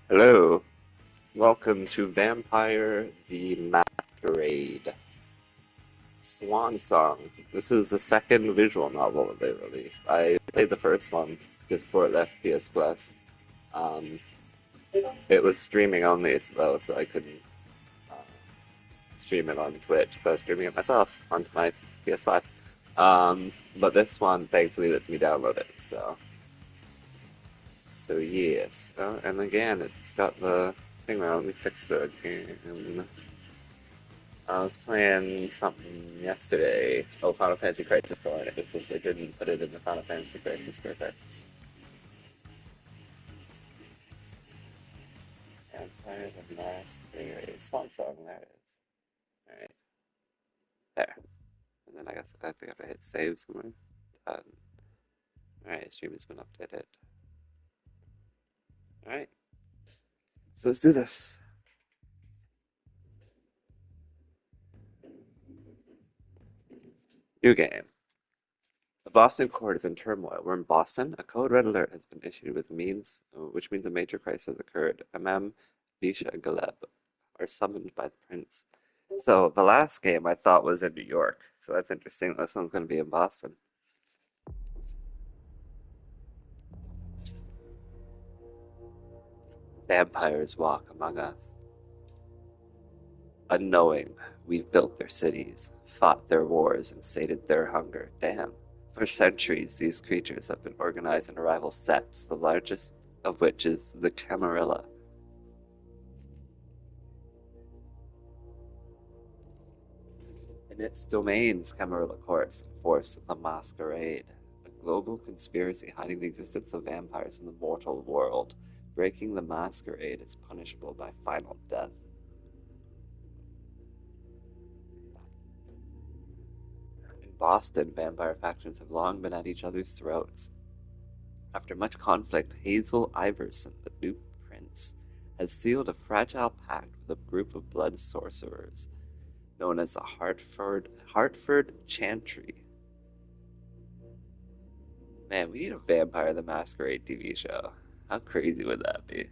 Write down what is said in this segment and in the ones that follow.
Hello, welcome to Vampire the Masquerade. Swansong. This is the second visual novel that they released. I played the first one just before it left PS Plus. Um, it was streaming only, though, so I couldn't uh, stream it on Twitch, so I was streaming it myself onto my PS5. But this one, thankfully, lets me download it. So yes. And again, it's got the thing where let me fix it again. I was playing something yesterday. Oh, Final Fantasy Crisis Core, and they didn't put it in the Final Fantasy Crisis Core set. Vampire the Masquerade. Swansong, there it is. Alright, there. And then I guess I think I have to hit save somewhere. Done. Alright, stream has been updated. Alright, so let's do this. New game. The Boston court is in turmoil. We're in Boston. A code red alert has been issued which means a major crisis has occurred. Amam, Nisha, and Galeb are summoned by the prince. So the last game I thought was in New York. So that's interesting. This one's going to be in Boston. Vampires walk among us. Unknowing, we've built their cities, fought their wars, and sated their hunger. Damn. For centuries, these creatures have been organized into rival sects, the largest of which is the Camarilla. In its domains, Camarilla courts enforce the Masquerade, a global conspiracy hiding the existence of vampires from the mortal world. Breaking the Masquerade is punishable by final death. In Boston, vampire factions have long been at each other's throats. After much conflict, Hazel Iverson, the new prince, has sealed a fragile pact with a group of blood sorcerers known as the Hartford Chantry. Man, we need a Vampire the Masquerade TV show. How crazy would that be?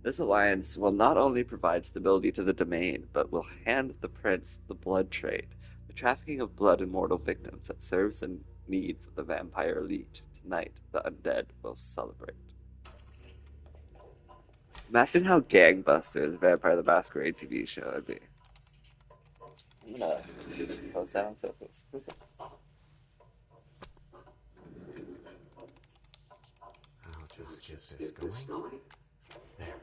This alliance will not only provide stability to the domain, but will hand the prince the blood trade, the trafficking of blood and mortal victims that serves the needs of the vampire elite. Tonight, the undead will celebrate. Imagine how gangbusters Vampire the Masquerade TV show would be. I'm gonna post that on socials. I'll just get this going. There,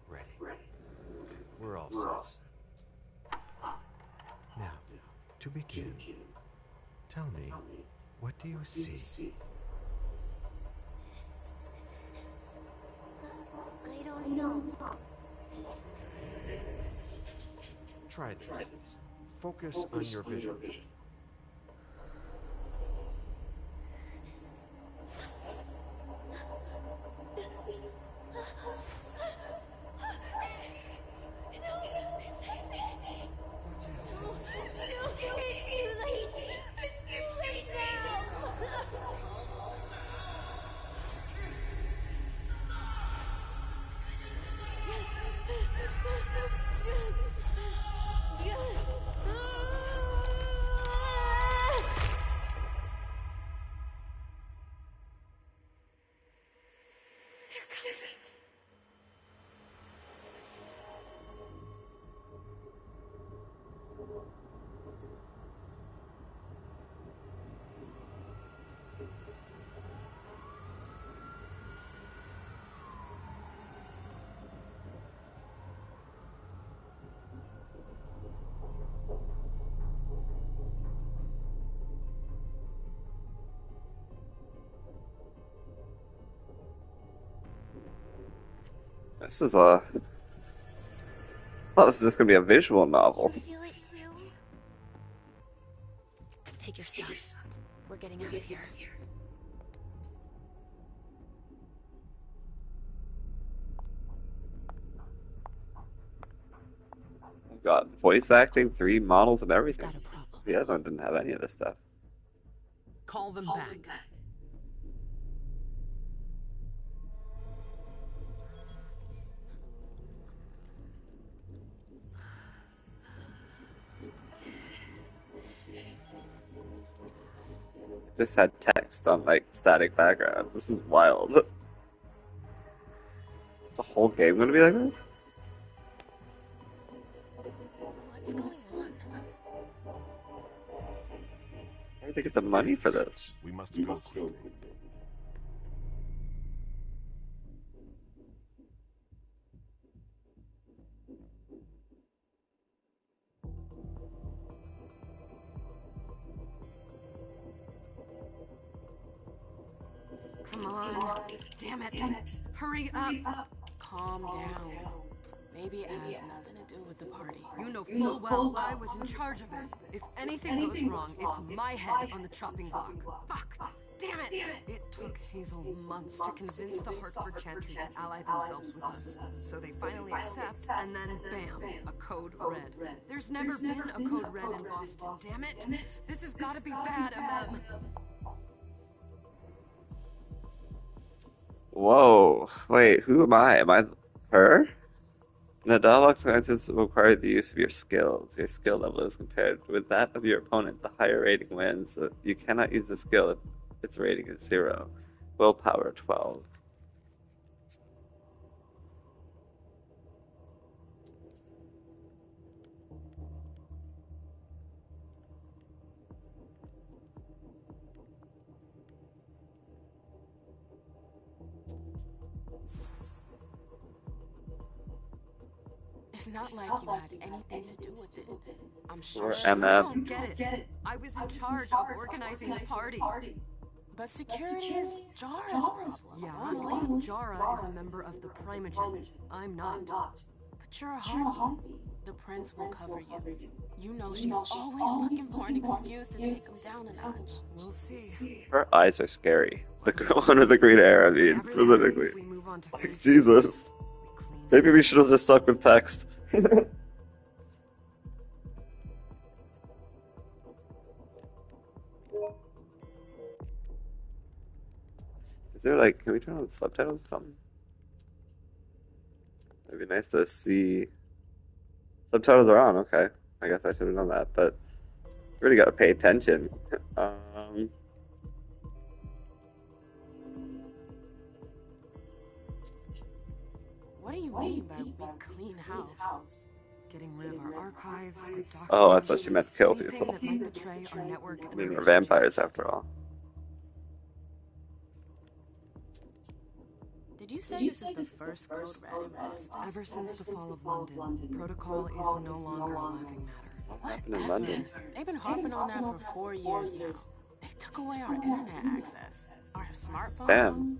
ready. We're all set. Now, to begin, tell me, what do you see? I don't know. Try this. Focus on your vision. This is a. Well, this is just gonna be a visual novel. You feel it too? Take your stuff. We're getting out of here. Got voice acting, 3 models, and We've everything. got a problem. The other one didn't have any of this stuff. Call them back. just had text on like static background. This is wild. Is the whole game gonna be like this? What's going on? Where do they get the money for this? We must go quickly. Come on. Damn it. Hurry up. Calm down. Maybe it has nothing to do with the party. You know full well I was in charge of it. If anything goes wrong, it's my head on the chopping block. Fuck. Damn it. It took Hazel months to convince the Hartford Chantry to ally themselves with us. So they finally accept, and then bam, a code red. There's never been a code red in Boston, damn it. This has gotta be bad, MM. Whoa. Wait, who am I? Am I her? In a dialogue sciences require the use of your skills. Your skill level is compared with that of your opponent. The higher rating wins. You cannot use the skill if its rating is 0. Willpower 12. It's not like you had anything to do with it. I'm sure. Or I MF. don't get it. I was in charge of organizing the party. But security is Jara's problem. Yeah, except Jara is a member of the Primogen. I'm not. But you're a homie. The prince will cover you. You know she's always looking for an excuse to take him down a notch. We'll see. Her eyes are scary. The one with the green hair, I mean, specifically. We move on to Like, phase Jesus. two. We clean Maybe we should have just stuck with text. Is there like, can we turn on the subtitles or something? It'd be nice to see. Subtitles are on, okay. I guess I should have done that, but really gotta pay attention. What do you mean by we clean house? Getting rid of our archives, our documents, Oh, I thought she meant kill anything people. that might betray our network I and mean, we're relationships. vampires after all. Did you say this is the first code red in Boston? Ever since the fall of London, protocol is no longer a laughing matter. What happened in London? They've been harping on that for 4 years now. They took away our internet access, our smartphones. Damn.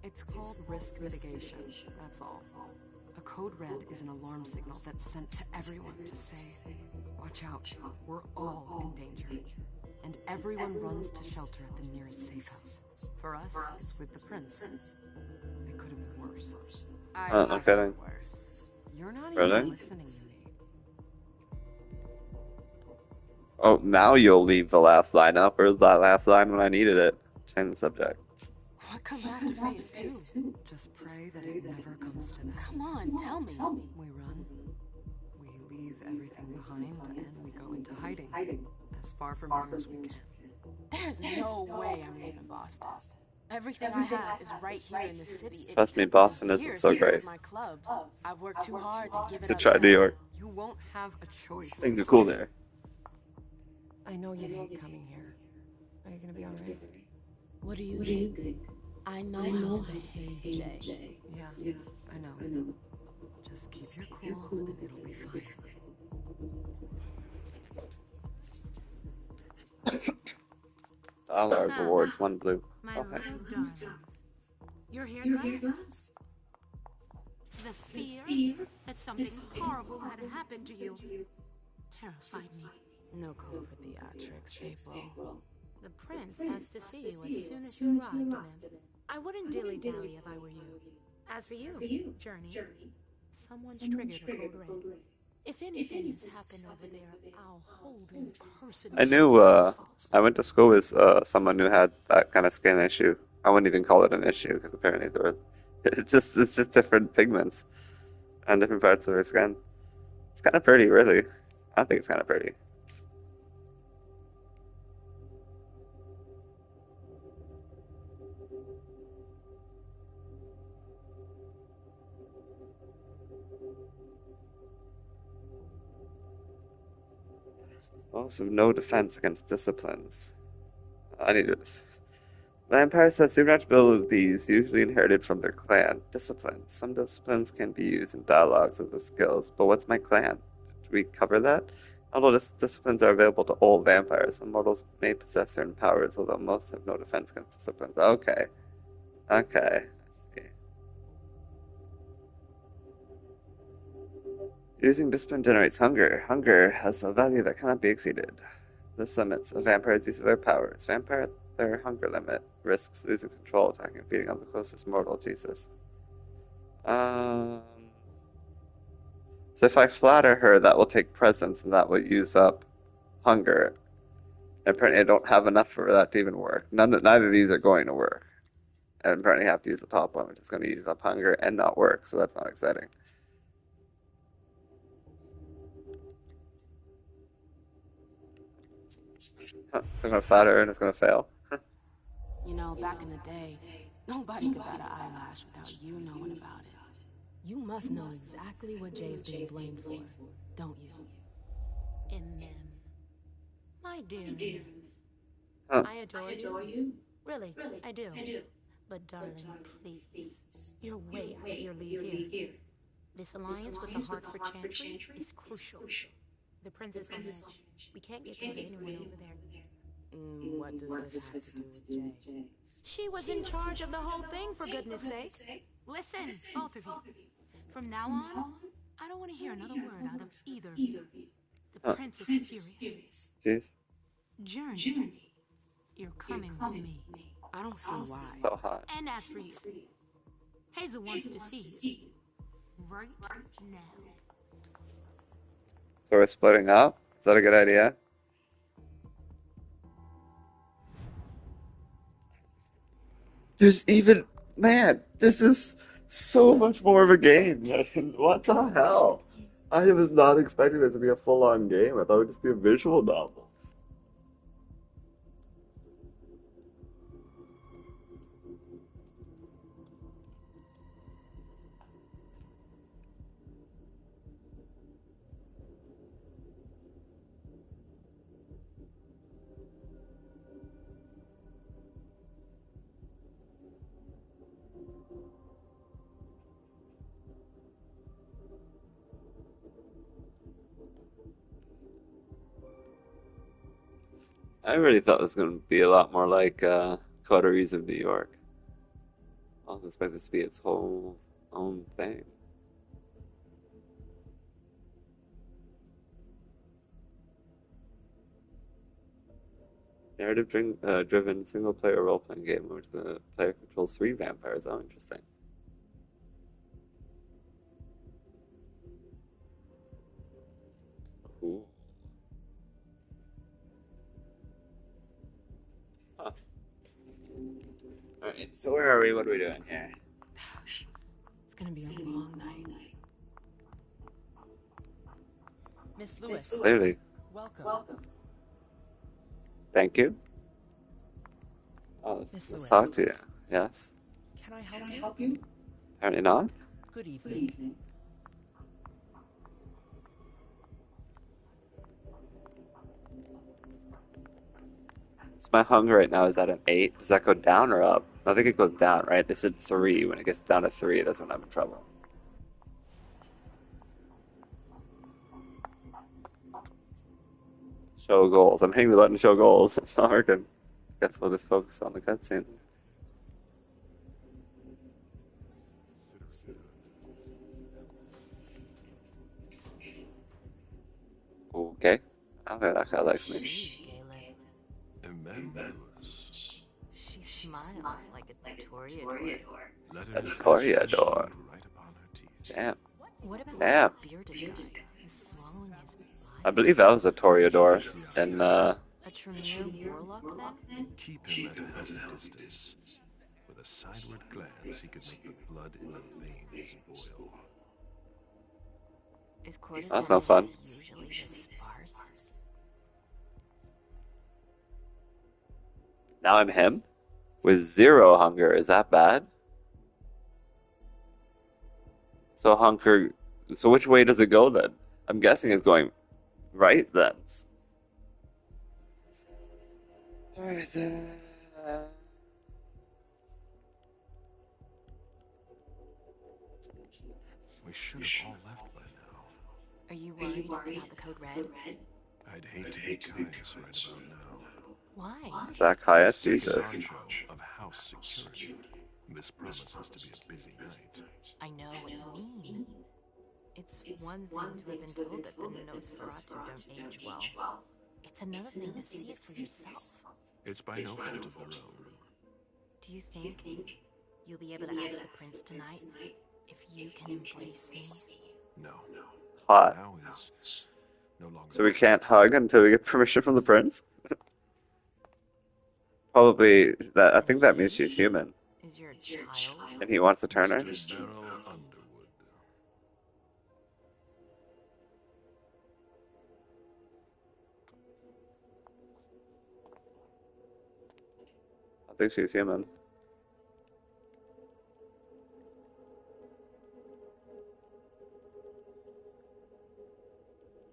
It's called risk mitigation, that's all. A code red is an alarm signal that's sent to everyone to say, watch out, we're all in danger. And everyone runs to shelter at the nearest safe house. For us, it's with the prince. It could have been worse. No kidding. Worse. You're not Really? even listening to me. Oh, now you'll leave the last line up, or that last line when I needed it. Change the subject. What comes after phase 2? Just pray that it never comes to that. Come on, tell me. We run. We leave everything behind and we go into hiding. As far from here as we can. There's no way I'm leaving Boston. Everything I have is right here in the city. It Trust me, took Boston isn't years so to get great. my clubs. I've worked too hard to give it To up try now. New York. You won't have a choice. Things are cool there. I know you hate coming here. Are you gonna be alright? What do you think? I know how to behave, Jay. Yeah, I know. Just keep your cool and it'll be fine. Dollar rewards, 1 blue. My Okay. little darlings. You're here at last. The fear that something horrible had happened to you terrified me. No call for theatrics, April. The prince has to see you as soon as you arrive, ma'am. I wouldn't dilly-dally if I were you. As for you, Journey, someone's triggered a code red. If anything has happened over there, I'll hold you personally. I knew, I went to school with someone who had that kind of skin issue. I wouldn't even call it an issue, because apparently there were, it's just different pigments on different parts of her skin. It's kind of pretty, really. I think it's kind of pretty. Also, no defense against disciplines. I need to. Vampires have supernatural abilities usually inherited from their clan. Disciplines. Some disciplines can be used in dialogues as with skills, but what's my clan? Did we cover that? Although disciplines are available to all vampires, some mortals may possess certain powers, although most have no defense against disciplines. Okay. Okay. I see. Using discipline generates hunger. Hunger has a value that cannot be exceeded. This limits a vampire's use of their powers. Vampire their hunger limit risks losing control, attacking and feeding on the closest mortal. Jesus. Um, so if I flatter her, that will take presence and that will use up hunger. And apparently I don't have enough for that to even work. Neither of these are going to work. And apparently I have to use the top one, which is going to use up hunger and not work, so that's not exciting. Huh, so I'm going to flatter her and it's going to fail. You know, back in the day, nobody could bat an eyelash without you knowing about it. You must know exactly what Jay's being blamed for, don't you? My dear Mim, Huh. I adore you. Really, I do. But darling, please, you're way out of your league here. This alliance with the Hartford Chantry is crucial. The prince is on edge. We can't get through to anyone over there. What does this have to do with Jay? She was in charge of the whole thing, for goodness sake. Listen, both of you. From now on, I don't want to hear another word out of either of you. The prince is furious. Jeez. Journey, you're coming with me. I don't see why. So hot. And as for you, Hazel wants to see you. Right now. So we're splitting up? Is that a good idea? There's even, man, this is so much more of a game. What the hell? I was not expecting this to be a full-on game. I thought it would just be a visual novel. I really thought it was going to be a lot more like Coteries of New York. I was expecting this to be its whole own thing. Narrative-driven single-player role-playing game in which the player controls 3 vampires. Oh, interesting. Ooh. Huh. Alright, so where are we? What are we doing here? It's gonna be a long night. Miss Lewis, Clearly. welcome. Thank you. Oh, Miss let's Lewis. talk to you. Yes? Can I help you? Apparently not. Good evening. So my hunger right now is at an 8. Does that go down or up? I think it goes down, right? They said 3. When it gets down to 3, that's when I'm in trouble. Show goals. I'm hitting the button to show goals. It's not working. Guess we'll just focus on the cutscene. Okay. Okay, that guy likes me. She smiles like a toreador. A toreador. Damn. What about Damn. the bearded guy who's swallowing his blood? I believe that was a toreador. And, A Tremere warlock then? Keep him at a healthy distance. With a sideward glance, he could make the blood in the veins boil. Is Cordy's That sounds fun. usually this sparse? now I'm him. With 0 hunger. Is that bad? So which way does it go then? I'm guessing it's going right then. Alright, We should have all left by now. Are you worried about the code red? I'd hate to be Caius right about now. Why? Zacchaeus, Second Jesus. honcho of house security. This promises to be a busy night. I know what you mean. It's one thing to have been told that the Nosferatu don't age well. It's another thing to see it for yourself. It's by no fault of their own. Do you think you'll be able to ask the prince tonight if you can embrace me? No. Hot. Now is no longer. So we can't hug until we get permission from the prince? Probably that. I think that means she's human, Is your child? and he wants to turn her. Mr. Beryl Underwood. I think she's human.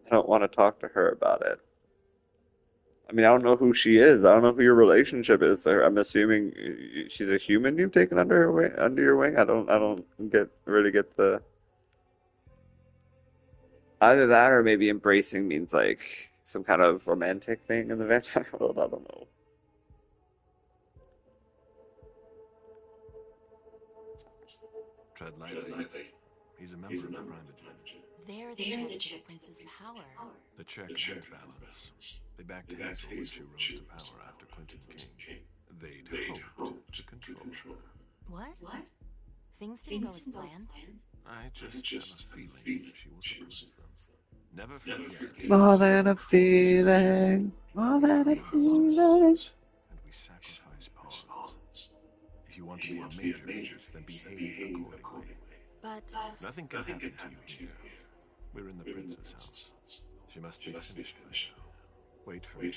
I don't want to talk to her about it. I mean, I don't know who she is. I don't know who your relationship is to her. I'm assuming she's a human you've taken under her wing, under your wing. I don't really get the either that or maybe embracing means like some kind of romantic thing in the vampire world. I don't know. Tread lightly. He's a member of the Primogen. They're the check to the prince's power. The check and balance. They backed Hazel when she rose to power after Quentin King. They'd hoped to control her. What? Things didn't go as planned? I just have a feeling she will surprise them. Never forget. More than a feeling, more than a feeling. And we sacrifice pawns. If you want to be a major piece, then behave accordingly. But Nothing can happen to you here. We're in the prince's house. She must be finished by now. Wait for me.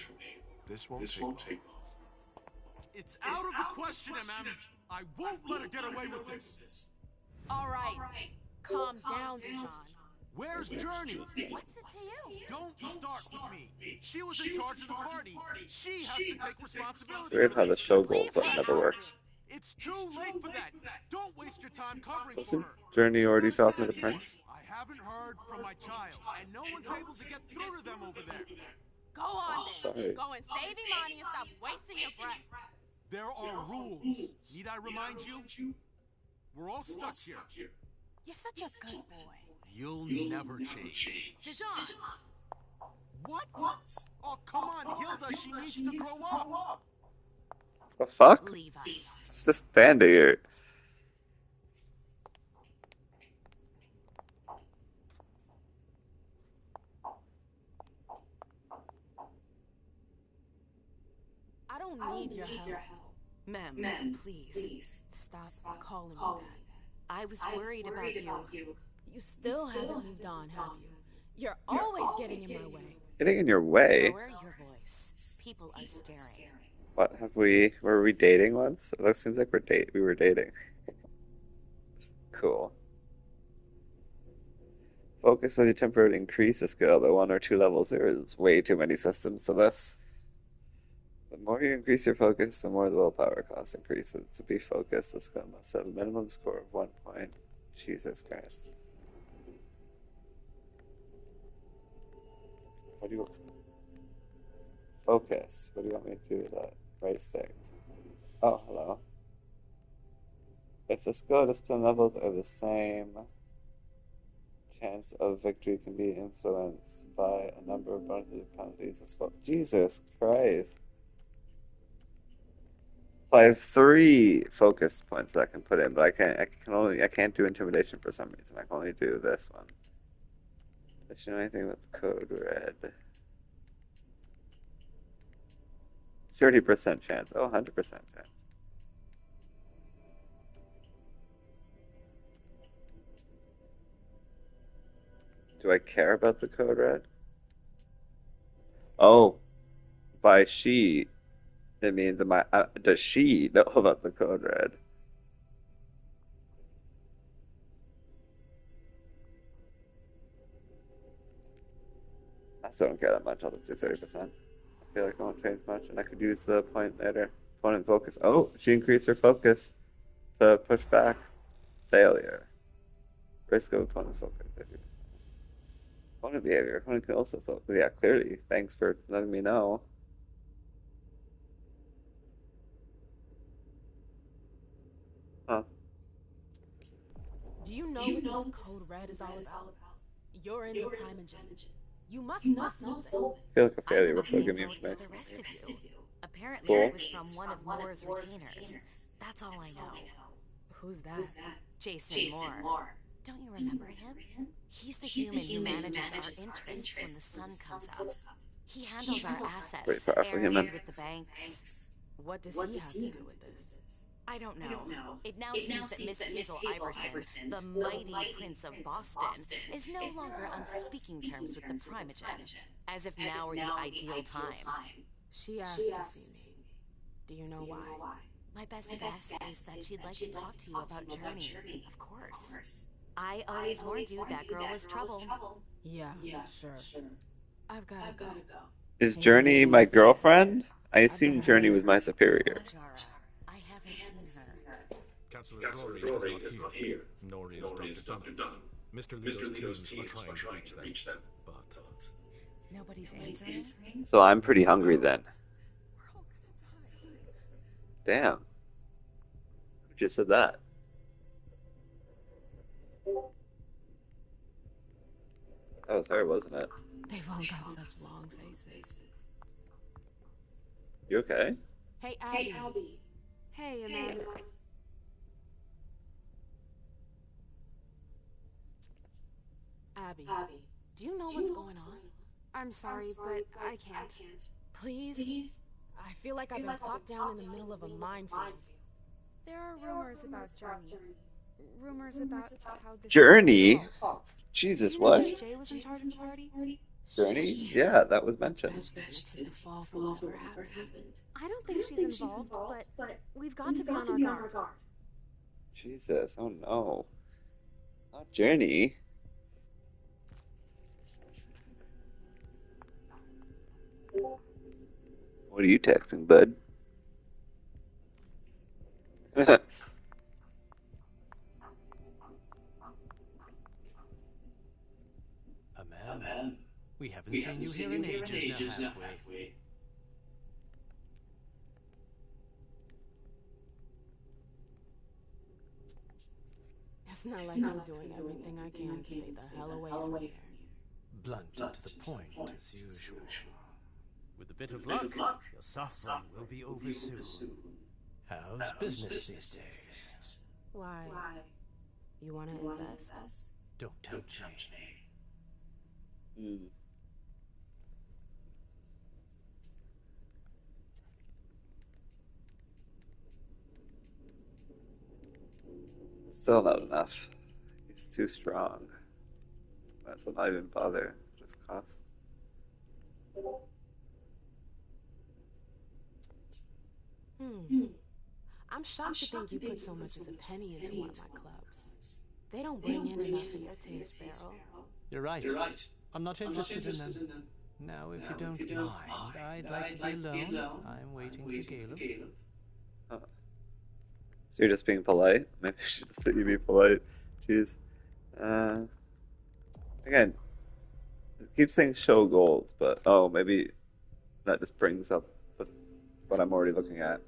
This won't take long. It's out of the question, MM. I won't let her get away with this. All right, calm down, Dijon. Where's Journey? What's it to you? Don't start with me. She was in charge of the party. She has to take responsibility. Weird for how the this. show goal thing never works. It's too late for that. Don't waste your time covering for Wasn't her. Journey already talking to the prince? I haven't heard from my child, and no one's able to get through to them over there. Go on then. Sorry. Go and save Imani and stop wasting your breath. There are rules. Need I remind you? We're all stuck here. You're such a good boy. You'll never change. Dijon, What? Oh, come on, Hilda. She needs to grow up. The fuck? leave us. It's just standing here. I don't need your help. Ma'am, please. Stop calling me that. I was worried about you. You still haven't moved on, have you? You're always getting in my way. Getting in your way. Lower your voice. People are staring. What have we? Were we dating once? That seems like we were dating. Cool. Focus on the temporarily increase the skill by 1 or 2 levels. There is way too many systems to this. The more you increase your focus, the more the willpower cost increases. To be focused, the skill must have a minimum score of 1 point. Jesus Christ. What do you... Focus. What do you want me to do with that? Right stick. Oh, hello. If the skill discipline levels are the same, chance of victory can be influenced by a number of bonuses and penalties as well. Jesus Christ. So I have 3 focus points that I can put in, but I can't do intimidation for some reason. I can only do this one. Does she know anything with code red? 30% chance. Oh, 100% chance. Do I care about the code red? Oh, by she, it means does she know about the code red? I still don't care that much. I'll just do 30%. feel like I won't change much, and I could use the point later. Opponent focus. Oh, she increased her focus to push back. Failure. Risk of opponent focus. Opponent behavior. Opponent can also focus. Yeah, clearly. Thanks for letting me know. Huh. Do you know what this code red is all about? You're in the Primogen. You must know something. I feel like a I'm failure in will the still same give me boat as information. the rest of you. Apparently, Cool. it was from one of Moore's retainers. That's all I know. Who's that? Jason Moore. Don't you remember him? He's the human who manages our interests when the sun comes up. He handles our Pretty assets, powerful human. arrows with the banks. What does he have to do with this? I don't know. It now seems that Miss Hazel Iverson, the mighty Prince of Boston, is no longer on speaking terms with the Primogen, as if now were the ideal time. She asked to see me. Do you know why? My best guess is that she'd like to talk to you about Journey, of course. I always warned you that girl was trouble. Yeah, sure. I've gotta go. Is Journey my girlfriend? I assumed better Journey hurry. was my superior. Jara, I haven't seen her. Councillor Rory is not here, nor is Dr. Dunham. Mr. Leo's teams are trying to reach them, but... Nobody's answering? So I'm pretty hungry then. We're all gonna die. Damn. Who just said that? That was her, wasn't it? They've all got such long faces. You okay? Hey, Abby. Hey, Amanda. Abby, do you know what's going on? I'm sorry, but I can't. Please? I feel like I've been plopped down in the middle of a minefield. There are rumors about Journey. Rumors about how the Journey? Jesus, You know what? that Jay was in charge of the party? Journey? Yeah, that was Bet mentioned. she's gonna take the fall for whatever happened. I don't think she's involved, but we've got to be on our guard. Jesus, oh no. Not Journey. What are you texting, bud? Man, we haven't seen you here in ages now, have we? It's not like I'm doing everything I can to stay the hell away from here. Blunt and to the point, as usual. With a bit of luck, your suffering will be over soon. How's business these days? Why? You wanna invest? Don't tempt me. Still not enough. He's too strong. Might as well not even bother. Just cost. I'm shocked to think you put so much as a penny into one of my clubs. They don't bring in enough for your taste, Barrel. You're right. I'm not interested in them. Now, if you don't mind, I'd like to be alone. I'm waiting for Caleb. So you're just being polite? Maybe I should just let you be polite. Jeez. Again, it keeps saying show goals, but oh, maybe that just brings up what I'm already looking at.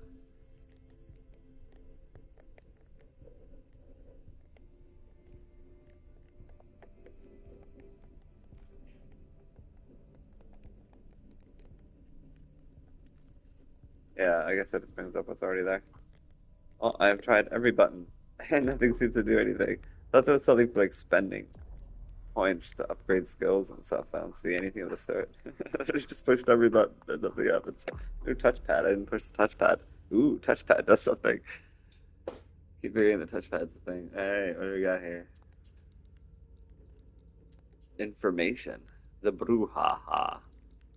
Yeah, I guess that just brings up what's already there. Oh, I've tried every button, and nothing seems to do anything. I thought there was something for like spending points to upgrade skills and stuff. I don't see anything of the sort. I just pushed every button and nothing happens. Ooh, touchpad. I didn't push the touchpad. Ooh, touchpad does something. Keep hearing the touchpad's the thing. Alright, what do we got here? Information. The brouhaha.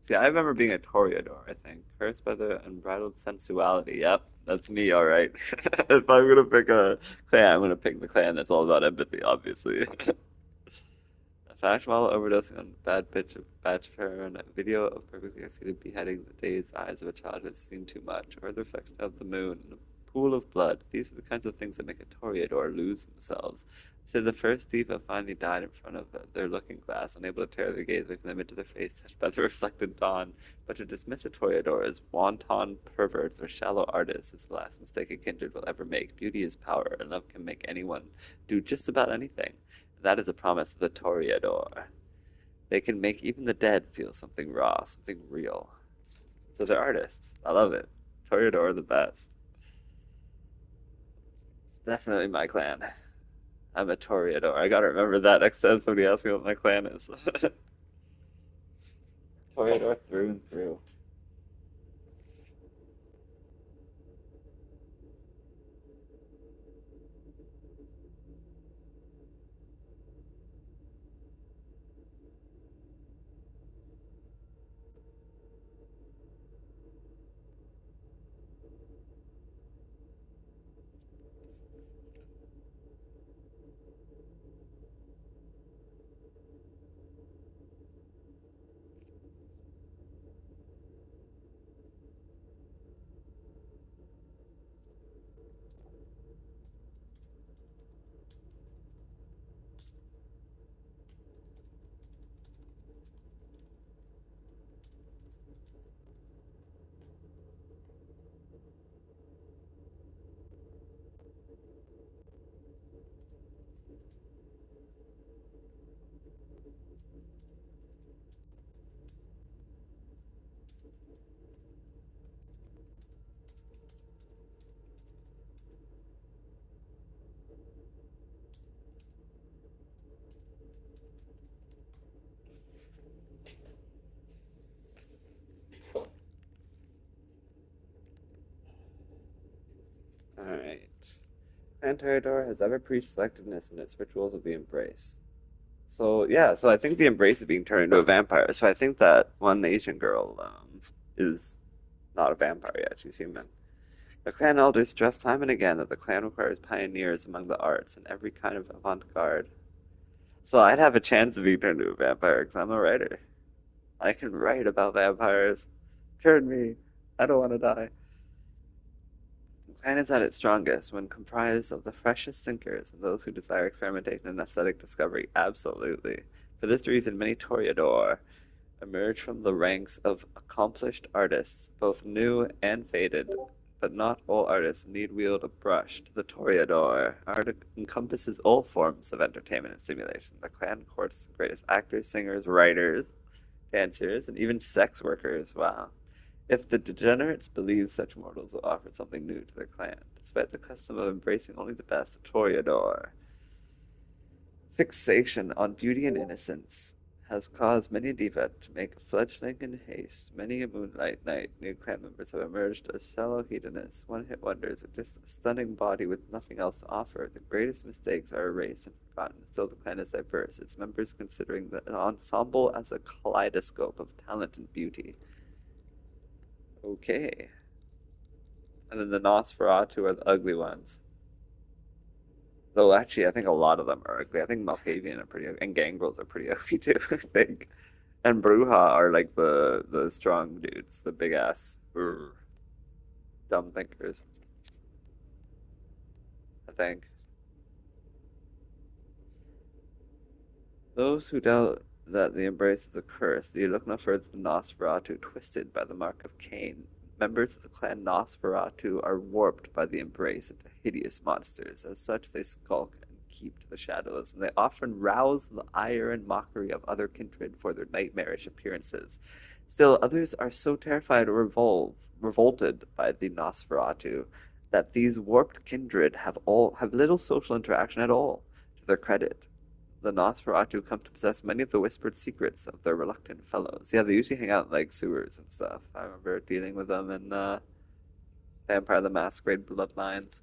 See, I remember being a Toreador, I think. Cursed by the unbridled sensuality. Yep, that's me, alright. If I'm gonna pick a clan, I'm gonna pick the clan that's all about empathy, obviously. I fact, while overdosing on batch of heroin, a video of perfectly executed beheading the dazed eyes of a child has seen too much, or the reflection of the moon in a pool of blood. These are the kinds of things that make a toreador lose themselves. So the first diva finally died in front of their looking glass, unable to tear their gaze away from the image of their face touched by the reflected dawn. But to dismiss a toreador as wanton perverts or shallow artists is the last mistake a kindred will ever make. Beauty is power, and love can make anyone do just about anything. That is a promise of the toreador. They can make even the dead feel something raw, something real. So they're artists. I love it. Toreador are the best. Definitely my clan. I'm a toreador. I gotta remember that next time somebody asks me what my clan is. Toreador through and through. Alright. Clan Toreador has ever preached selectiveness in its rituals of the embrace. So yeah, so I think the embrace is being turned into a vampire. So I think that one Asian girl is not a vampire yet; she's human. The clan elders stress time and again that the clan requires pioneers among the arts and every kind of avant-garde. So I'd have a chance of being turned into a vampire because I'm a writer. I can write about vampires. Turn me. I don't want to die. The clan is at its strongest when comprised of the freshest thinkers and those who desire experimentation and aesthetic discovery. Absolutely. For this reason, many toreador emerge from the ranks of accomplished artists, both new and faded. But not all artists need wield a brush. To the toreador, art encompasses all forms of entertainment and stimulation. The clan courts the greatest actors, singers, writers, dancers, and even sex workers. Wow. If the degenerates believe such mortals will offer something new to their clan, despite the custom of embracing only the best, the toreador fixation on beauty and innocence has caused many diva to make a fledgling in haste. Many a moonlight night, new clan members have emerged as shallow hedonists, one-hit wonders, with just a stunning body with nothing else to offer. The greatest mistakes are erased and forgotten. Still, the clan is diverse, its members considering the ensemble as a kaleidoscope of talent and beauty. Okay. And then the Nosferatu are the ugly ones. Though actually, I think a lot of them are ugly. I think Malkavian are pretty ugly, and Gangrels are pretty ugly too, I think. And Bruja are like the strong dudes, the big ass dumb thinkers, I think. Those who doubt that the embrace is a curse, you look no further than Nosferatu, twisted by the mark of Cain. Members of the clan Nosferatu are warped by the embrace into hideous monsters. As such, they skulk and keep to the shadows, and they often rouse the ire and mockery of other kindred for their nightmarish appearances. Still, others are so terrified or revolted by the Nosferatu that these warped kindred have little social interaction at all. To their credit, the Nosferatu come to possess many of the whispered secrets of their reluctant fellows. Yeah, they usually hang out in like sewers and stuff. I remember dealing with them in Vampire the Masquerade Bloodlines.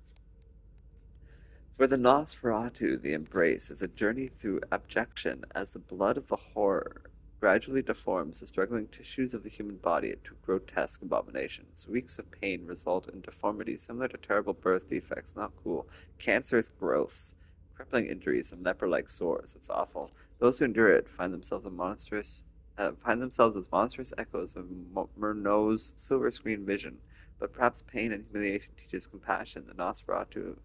For the Nosferatu, the embrace is a journey through abjection as the blood of the horror gradually deforms the struggling tissues of the human body into grotesque abominations. Weeks of pain result in deformities similar to terrible birth defects, not cool, cancerous growths, crippling injuries and leper-like sores. It's awful. Those who endure it find themselves as monstrous echoes of Murnau's silver screen vision. But perhaps pain and humiliation teaches compassion. The Nosferatu,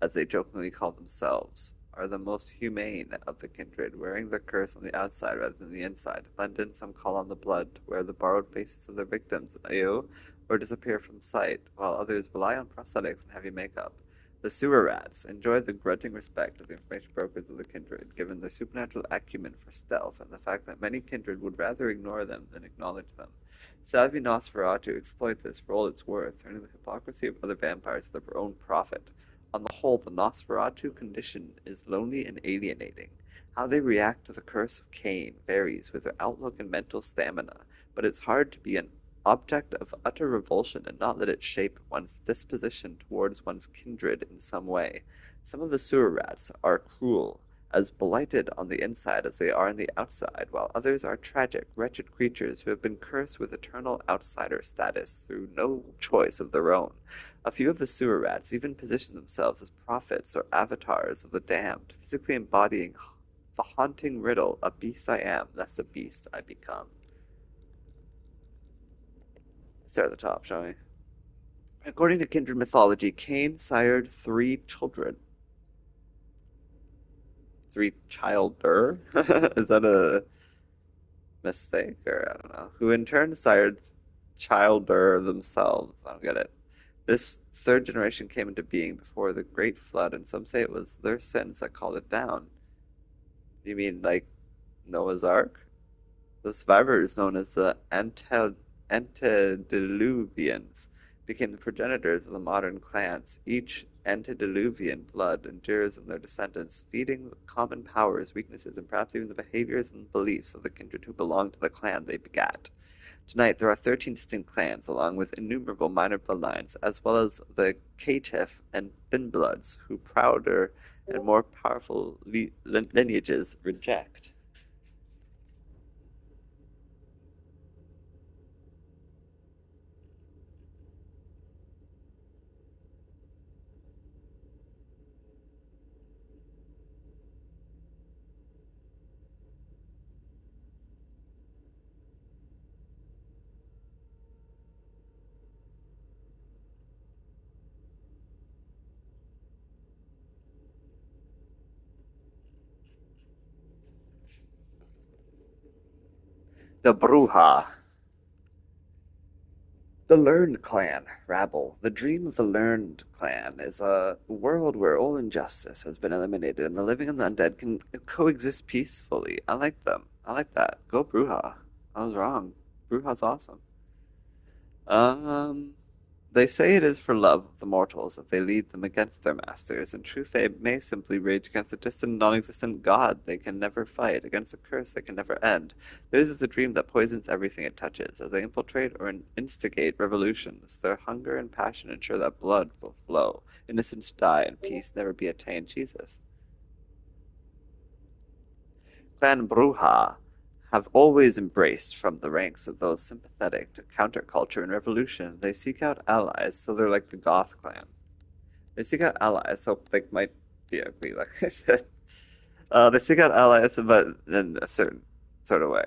as they jokingly call themselves, are the most humane of the kindred, wearing their curse on the outside rather than the inside. London, some call on the blood to wear the borrowed faces of their victims, or disappear from sight, while others rely on prosthetics and heavy makeup. The sewer rats enjoy the grudging respect of the information brokers of the kindred, given their supernatural acumen for stealth and the fact that many kindred would rather ignore them than acknowledge them. Savvy Nosferatu exploit this for all it's worth, turning the hypocrisy of other vampires to their own profit. On the whole, the Nosferatu condition is lonely and alienating. How they react to the curse of Cain varies with their outlook and mental stamina, but it's hard to be an object of utter revulsion and not let it shape one's disposition towards one's kindred in some way. Some of the sewer rats are cruel, as blighted on the inside as they are on the outside, while others are tragic, wretched creatures who have been cursed with eternal outsider status through no choice of their own. A few of the sewer rats even position themselves as prophets or avatars of the damned, physically embodying the haunting riddle, a beast I am, less a beast I become. Start at the top, shall we? According to kindred mythology, Cain sired 3 children. 3 childer? Is that a mistake? Or I don't know. Who in turn sired childer themselves. I don't get it. This third generation came into being before the Great Flood, and some say it was their sins that called it down. You mean like Noah's Ark? The survivors, known as the antediluvians, became the progenitors of the modern clans. Each antediluvian blood endures in their descendants, feeding the common powers, weaknesses, and perhaps even the behaviors and beliefs of the kindred who belong to the clan they begat. Tonight there are 13 distinct clans, along with innumerable minor bloodlines, as well as the caitiff and thinbloods, who prouder and more powerful lineages reject. The Bruja. The Learned Clan, rabble. The dream of the Learned Clan is a world where all injustice has been eliminated and the living and the undead can coexist peacefully. I like them. I like that. Go Bruja. I was wrong. Bruja's awesome. Um, they say it is for love of the mortals that they lead them against their masters. In truth, they may simply rage against a distant, non-existent god they can never fight, against a curse that can never end. Theirs is a dream that poisons everything it touches. As they infiltrate or instigate revolutions, their hunger and passion ensure that blood will flow, innocents die, and peace never be attained. Jesus. Clan Bruja have always embraced from the ranks of those sympathetic to counterculture and revolution. They seek out allies, so they're like the Goth clan. They seek out allies, so they might be ugly, like I said. They seek out allies, but in a certain sort of way.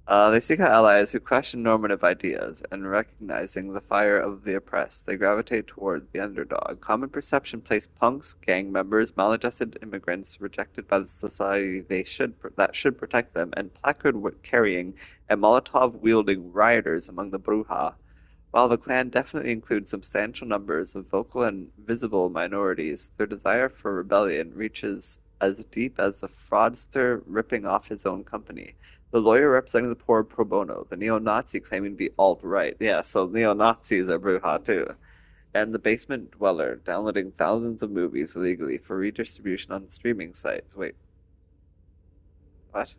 They seek out allies who question normative ideas, and recognizing the fire of the oppressed, they gravitate toward the underdog. Common perception placed punks, gang members, maladjusted immigrants rejected by the society that should protect them, and placard-carrying and Molotov-wielding rioters among the Bruja. While the clan definitely includes substantial numbers of vocal and visible minorities, their desire for rebellion reaches as deep as the fraudster ripping off his own company. The lawyer representing the poor pro bono, the neo-Nazi claiming to be alt-right. Yeah, so neo-Nazis are Bruja too. And the basement dweller downloading thousands of movies illegally for redistribution on streaming sites. Wait, what?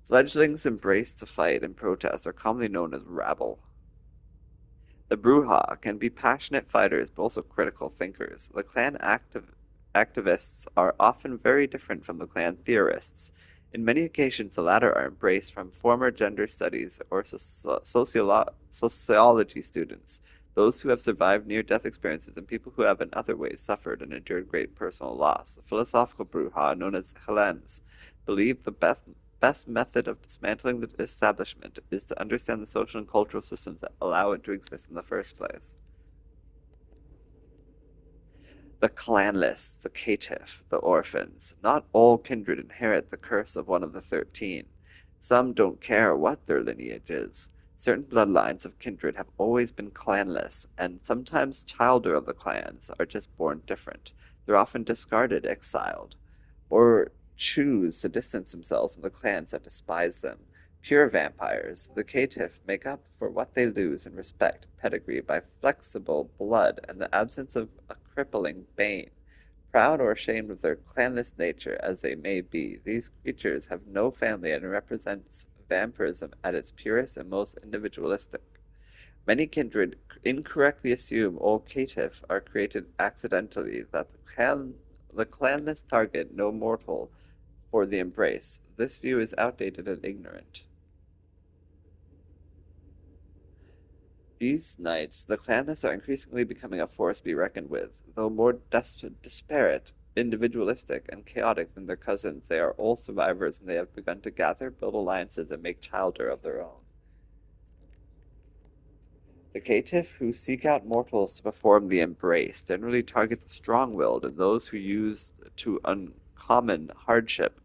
Fledglings embrace to fight and protest are commonly known as rabble. The Bruja can be passionate fighters but also critical thinkers. The clan activists are often very different from the clan theorists. In many occasions, the latter are embraced from former gender studies or sociology students. those who have survived near-death experiences, and people who have in other ways suffered and endured great personal loss. The philosophical Bruja, known as Helens, believed the best method of dismantling the establishment is to understand the social and cultural systems that allow it to exist in the first place. The clanless, the caitiff, the orphans. Not all kindred inherit the curse of one of the 13. Some don't care what their lineage is. Certain bloodlines of kindred have always been clanless, and sometimes childer of the clans are just born different. They're often discarded, exiled, or choose to distance themselves from the clans that despise them. Pure vampires, the caitiff make up for what they lose in respect, pedigree, by flexible blood and the absence of a crippling bane. Proud or ashamed of their clanless nature as they may be, these creatures have no family and represents vampirism at its purest and most individualistic. Many kindred incorrectly assume all caitiff are created accidentally, that the clanless target no mortal for the embrace. This view is outdated and ignorant. These nights, the clanless are increasingly becoming a force to be reckoned with. Though more disparate, individualistic, and chaotic than their cousins, they are all survivors, and they have begun to gather, build alliances, and make childer of their own. The caitiff who seek out mortals to perform the embrace generally target the strong-willed and those who use to uncommon hardship.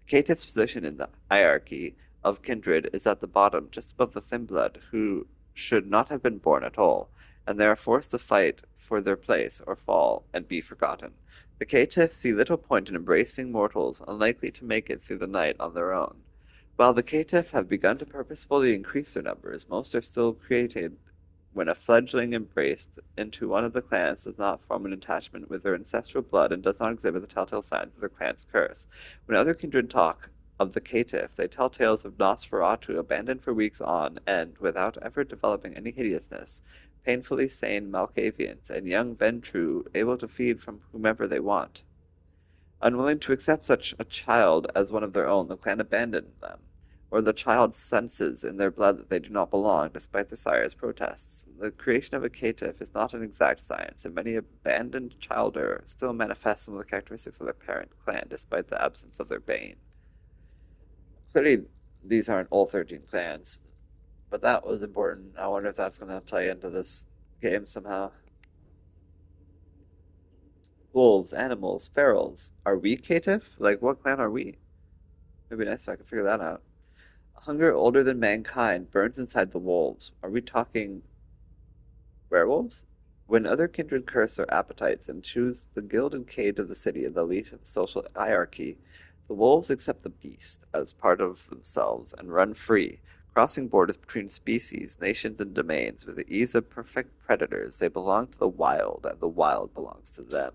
Caitiff's position in the hierarchy of kindred is at the bottom, just above the thin blood, who should not have been born at all, and they are forced to fight for their place or fall and be forgotten. The caitiff see little point in embracing mortals unlikely to make it through the night on their own. While the caitiff have begun to purposefully increase their numbers, most are still created when a fledgling embraced into one of the clans does not form an attachment with their ancestral blood and does not exhibit the telltale signs of their clan's curse. When other kindred talk of the caitiff, they tell tales of Nosferatu abandoned for weeks on end without ever developing any hideousness, painfully sane Malkavians, and young Ventrue able to feed from whomever they want. Unwilling to accept such a child as one of their own, the clan abandoned them, or the child senses in their blood that they do not belong, despite their sire's protests. The creation of a caitiff is not an exact science, and many abandoned childer still manifest some of the characteristics of their parent clan, despite the absence of their bane. Clearly, these aren't all 13 clans, but that was important. I wonder if that's going to play into this game somehow. Wolves, animals, ferals. Are we caitiff? Like, what clan are we? It'd be nice if I could figure that out. A hunger older than mankind burns inside the wolves. Are we talking werewolves? When other kindred curse their appetites and choose the guild and cage of the city and the elite of the social hierarchy, the wolves accept the beast as part of themselves and run free, crossing borders between species, nations, and domains. With the ease of perfect predators, they belong to the wild, and the wild belongs to them.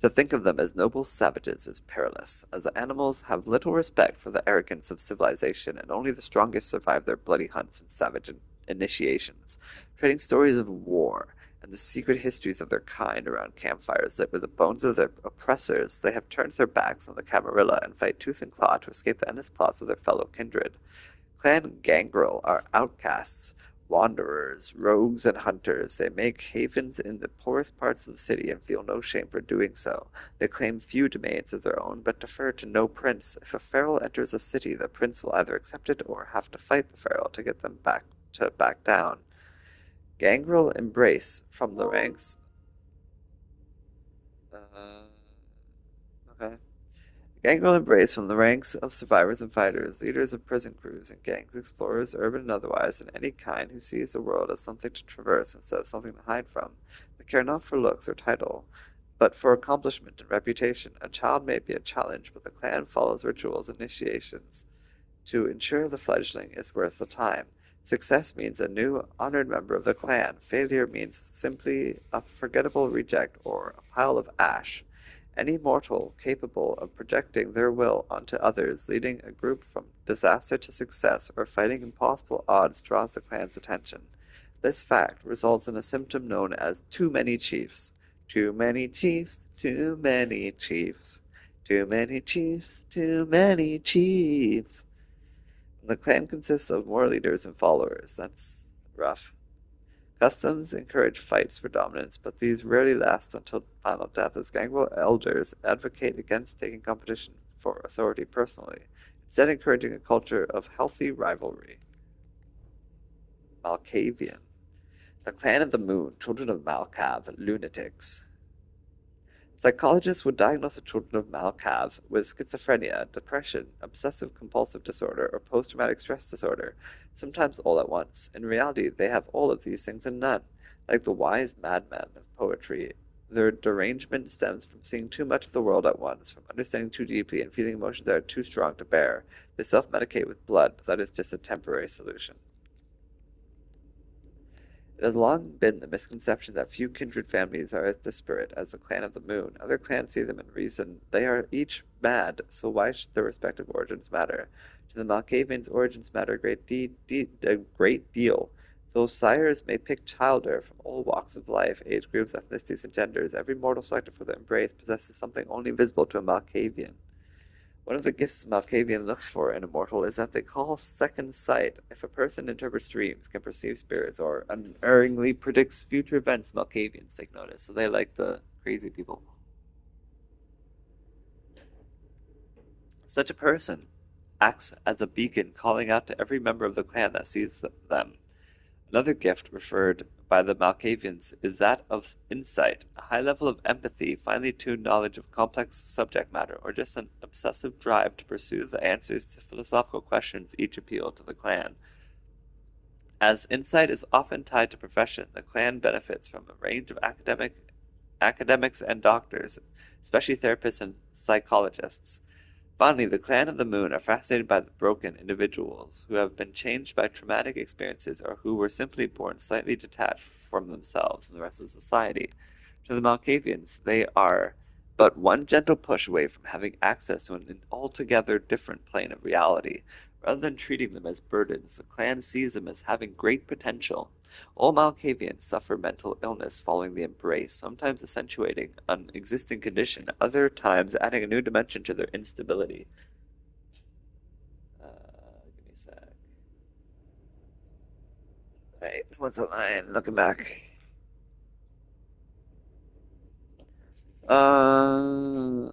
To think of them as noble savages is perilous, as the animals have little respect for the arrogance of civilization, and only the strongest survive their bloody hunts and savage initiations, trading stories of war and the secret histories of their kind around campfires lit with the bones of their oppressors. They have turned their backs on the Camarilla and fight tooth and claw to escape the endless plots of their fellow kindred. Clan Gangrel are outcasts, wanderers, rogues, and hunters. They make havens in the poorest parts of the city and feel no shame for doing so. They claim few domains as their own, but defer to no prince. If a feral enters a city, the prince will either accept it or have to fight the feral to get them back down. Gangrel embrace from the ranks. Okay. Gangrel embrace from the ranks of survivors and fighters, leaders of prison crews and gangs, explorers, urban and otherwise, and any kind who sees the world as something to traverse instead of something to hide from. They care not for looks or title, but for accomplishment and reputation. A child may be a challenge, but the clan follows rituals and initiations to ensure the fledgling is worth the time. Success means a new, honored member of the clan. Failure means simply a forgettable reject or a pile of ash. Any mortal capable of projecting their will onto others, leading a group from disaster to success, or fighting impossible odds draws the clan's attention. This fact results in a symptom known as too many chiefs. Too many chiefs, too many chiefs. Too many chiefs, too many chiefs. The clan consists of more leaders and followers. That's rough. Customs encourage fights for dominance, but these rarely last until final death, as Gangrel elders advocate against taking competition for authority personally, instead encouraging a culture of healthy rivalry. Malkavian. The Clan of the Moon, children of Malkav, lunatics. Psychologists would diagnose the children of Malkav with schizophrenia, depression, obsessive-compulsive disorder, or post-traumatic stress disorder, sometimes all at once. In reality, they have all of these things and none. Like the wise madman of poetry, their derangement stems from seeing too much of the world at once, from understanding too deeply and feeling emotions that are too strong to bear. They self-medicate with blood, but that is just a temporary solution. It has long been the misconception that few kindred families are as disparate as the Clan of the Moon. Other clans see them and reason they are each mad, so why should their respective origins matter? To the Malkavians, origins matter a great deal. Though sires may pick childer from all walks of life, age groups, ethnicities, and genders, every mortal selected for their embrace possesses something only visible to a Malkavian. One of the gifts Malkavian looks for in a mortal is that they call second sight. If a person interprets dreams, can perceive spirits, or unerringly predicts future events, Malkavians take notice. So they like the crazy people. Such a person acts as a beacon, calling out to every member of the clan that sees them. Another gift referred by the Malkavians is that of insight, a high level of empathy, finely tuned knowledge of complex subject matter, or just an obsessive drive to pursue the answers to philosophical questions each appeal to the clan. As insight is often tied to profession, the clan benefits from a range of academics and doctors, especially therapists and psychologists. Finally, the Clan of the Moon are fascinated by the broken individuals who have been changed by traumatic experiences or who were simply born slightly detached from themselves and the rest of society. To the Malkavians, they are but one gentle push away from having access to an altogether different plane of reality. Rather than treating them as burdens, the clan sees them as having great potential. All Malkavians suffer mental illness following the embrace, sometimes accentuating an existing condition, other times adding a new dimension to their instability. Give me a sec. Right, what's the line? Looking back. Uh,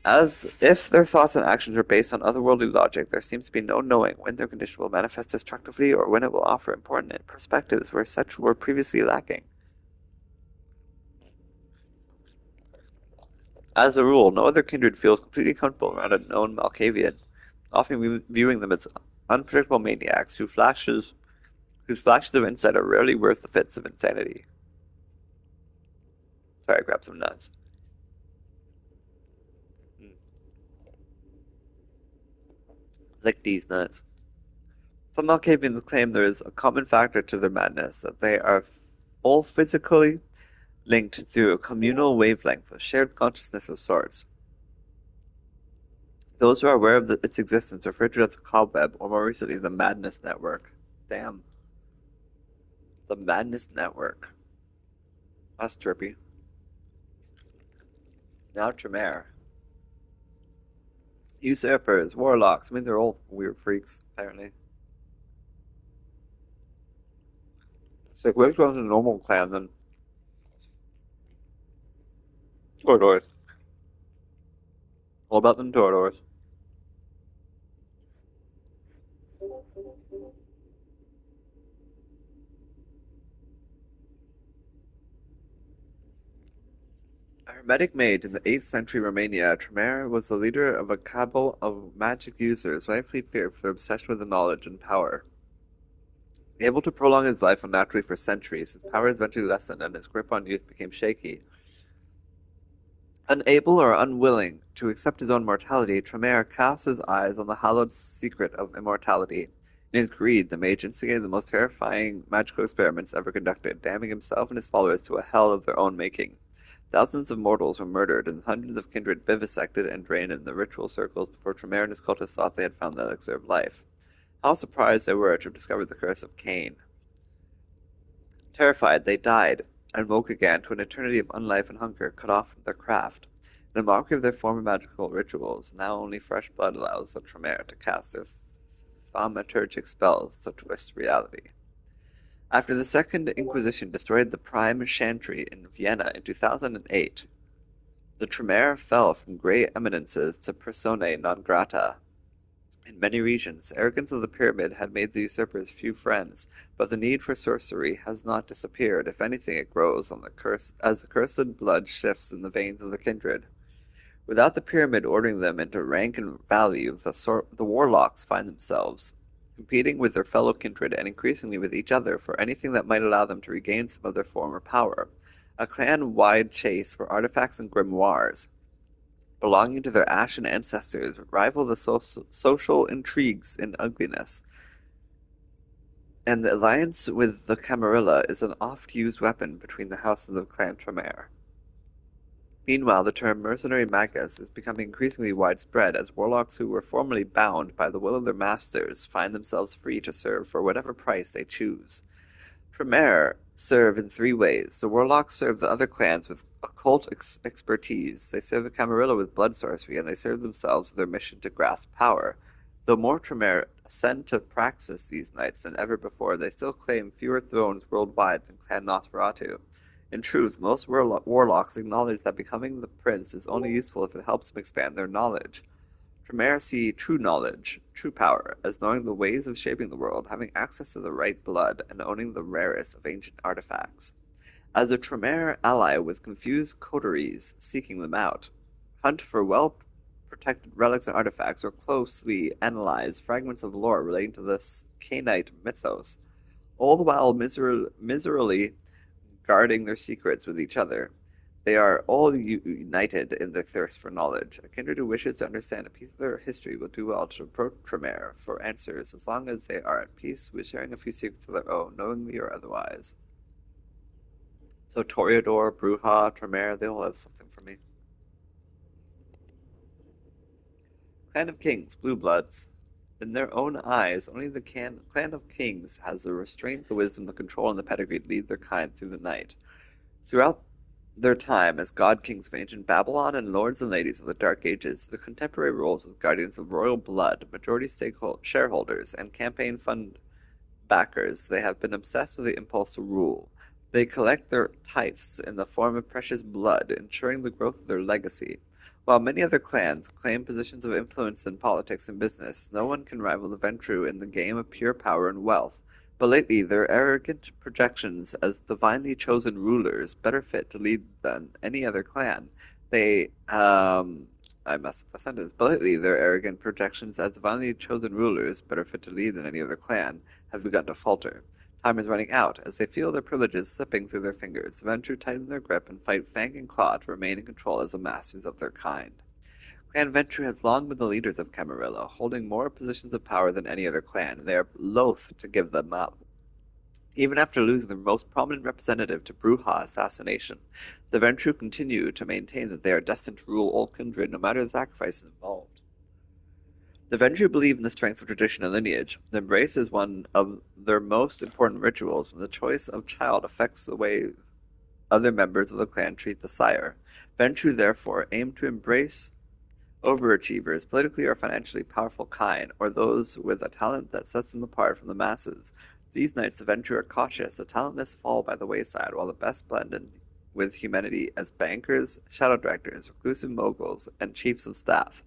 As if their thoughts and actions are based on otherworldly logic, there seems to be no knowing when their condition will manifest destructively or when it will offer important perspectives where such were previously lacking. As a rule, no other kindred feels completely comfortable around a known Malkavian, often viewing them as unpredictable maniacs whose flashes of insight are rarely worth the fits of insanity. Sorry, I grabbed some nuts. Like these nuts. Some Malkavians claim there is a common factor to their madness, that they are all physically linked through a communal wavelength, a shared consciousness of sorts. Those who are aware of its existence refer to it as a cobweb, or more recently, the Madness Network. Damn. The Madness Network. That's trippy. Now Tremere. Usurpers, warlocks, I mean they're all weird freaks, apparently. It's like, which one's a normal clan then? Toradors. All about them Toradors. A hermetic mage in the 8th century Romania, Tremere was the leader of a cabal of magic users, rightfully feared for their obsession with the knowledge and power. Able to prolong his life unnaturally for centuries, his powers eventually lessened and his grip on youth became shaky. Unable or unwilling to accept his own mortality, Tremere cast his eyes on the hallowed secret of immortality. In his greed, the mage instigated the most terrifying magical experiments ever conducted, damning himself and his followers to a hell of their own making. Thousands of mortals were murdered, and hundreds of kindred vivisected and drained in the ritual circles before Tremere and his cultists thought they had found the elixir of life. How surprised they were to have discovered the curse of Cain. Terrified, they died, and woke again to an eternity of unlife and hunger, cut off from their craft. In a mockery of their former magical rituals, now only fresh blood allows the Tremere to cast their thaumaturgic spells to twist reality. After the Second Inquisition destroyed the Prime Chantry in Vienna in 2008, the Tremere fell from great eminences to personae non grata. In many regions, arrogance of the pyramid had made the usurpers few friends, but the need for sorcery has not disappeared. If anything, it grows as the cursed blood shifts in the veins of the kindred. Without the pyramid ordering them into rank and value, the warlocks find themselves competing with their fellow kindred and increasingly with each other for anything that might allow them to regain some of their former power. A clan-wide chase for artifacts and grimoires belonging to their ashen ancestors rival the social intrigues in ugliness, and the alliance with the Camarilla is an oft-used weapon between the houses of Clan Tremere. Meanwhile, the term mercenary magus is becoming increasingly widespread as warlocks who were formerly bound by the will of their masters find themselves free to serve for whatever price they choose. Tremere serve in three ways. The warlocks serve the other clans with occult expertise, they serve the Camarilla with blood sorcery, and they serve themselves with their mission to grasp power. Though more Tremere ascend to praxis these nights than ever before, they still claim fewer thrones worldwide than Clan Nosferatu. In truth, most warlocks acknowledge that becoming the prince is only useful if it helps them expand their knowledge. Tremere see true knowledge, true power, as knowing the ways of shaping the world, having access to the right blood, and owning the rarest of ancient artifacts. As a Tremere ally with confused coteries seeking them out, hunt for well-protected relics and artifacts, or closely analyze fragments of lore relating to this Canaanite mythos, all the while miserably guarding their secrets with each other. They are all united in their thirst for knowledge. A kindred who wishes to understand a piece of their history will do well to approach Tremere for answers, as long as they are at peace with sharing a few secrets of their own, knowingly or otherwise. So Toreador, Bruja, Tremere, they all have something for me. Clan of Kings, Blue Bloods. In their own eyes, only the Clan of Kings has the restraint, the wisdom, the control, and the pedigree to lead their kind through the night. Throughout their time as god-kings of ancient Babylon and lords and ladies of the Dark Ages, their contemporary roles as guardians of royal blood, majority shareholders, and campaign fund backers, they have been obsessed with the impulse to rule. They collect their tithes in the form of precious blood, ensuring the growth of their legacy. While many other clans claim positions of influence in politics and business, no one can rival the Ventrue in the game of pure power and wealth. But lately, their arrogant projections as divinely chosen rulers, better fit to lead than any other clan. I messed up the sentence. But lately, their arrogant projections as divinely chosen rulers, better fit to lead than any other clan, have begun to falter. Time is running out. As they feel their privileges slipping through their fingers, the Ventrue tighten their grip and fight fang and claw to remain in control as the masters of their kind. Clan Ventrue has long been the leaders of Camarilla, holding more positions of power than any other clan, and they are loath to give them up. Even after losing their most prominent representative to Bruja assassination, the Ventrue continue to maintain that they are destined to rule all kindred, no matter the sacrifices involved. The Ventrue believe in the strength of tradition and lineage. The embrace is one of their most important rituals, and the choice of child affects the way other members of the clan treat the sire. Ventrue therefore aim to embrace overachievers, politically or financially powerful kind, or those with a talent that sets them apart from the masses. These knights of Ventrue are cautious. The talentless fall by the wayside, while the best blend in with humanity as bankers, shadow directors, reclusive moguls, and chiefs of staff.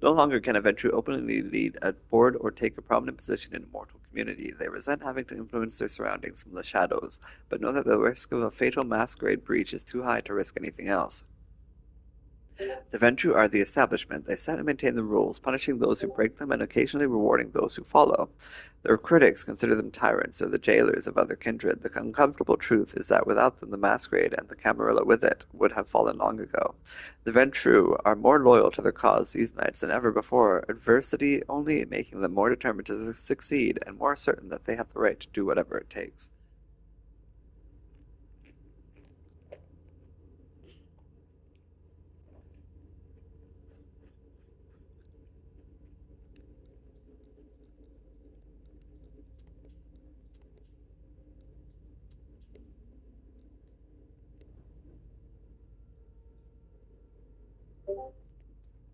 No longer can a Ventrue openly lead a board or take a prominent position in a mortal community. They resent having to influence their surroundings from the shadows, but know that the risk of a fatal masquerade breach is too high to risk anything else. The Ventrue are the establishment. They set and maintain the rules, punishing those who break them and occasionally rewarding those who follow. Their critics consider them tyrants or the jailers of other kindred. The uncomfortable truth is that without them the Masquerade, and the Camarilla with it, would have fallen long ago. The Ventrue are more loyal to their cause these nights than ever before, adversity only making them more determined to succeed, and more certain that they have the right to do whatever it takes.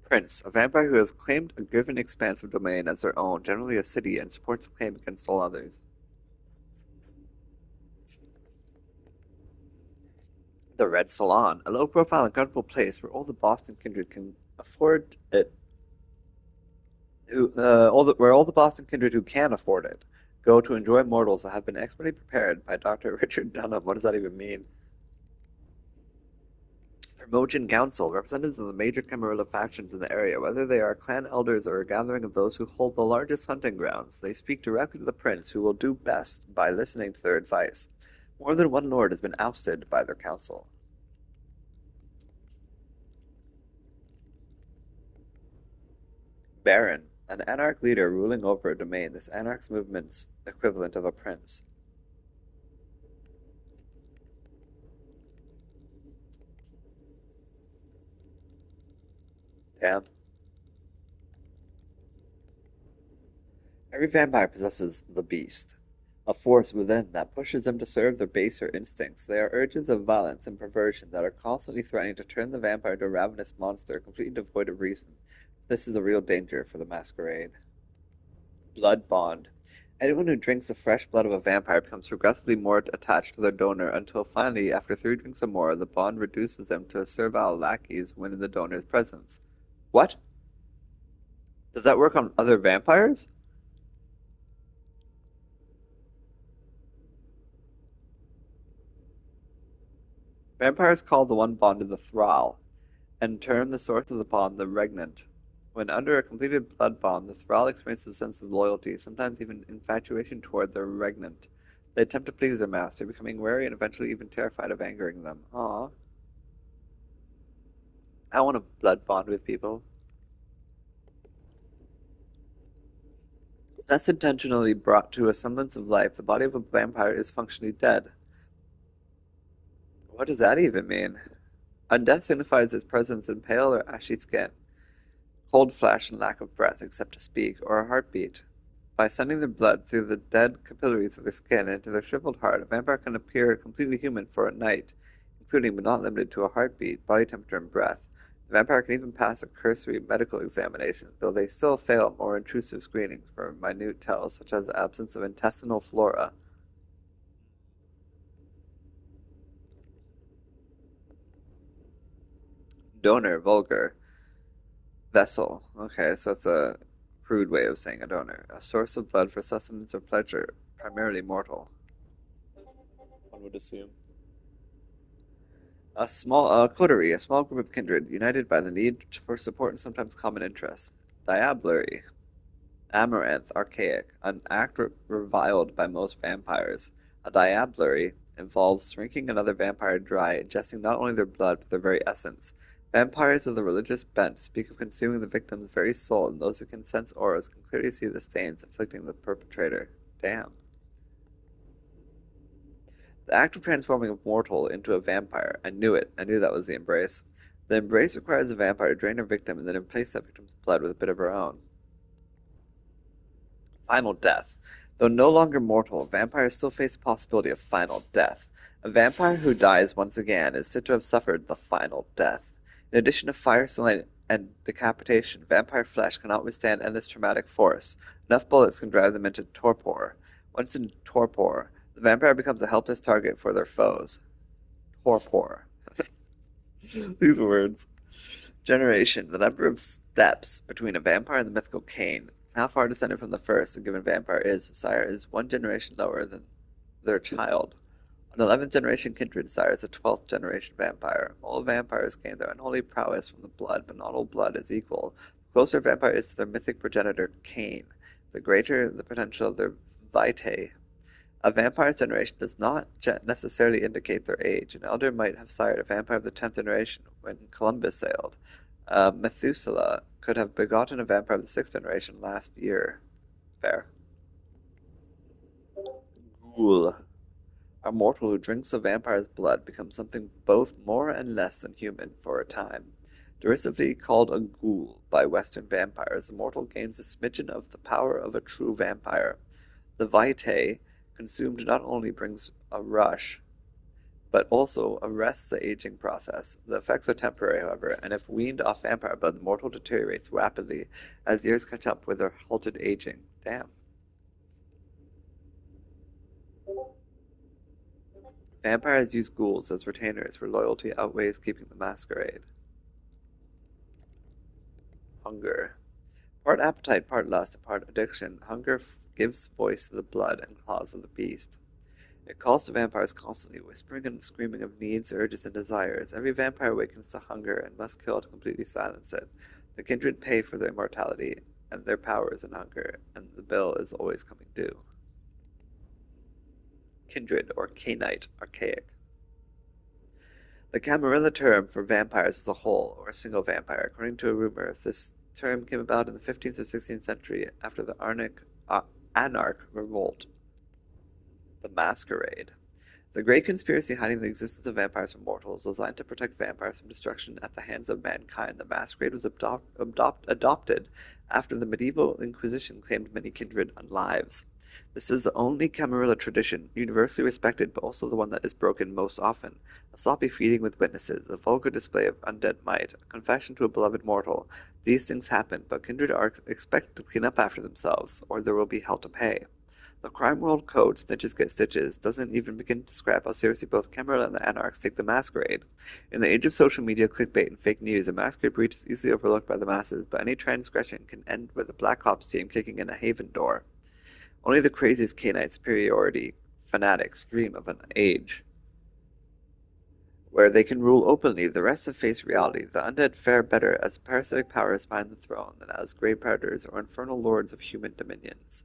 Prince, a vampire who has claimed a given expanse of domain as their own, generally a city, and supports a claim against all others. The Red Salon, a low-profile and comfortable place where all the Boston kindred can afford it. Where all the Boston kindred who can afford it go to enjoy mortals that have been expertly prepared by Dr. Richard Dunham. What does that even mean? Hermogen Council, representatives of the major Camarilla factions in the area, whether they are clan elders or a gathering of those who hold the largest hunting grounds. They speak directly to the prince, who will do best by listening to their advice. More than one lord has been ousted by their council. Baron, an anarch leader ruling over a domain. This anarch's movement's equivalent of a prince. Damn. Every vampire possesses the beast, a force within that pushes them to serve their baser instincts. They are urges of violence and perversion that are constantly threatening to turn the vampire into a ravenous monster, completely devoid of reason. This is a real danger for the Masquerade. Blood bond. Anyone who drinks the fresh blood of a vampire becomes progressively more attached to their donor until finally, after 3 drinks or more, the bond reduces them to servile lackeys when in the donor's presence. What? Does that work on other vampires? Vampires call the one bonded the thrall, and term the source of the bond the regnant. When under a completed blood bond, the thrall experiences a sense of loyalty, sometimes even infatuation toward their regnant. They attempt to please their master, becoming wary and eventually even terrified of angering them. Aww. I want to blood bond with people. Thus intentionally brought to a semblance of life, the body of a vampire is functionally dead. What does that even mean? Undeath signifies its presence in pale or ashy skin, cold flesh and lack of breath except to speak, or a heartbeat. By sending the blood through the dead capillaries of their skin into their shriveled heart, a vampire can appear completely human for a night, including but not limited to a heartbeat, body temperature, and breath. The vampire can even pass a cursory medical examination, though they still fail more intrusive screenings for minute tells such as the absence of intestinal flora. Donor, vulgar. Vessel. Okay, so it's a crude way of saying a donor. A source of blood for sustenance or pleasure, primarily mortal. One would assume. A coterie, a small group of kindred, united by the need for support and sometimes common interests. Diablerie. Amaranth, archaic, an act reviled by most vampires. A diablerie involves drinking another vampire dry, ingesting not only their blood, but their very essence. Vampires of the religious bent speak of consuming the victim's very soul, and those who can sense auras can clearly see the stains afflicting the perpetrator. Damn. The act of transforming a mortal into a vampire. I knew it. I knew that was the embrace. The embrace requires the vampire to drain her victim and then replace that victim's blood with a bit of her own. Final death. Though no longer mortal, vampires still face the possibility of final death. A vampire who dies once again is said to have suffered the final death. In addition to fire, sunlight, and decapitation, vampire flesh cannot withstand endless traumatic force. Enough bullets can drive them into torpor. Once in torpor, the vampire becomes a helpless target for their foes. Torpor. These words. Generation. The number of steps between a vampire and the mythical Cain. How far descended from the first a given vampire is, sire, is 1 generation lower than their child. An 11th generation kindred sire is a 12th generation vampire. All vampires gain their unholy prowess from the blood, but not all blood is equal. The closer a vampire is to their mythic progenitor, Cain, the greater the potential of their vitae. A vampire's generation does not necessarily indicate their age. An elder might have sired a vampire of the 10th generation when Columbus sailed. Methuselah could have begotten a vampire of the 6th generation last year. Fair. Ghoul. A mortal who drinks a vampire's blood becomes something both more and less than human for a time. Derisively called a ghoul by Western vampires, the mortal gains a smidgen of the power of a true vampire. The vitae consumed not only brings a rush, but also arrests the aging process. The effects are temporary, however, and if weaned off vampire blood, the mortal deteriorates rapidly as years catch up with their halted aging. Damn. Vampires use ghouls as retainers where loyalty outweighs keeping the masquerade. Hunger. Part appetite, part lust, and part addiction, hunger gives voice to the blood and claws of the beast. It calls to vampires constantly, whispering and screaming of needs, urges, and desires. Every vampire awakens to hunger and must kill to completely silence it. The kindred pay for their immortality and their powers and hunger, and the bill is always coming due. Kindred, or Cainite, archaic. The Camarilla term for vampires as a whole, or a single vampire, according to a rumor, this term came about in the 15th or 16th century after the Anarch revolt. The Masquerade. The great conspiracy hiding the existence of vampires from mortals, designed to protect vampires from destruction at the hands of mankind. The Masquerade was adopted after the medieval Inquisition claimed many kindred lives. This is the only Camarilla tradition, universally respected, but also the one that is broken most often. A sloppy feeding with witnesses, a vulgar display of undead might, a confession to a beloved mortal. These things happen, but kindred are expected to clean up after themselves, or there will be hell to pay. The crime world code, Snitches Get Stitches, doesn't even begin to describe how seriously both Camarilla and the Anarchs take the Masquerade. In the age of social media, clickbait, and fake news, a Masquerade breach is easily overlooked by the masses, but any transgression can end with the Black Ops team kicking in a haven door. Only the craziest Cainite superiority fanatics dream of an age where they can rule openly. The rest have faced reality. The undead fare better as parasitic powers behind the throne than as grey predators or infernal lords of human dominions.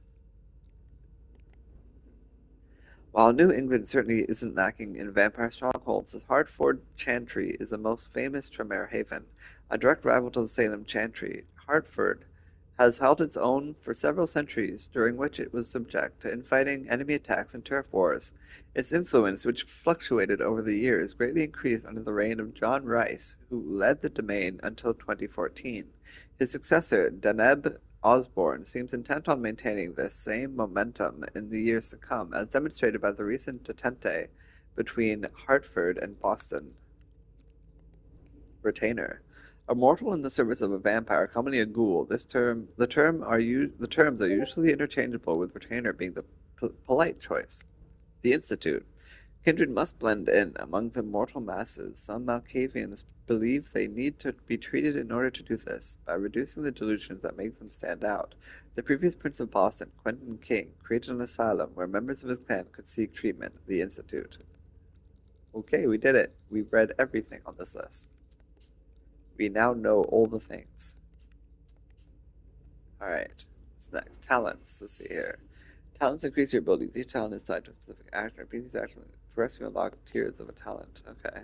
While New England certainly isn't lacking in vampire strongholds, Hartford Chantry is the most famous Tremere haven. A direct rival to the Salem Chantry, Hartford has held its own for several centuries, during which it was subject to infighting, enemy attacks, and turf wars. Its influence, which fluctuated over the years, greatly increased under the reign of John Rice, who led the domain until 2014. His successor, Deneb Osborne, seems intent on maintaining this same momentum in the years to come, as demonstrated by the recent detente between Hartford and Boston. Retainer. A mortal in the service of a vampire, commonly a ghoul. The terms are usually interchangeable, with retainer being the polite choice. The Institute. Kindred must blend in among the mortal masses. Some Malkavians believe they need to be treated in order to do this, by reducing the delusions that make them stand out. The previous Prince of Boston, Quentin King, created an asylum where members of his clan could seek treatment, the Institute. Okay, we did it. We read everything on this list. We now know all the things. Alright, what's next? Talents. Let's see here. Talents increase your abilities. Each talent is tied to a specific action. Repeat these actions to progressively unlock tiers of a talent. Okay.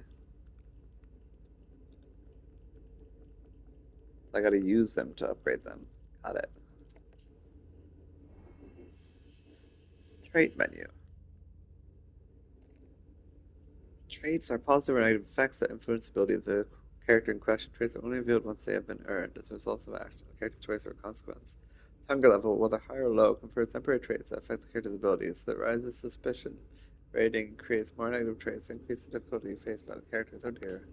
So I gotta use them to upgrade them. Got it. Trait menu. Traits are positive or negative effects that influence the ability of the character in question. Traits are only revealed once they have been earned as a result of action, a character's choice, or a consequence. Hunger level, whether high or low, confers temporary traits that affect the character's abilities. That rises suspicion rating creates more negative traits, increase the difficulty faced by the characters. Oh dear.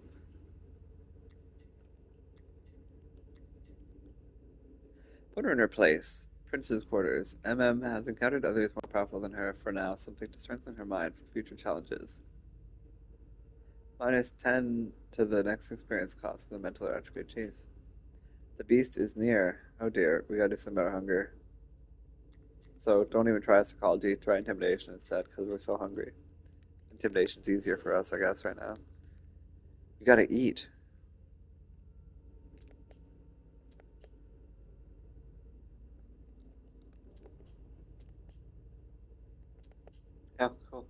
Put her in her place. Prince's quarters. MM has encountered others more powerful than her for now, something to strengthen her mind for future challenges. Minus 10 to the next experience cost for the mental attribute. Jeez. The beast is near. Oh dear, we gotta do something about hunger. So don't even try psychology, try intimidation instead, because we're so hungry. Intimidation's easier for us, I guess, right now. We gotta eat. Yeah, cool.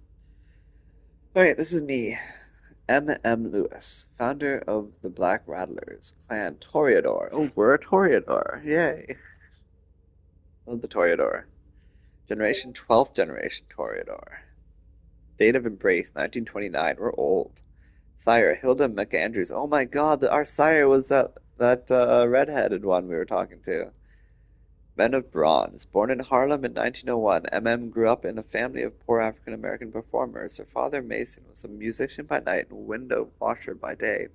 Alright, this is me, M.M. Lewis, founder of the Black Rattlers, clan Toreador. Oh, we're a Toreador. Yay. Love the Toreador. 12th generation Toreador. Date of embrace, 1929. We're old. Sire, Hilda McAndrews. Oh my god, our sire was that redheaded one we were talking to. Men of Bronze. Born in Harlem in 1901, MM grew up in a family of poor African-American performers. Her father, Mason, was a musician by night and window washer by day.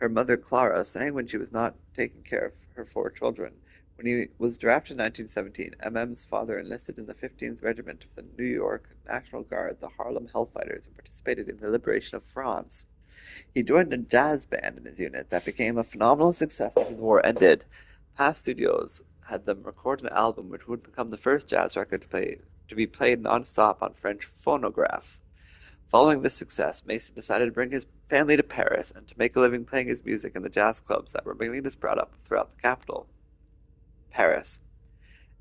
Her mother Clara sang when she was not taking care of her 4 children. When he was drafted in 1917, MM's father enlisted in the 15th Regiment of the New York National Guard, the Harlem Hellfighters, and participated in the liberation of France. He joined a jazz band in his unit that became a phenomenal success after the war ended. Past Studios had them record an album which would become the first jazz record to be played non-stop on French phonographs. Following this success, Mason decided to bring his family to Paris and to make a living playing his music in the jazz clubs that were beginning to sprout up throughout the capital. Paris.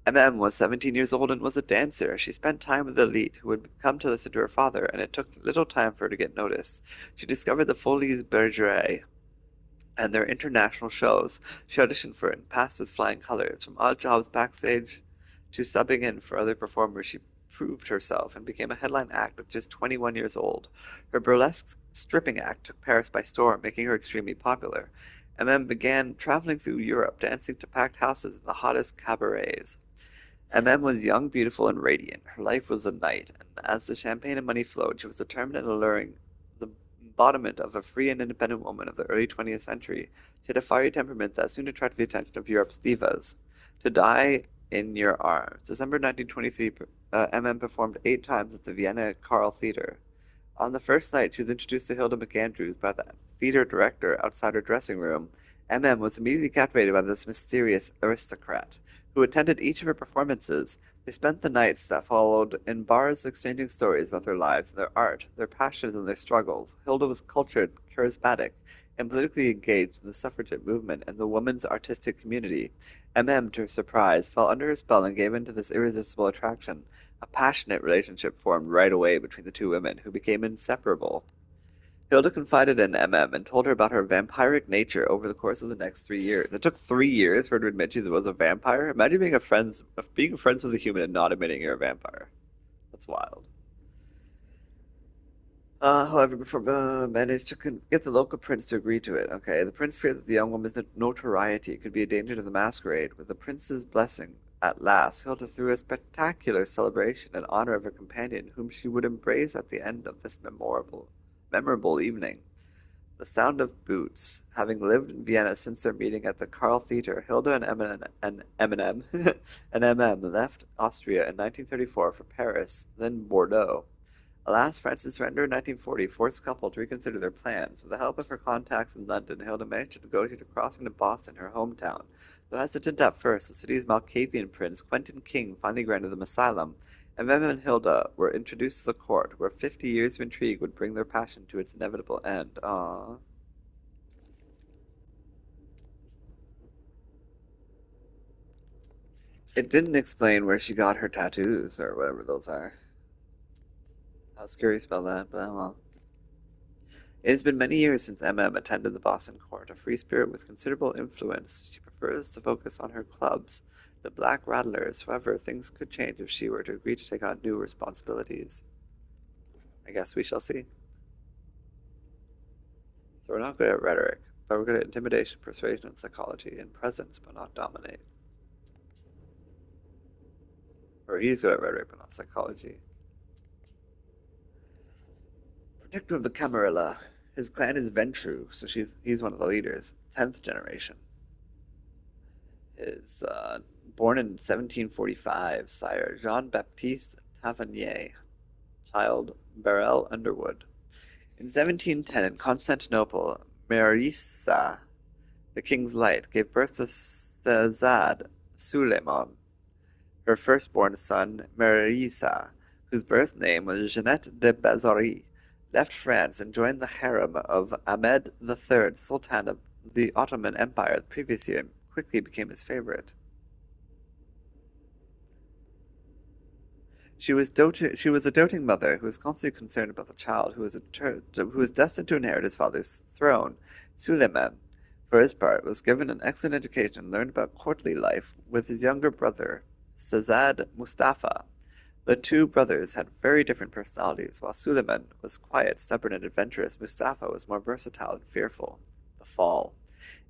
MM was 17 years old and was a dancer. She spent time with the elite who would come to listen to her father, and it took little time for her to get noticed. She discovered the Folies Bergeret and their international shows. She auditioned for it and passed with flying colors. From odd jobs backstage to subbing in for other performers, she proved herself and became a headline act at just 21 years old. Her burlesque stripping act took Paris by storm, making her extremely popular. MM began traveling through Europe, dancing to packed houses in the hottest cabarets. MM was young, beautiful, and radiant. Her life was a night, and as the champagne and money flowed, she was determined and alluring, the embodiment of a free and independent woman of the early 20th century. She had a fiery temperament that soon attracted the attention of Europe's divas. To Die in Your Arms. December 1923, MM performed 8 times at the Vienna Carl Theater. On the first night, she was introduced to Hilda McAndrews by the theater director outside her dressing room. MM was immediately captivated by this mysterious aristocrat, who attended each of her performances. They spent the nights that followed in bars exchanging stories about their lives, their art, their passions, and their struggles. Hilda was cultured, charismatic, and politically engaged in the suffragette movement and the women's artistic community. MM, to her surprise, fell under her spell and gave in to this irresistible attraction. A passionate relationship formed right away between the two women, who became inseparable. Hilda confided in MM and told her about her vampiric nature over the course of the next 3 years. It took 3 years for her to admit she was a vampire. Imagine being friends with a human and not admitting you're a vampire. That's wild. However, before managed to get the local prince to agree to it. Okay, the prince feared that the young woman's notoriety could be a danger to the masquerade. With the prince's blessing, at last, Hilda threw a spectacular celebration in honor of her companion, whom she would embrace at the end of this memorable evening. The sound of boots. Having lived in Vienna since their meeting at the Carl Theater, Hilda and Eminem and MM left Austria in 1934 for Paris, then Bordeaux. Alas, France's surrender in 1940 forced the couple to reconsider their plans. With the help of her contacts in London, Hilda managed to negotiate a crossing to Boston, her hometown. Though hesitant at first, the city's Malkavian prince, Quentin King, finally granted them asylum, and Mem and Hilda were introduced to the court, where 50 years of intrigue would bring their passion to its inevitable end. Aww. It didn't explain where she got her tattoos, or whatever those are. I was curious about that, but well. It has been many years since MM attended the Boston court. A free spirit with considerable influence, she prefers to focus on her clubs, the Black Rattlers. However, things could change if she were to agree to take on new responsibilities. I guess we shall see. So we're not good at rhetoric, but we're good at intimidation, persuasion, and psychology, and presence, but not dominate. Or he's good at rhetoric, but not psychology. Protector of the Camarilla. His clan is Ventru, so he's one of the leaders. 10th generation. Is born in 1745, sire Jean-Baptiste Tavernier, child Beryl Underwood. In 1710, in Constantinople, Merisa, the king's light, gave birth to Szad Suleiman, her firstborn son, Merisa, whose birth name was Jeanette de Bazory, left France and joined the harem of Ahmed III, Sultan of the Ottoman Empire the previous year, and quickly became his favorite. She was a doting mother who was constantly concerned about the child who was destined to inherit his father's throne. Suleiman, for his part, was given an excellent education and learned about courtly life with his younger brother, Szad Mustafa. The two brothers had very different personalities. While Suleiman was quiet, stubborn, and adventurous, Mustafa was more versatile and fearful. The fall.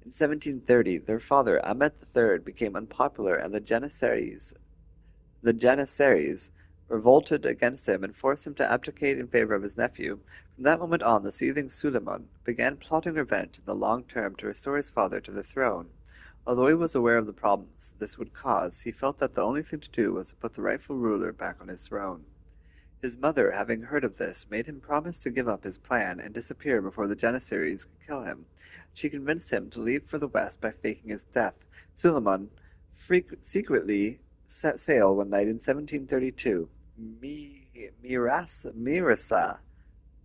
In 1730, their father, Ahmed III, became unpopular, and the Janissaries revolted against him and forced him to abdicate in favor of his nephew. From that moment on, the seething Suleiman began plotting revenge in the long term to restore his father to the throne. Although he was aware of the problems this would cause, he felt that the only thing to do was to put the rightful ruler back on his throne. His mother, having heard of this, made him promise to give up his plan and disappear before the Janissaries could kill him. She convinced him to leave for the west by faking his death. Suleiman secretly set sail one night in 1732.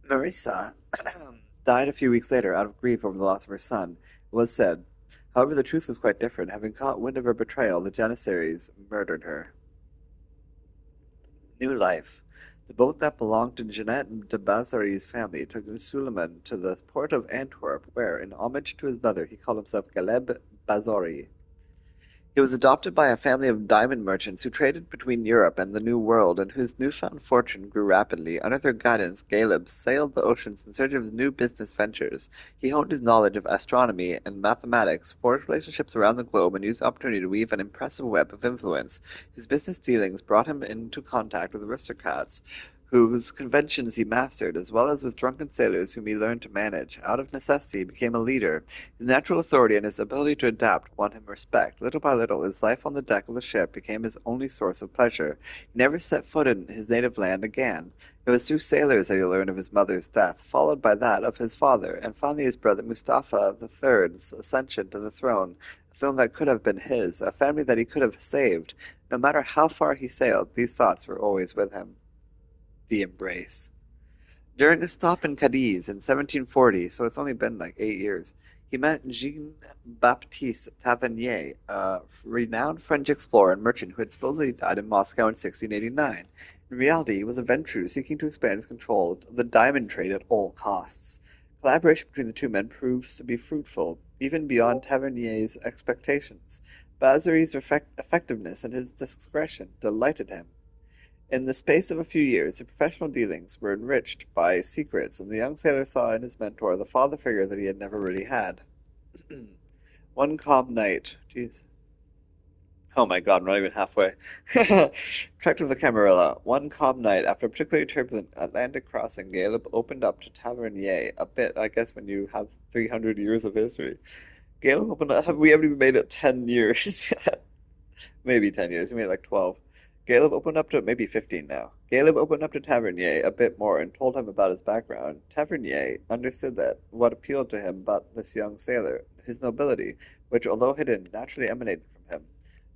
Marisa died a few weeks later out of grief over the loss of her son, it was said. However, the truth was quite different. Having caught wind of her betrayal, the Janissaries murdered her. New life. The boat that belonged to Jeanette de Bazary's family took Suleiman to the port of Antwerp, where, in homage to his mother, he called himself Galeb Bazori. He was adopted by a family of diamond merchants who traded between Europe and the New World, and whose newfound fortune grew rapidly. Under their guidance, Galeb sailed the oceans in search of new business ventures. He honed his knowledge of astronomy and mathematics, forged relationships around the globe, and used the opportunity to weave an impressive web of influence. His business dealings brought him into contact with aristocrats, whose conventions he mastered, as well as with drunken sailors whom he learned to manage. Out of necessity, he became a leader. His natural authority and his ability to adapt won him respect. Little by little, his life on the deck of the ship became his only source of pleasure. He never set foot in his native land again. It was through sailors that he learned of his mother's death, followed by that of his father, and finally his brother Mustafa III's ascension to the throne, a throne that could have been his, a family that he could have saved. No matter how far he sailed, these thoughts were always with him. The embrace. During a stop in Cadiz in 1740, so it's only been like 8 years, he met Jean-Baptiste Tavernier, a renowned French explorer and merchant who had supposedly died in Moscow in 1689. In reality, he was a venture seeking to expand his control of the diamond trade at all costs. Collaboration between the two men proves to be fruitful, even beyond Tavernier's expectations. Bazary's effectiveness and his discretion delighted him. In the space of a few years, their professional dealings were enriched by secrets, and the young sailor saw in his mentor the father figure that he had never really had. One calm night. Jeez. Oh my god, I'm not even halfway. Trek of the Camarilla. One calm night, after a particularly turbulent Atlantic crossing, Galeb opened up to Tavernier, a bit, I guess, when you have 300 years of history. Galeb opened up. We haven't even made it 10 years yet. Maybe 10 years. We made like 12. Galeb opened up to maybe 15 now. Galeb opened up to Tavernier a bit more and told him about his background. Tavernier understood that what appealed to him about this young sailor, his nobility, which, although hidden, naturally emanated from him.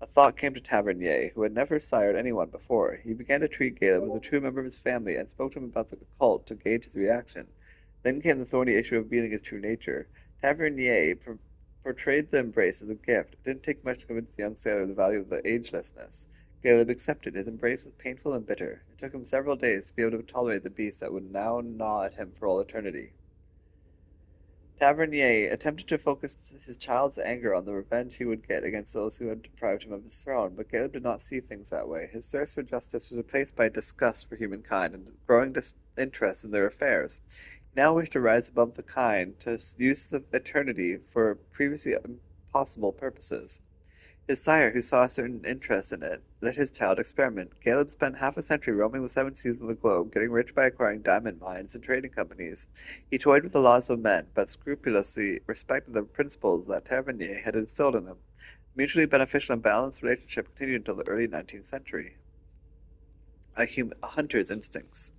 A thought came to Tavernier, who had never sired anyone before. He began to treat Galeb as a true member of his family and spoke to him about the occult to gauge his reaction. Then came the thorny issue of revealing his true nature. Tavernier portrayed the embrace as a gift. It didn't take much to convince the young sailor of the value of the agelessness. Galeb accepted. His embrace was painful and bitter. It took him several days to be able to tolerate the beast that would now gnaw at him for all eternity. Tavernier attempted to focus his child's anger on the revenge he would get against those who had deprived him of his throne, but Galeb did not see things that way. His thirst for justice was replaced by disgust for humankind and growing interest in their affairs. He now wished to rise above the kind, to use the eternity for previously impossible purposes. His sire, who saw a certain interest in it, let his child experiment. Galeb spent half a century roaming the 7 seas of the globe, getting rich by acquiring diamond mines and trading companies. He toyed with the laws of men, but scrupulously respected the principles that Tavernier had instilled in him. The mutually beneficial and balanced relationship continued until the early 19th century. A hunter's instincts.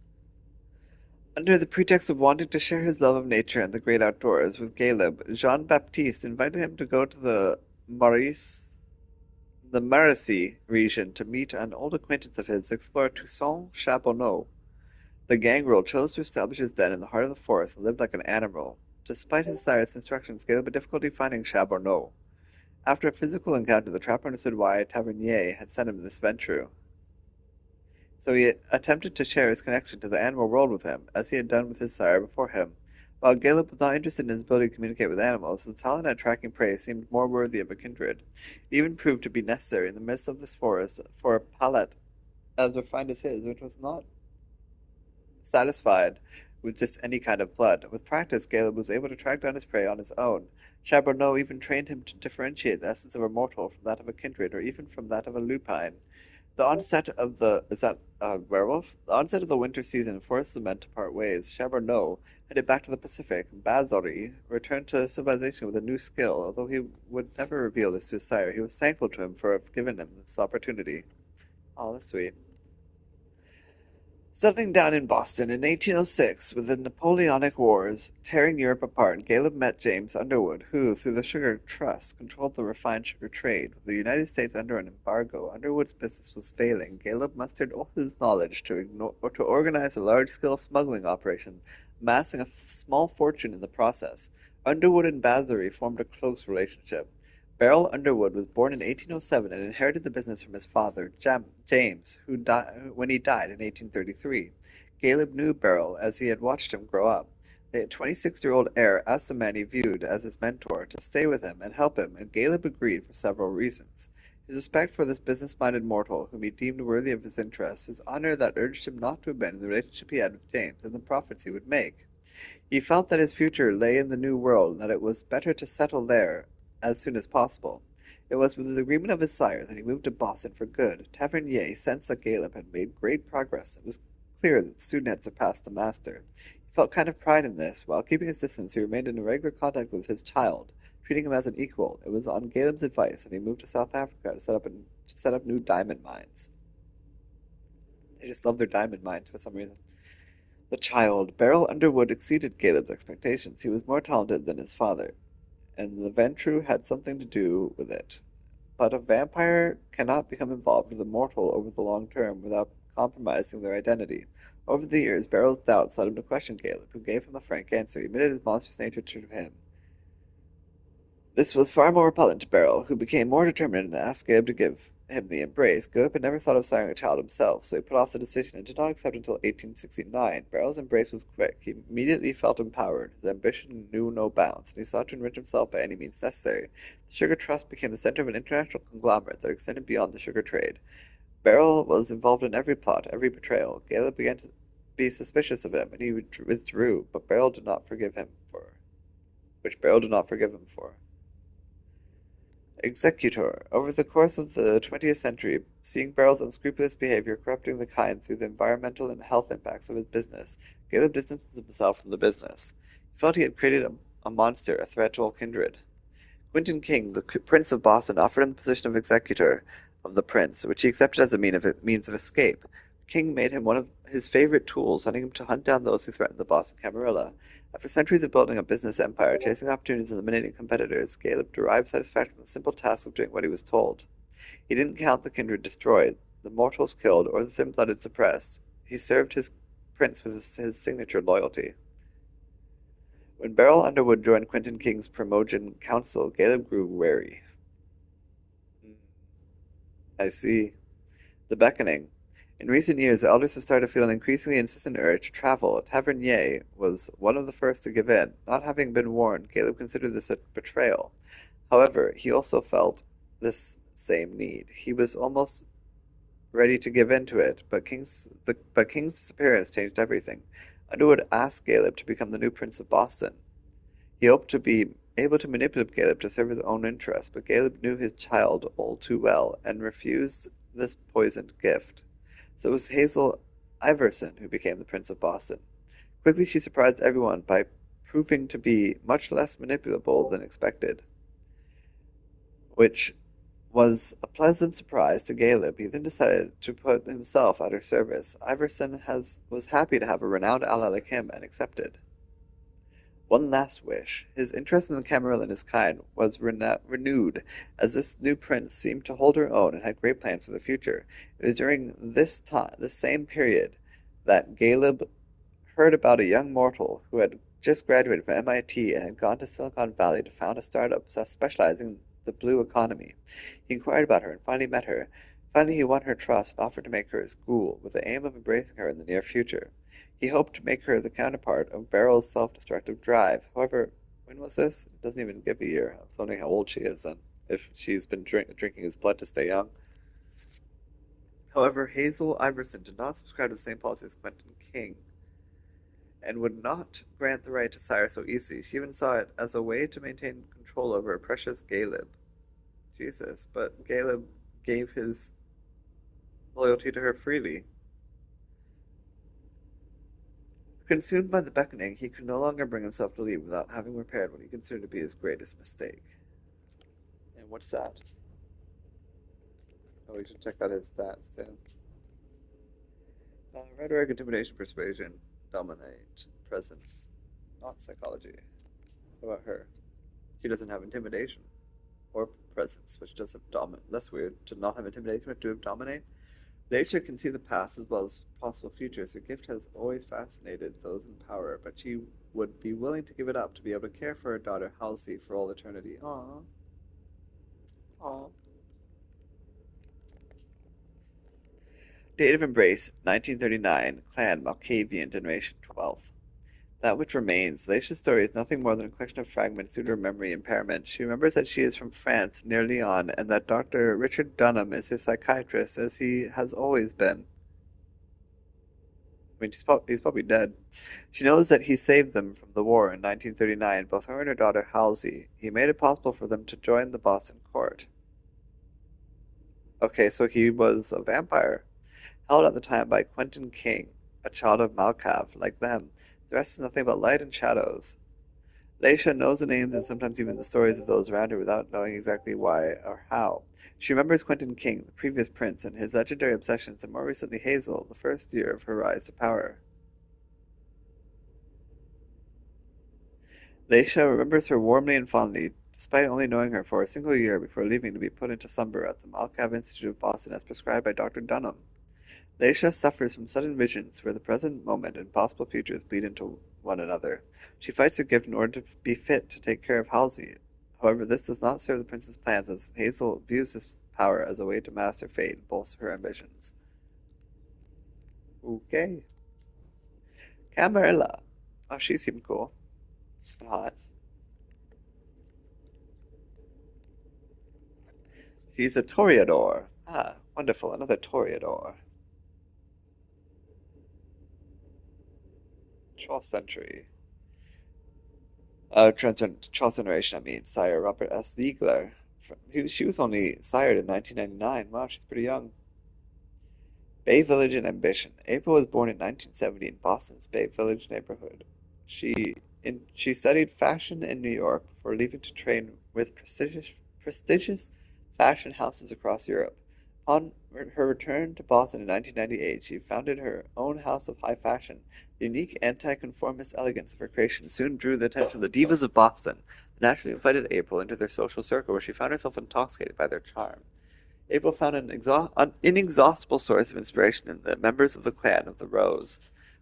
Under the pretext of wanting to share his love of nature and the great outdoors with Galeb, Jean-Baptiste invited him to go to the Marais region to meet an old acquaintance of his, explorer Toussaint Charbonneau. The gangrel chose to establish his den in the heart of the forest and lived like an animal. Despite his sire's instructions, Galeb had difficulty finding Charbonneau. After a physical encounter, the trapper understood why Tavernier had sent him this venture. So he attempted to share his connection to the animal world with him, as he had done with his sire before him. While Galeb was not interested in his ability to communicate with animals, his talent at tracking prey seemed more worthy of a kindred. It even proved to be necessary in the midst of this forest for a palate as refined as his, which was not satisfied with just any kind of blood. With practice, Galeb was able to track down his prey on his own. Charbonneau even trained him to differentiate the essence of a mortal from that of a kindred, or even from that of a lupine. The onset of the is that werewolf? The onset of the winter season forced the men to part ways. Chabourneau headed back to the Pacific. Bazori returned to civilization with a new skill. Although he would never reveal this to his sire, he was thankful to him for giving him this opportunity. Oh, that's sweet. Settling down in Boston in 1806, with the Napoleonic Wars tearing Europe apart, Caleb met James Underwood, who, through the Sugar Trust, controlled the refined sugar trade. With the United States under an embargo, Underwood's business was failing. Caleb mustered all his knowledge to organize a large-scale smuggling operation, amassing a small fortune in the process. Underwood and Bazary formed a close relationship. Beryl Underwood was born in 1807 and inherited the business from his father, James, who died when he died in 1833. Caleb knew Beryl as he had watched him grow up. The 26-year-old heir asked the man he viewed as his mentor to stay with him and help him, and Caleb agreed for several reasons. His respect for this business-minded mortal, whom he deemed worthy of his interests, his honor that urged him not to abandon the relationship he had with James, and the profits he would make. He felt that his future lay in the New World, and that it was better to settle there as soon as possible. It was with the agreement of his sire that he moved to Boston for good. Tavernier sensed that Caleb had made great progress. It was clear that the student had surpassed the master. He felt kind of pride in this. While keeping his distance, he remained in regular contact with his child, treating him as an equal. It was on Caleb's advice that he moved to South Africa to set up new diamond mines. They just love their diamond mines for some reason. The child, Beryl Underwood, exceeded Caleb's expectations. He was more talented than his father, and the Ventrue had something to do with it. But a vampire cannot become involved with a mortal over the long term without compromising their identity. Over the years, Beryl's doubts led him to question Caleb, who gave him a frank answer. He admitted his monstrous nature to him. This was far more repellent to Beryl, who became more determined and asked Caleb to give him the embrace. Caleb had never thought of siring a child himself, so he put off the decision and did not accept until 1869. Beryl's embrace was quick. He immediately felt empowered. His ambition knew no bounds, and he sought to enrich himself by any means necessary. The Sugar Trust became the center of an international conglomerate that extended beyond the sugar trade. Beryl was involved in every plot, every betrayal. Caleb began to be suspicious of him, and he withdrew, but Beryl did not forgive him for. Which Beryl did not forgive him for. Executor. Over the course of the 20th century, seeing Beryl's unscrupulous behavior corrupting the kind through the environmental and health impacts of his business, Caleb distanced himself from the business. He felt he had created a monster, a threat to all kindred. Quentin King, the Prince of Boston, offered him the position of executor of the prince, which he accepted as a means of escape. King made him one of his favorite tools, hunting him to hunt down those who threatened the Boston Camarilla. After centuries of building a business empire, chasing opportunities and eliminating competitors, Caleb derived satisfaction from the simple task of doing what he was told. He didn't count the kindred destroyed, the mortals killed, or the thin-blooded suppressed. He served his prince with his signature loyalty. When Beryl Underwood joined Quentin King's Primogen Council, Caleb grew wary. I see. The Beckoning. In recent years, the elders have started to feel an increasingly insistent urge to travel. Tavernier was one of the first to give in. Not having been warned, Caleb considered this a betrayal. However, he also felt this same need. He was almost ready to give in to it, but King's disappearance changed everything. Underwood asked Caleb to become the new Prince of Boston. He hoped to be able to manipulate Caleb to serve his own interests, but Caleb knew his child all too well and refused this poisoned gift. So it was Hazel Iverson who became the Prince of Boston. Quickly she surprised everyone by proving to be much less manipulable than expected, which was a pleasant surprise to Caleb. He then decided to put himself at her service. Iverson was happy to have a renowned ally like him and accepted. One last wish. His interest in the Camarilla and his kind was renewed, as this new prince seemed to hold her own and had great plans for the future. It was during this same period, that Caleb heard about a young mortal who had just graduated from MIT and had gone to Silicon Valley to found a startup specializing in the blue economy. He inquired about her and finally met her. Finally, he won her trust and offered to make her his ghoul, with the aim of embracing her in the near future. He hoped to make her the counterpart of Beryl's self-destructive drive. However, when was this? It doesn't even give a year. I was wondering how old she is and if she's been drinking his blood to stay young. However, Hazel Iverson did not subscribe to the same policy as Quentin King and would not grant the right to sire so easily. She even saw it as a way to maintain control over her precious Caleb. Jesus, but Caleb gave his loyalty to her freely. Consumed by the beckoning, he could no longer bring himself to leave without having repaired what he considered to be his greatest mistake. And what's that? Oh, we should check out his stats too. Rhetoric, intimidation, persuasion, dominate, presence, not psychology. What about her? She doesn't have intimidation or presence, which does have dominate. That's weird. To not have intimidation, but to have dominate. Nature can see the past as well as possible futures. Her gift has always fascinated those in power, but she would be willing to give it up to be able to care for her daughter Halsey for all eternity. Aww. Aww. Date of embrace, 1939, clan Malkavian, generation 12. That which remains. Leisha's story is nothing more than a collection of fragments due to her memory impairment. She remembers that she is from France, near Lyon, and that Dr. Richard Dunham is her psychiatrist, as he has always been. I mean, he's probably dead. She knows that he saved them from the war in 1939, both her and her daughter Halsey. He made it possible for them to join the Boston court. Okay, so he was a vampire, held at the time by Quentin King, a child of Malkav, like them. The rest is nothing but light and shadows. Leisha knows the names and sometimes even the stories of those around her without knowing exactly why or how. She remembers Quentin King, the previous prince, and his legendary obsessions, and more recently Hazel, the first year of her rise to power. Leisha remembers her warmly and fondly, despite only knowing her for a single year before leaving to be put into slumber at the Malkav Institute of Boston as prescribed by Dr. Dunham. Leisha suffers from sudden visions where the present moment and possible futures bleed into one another. She fights her gift in order to be fit to take care of Halsey. However, this does not serve the prince's plans, as Hazel views this power as a way to master fate and bolster her ambitions. Okay. Camarilla. Oh, she seemed cool. And hot. She's a Toreador. Ah, wonderful, another Toreador. 12th century. 12th generation, I mean, Sire Robert S. Ziegler. She was only sired in 1999. Wow, she's pretty young. Bay Village and Ambition. April was born in 1970 in Boston's Bay Village neighborhood. She studied fashion in New York before leaving to train with prestigious fashion houses across Europe. Upon her return to Boston in 1998, she founded her own house of high fashion. The unique anti-conformist elegance of her creation soon drew the attention of the divas of Boston, and naturally invited April into their social circle, where she found herself intoxicated by their charm. April found an inexhaustible source of inspiration in the members of the clan of the Rose.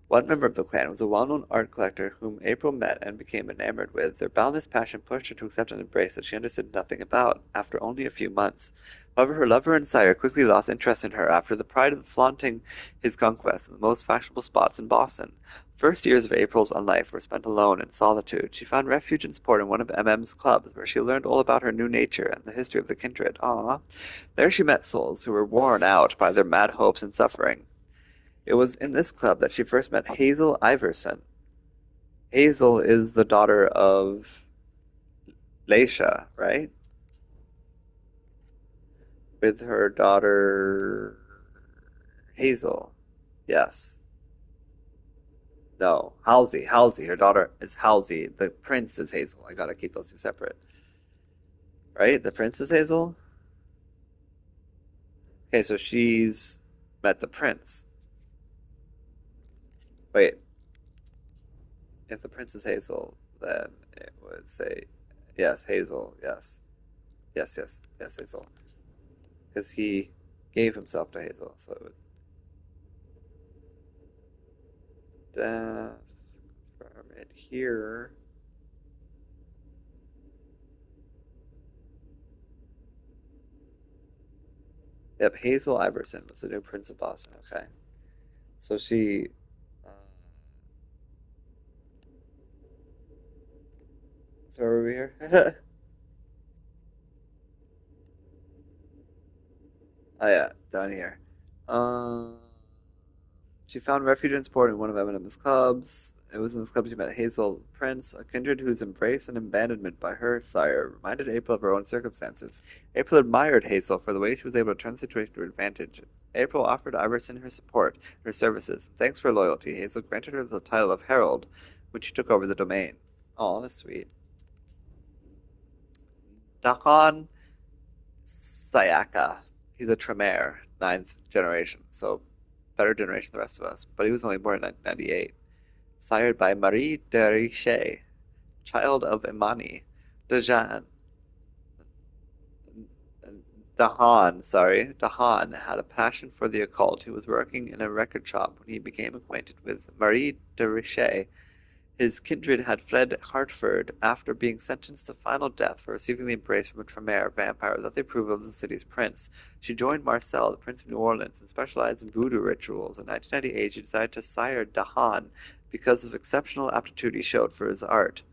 One member of the clan was a well-known art collector whom April met and became enamored with. Their boundless passion pushed her to accept an embrace that she understood nothing about, after only a few months. However, her lover and sire quickly lost interest in her after the pride of flaunting his conquests in the most fashionable spots in Boston. The first years of April's life were spent alone in solitude. She found refuge and support in one of MM's clubs, where she learned all about her new nature and the history of the kindred. There she met souls who were worn out by their mad hopes and suffering. It was in this club that she first met Hazel Iverson. Hazel is the daughter of Leisha, right? With her daughter Hazel. Yes. No, Halsey. Halsey. Her daughter is Halsey. The prince is Hazel. I gotta keep those two separate. Right? The prince is Hazel? Okay, so she's met the prince. Wait, if the prince is Hazel, then it would say, yes, Hazel, yes. Yes, yes, yes, Hazel. Because he gave himself to Hazel, so it would. From it here. Yep, Hazel Iverson was the new Prince of Boston. Okay. So she. Uh, so are we here? Oh, yeah, down here. Um. She found refuge and support in one of Eminem's clubs. It was in this club she met Hazel Prince, a kindred whose embrace and abandonment by her sire reminded April of her own circumstances. April admired Hazel for the way she was able to turn the situation to her advantage. April offered Iverson her support and her services. Thanks for her loyalty, Hazel granted her the title of Herald when she took over the domain. Oh, that's sweet. Dahan Sayaka. He's a Tremere, ninth generation, so better generation than the rest of us. But he was only born in 1998. Sired by Marie de Richet, child of Imani. Dahan, Dahan had a passion for the occult. He was working in a record shop when he became acquainted with Marie de Richet. His kindred had fled Hartford after being sentenced to final death for receiving the embrace from a Tremere vampire without the approval of the city's prince. She joined Marcel, the Prince of New Orleans, and specialized in voodoo rituals. In 1998, she decided to sire Dahan because of exceptional aptitude he showed for his art.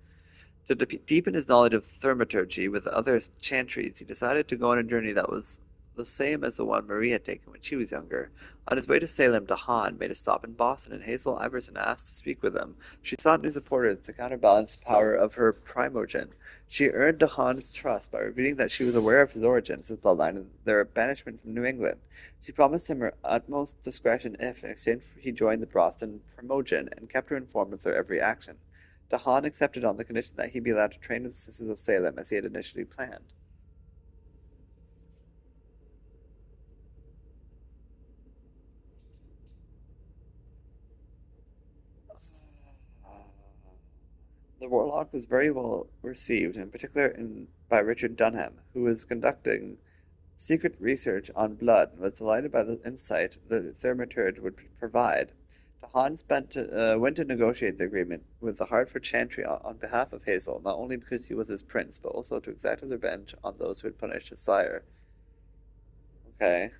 To deepen his knowledge of thaumaturgy with other chantries, he decided to go on a journey that was the same as the one Marie had taken when she was younger. On his way to Salem, Dahan made a stop in Boston, and Hazel Iverson asked to speak with him. She sought new supporters to counterbalance the power of her primogen. She earned Dahan's trust by revealing that she was aware of his origins, his bloodline, and their banishment from New England. She promised him her utmost discretion if, in exchange, he joined the Boston primogen and kept her informed of their every action. Dahan accepted on the condition that he be allowed to train with the Sisters of Salem as he had initially planned. The Warlock was very well received, in particular by Richard Dunham, who was conducting secret research on blood and was delighted by the insight the thaumaturge would provide. Dahan went to negotiate the agreement with the Hartford Chantry on behalf of Hazel, not only because he was his prince, but also to exact his revenge on those who had punished his sire. Okay.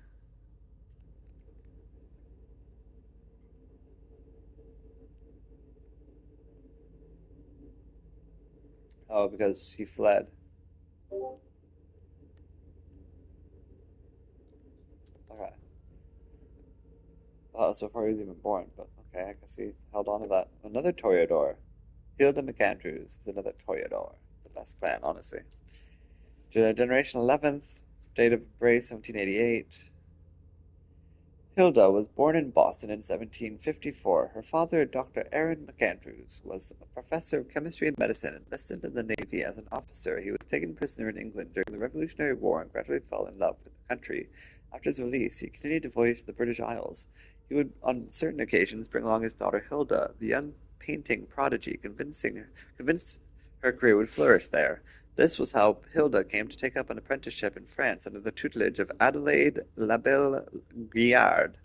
Oh, because she fled. Okay. Well, that was before he was even born, but okay, I guess he held on to that. Another Toreador. Hilda McAndrews is another Toreador. The best clan, honestly. Generation 11th, date of birth 1788. Hilda was born in Boston in 1754. Her father, Dr. Aaron McAndrews, was a professor of chemistry and medicine and enlisted in the Navy as an officer. He was taken prisoner in England during the Revolutionary War and gradually fell in love with the country. After his release, he continued to voyage to the British Isles. He would, on certain occasions, bring along his daughter Hilda, the young painting prodigy, convinced her career would flourish there. This was how Hilda came to take up an apprenticeship in France under the tutelage of Adelaide Labelle Guillard,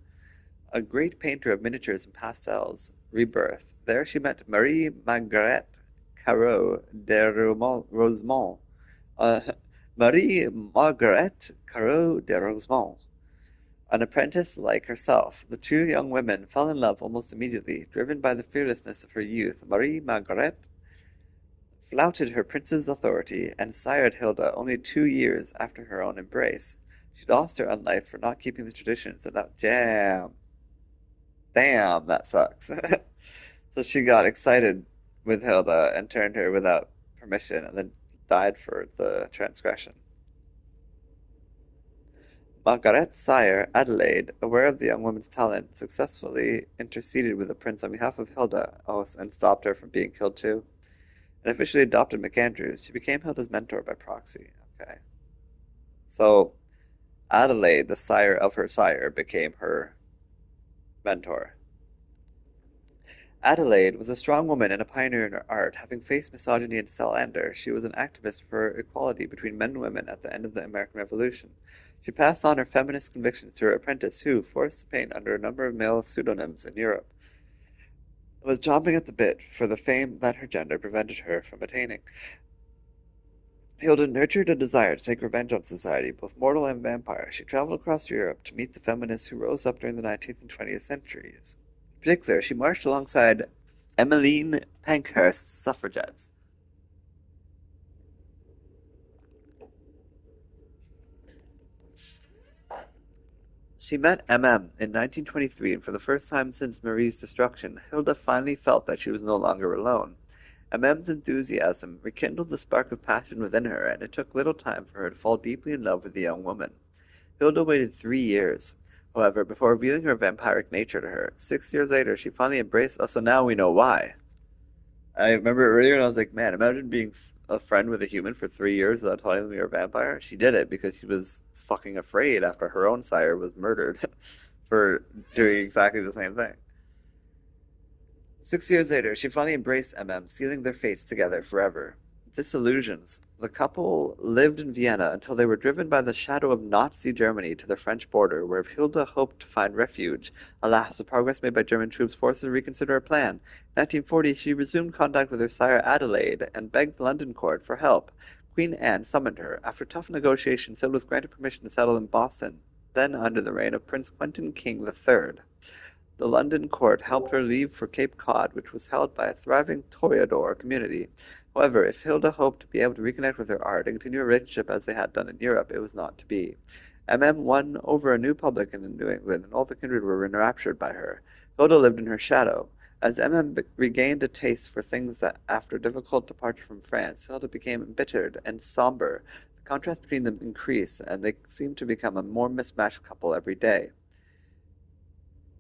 a great painter of miniatures and pastels. Rebirth. There she met Marie Margaret Carreau de Rosemont. Uh, Marie Margaret Carreau de Rosemont, an apprentice like herself. The two young women fell in love almost immediately. Driven by the fearlessness of her youth, Marie Margaret flouted her prince's authority and sired Hilda only 2 years after her own embrace. She lost her own life for not keeping the traditions, and that damn, that sucks. So she got excited with Hilda and turned her without permission, and then died for the transgression. Margaret's sire, Adelaide, aware of the young woman's talent, successfully interceded with the prince on behalf of Hilda, and stopped her from being killed too, and officially adopted McAndrews. She became Hilda's mentor by proxy. Okay. So Adelaide, the sire of her sire, became her mentor. Adelaide was a strong woman and a pioneer in her art. Having faced misogyny and slander, she was an activist for equality between men and women at the end of the American Revolution. She passed on her feminist convictions to her apprentice, who, forced to paint under a number of male pseudonyms in Europe, was chomping at the bit for the fame that her gender prevented her from attaining. Hilda nurtured a desire to take revenge on society, both mortal and vampire. She traveled across Europe to meet the feminists who rose up during the 19th and 20th centuries. In particular, she marched alongside Emmeline Pankhurst's suffragettes. She met MM in 1923, and for the first time since Marie's destruction, Hilda finally felt that she was no longer alone. MM's enthusiasm rekindled the spark of passion within her, and it took little time for her to fall deeply in love with the young woman. Hilda waited 3 years, however, before revealing her vampiric nature to her. 6 years later, she finally embraced us, so now we know why. I remember earlier, and I was like, man, imagine being a friend with a human for 3 years without telling them you're a vampire. She did it because she was fucking afraid after her own sire was murdered for doing exactly the same thing. 6 years later, she finally embraced MM, sealing their fates together forever. Disillusions. The couple lived in Vienna until they were driven by the shadow of Nazi Germany to the French border, where Hilda hoped to find refuge. Alas, the progress made by German troops forced her to reconsider her plan. In 1940, she resumed contact with her sire Adelaide and begged the London court for help. Queen Anne summoned her. After tough negotiations, Hilda was granted permission to settle in Boston, then under the reign of Prince Quentin King III. The London court helped her leave for Cape Cod, which was held by a thriving toreador community. However, if Hilda hoped to be able to reconnect with her art and continue a relationship as they had done in Europe, it was not to be. MM won over a new public in New England, and all the kindred were enraptured by her. Hilda lived in her shadow. As MM regained a taste for things that, after a difficult departure from France, Hilda became embittered and somber. The contrast between them increased, and they seemed to become a more mismatched couple every day.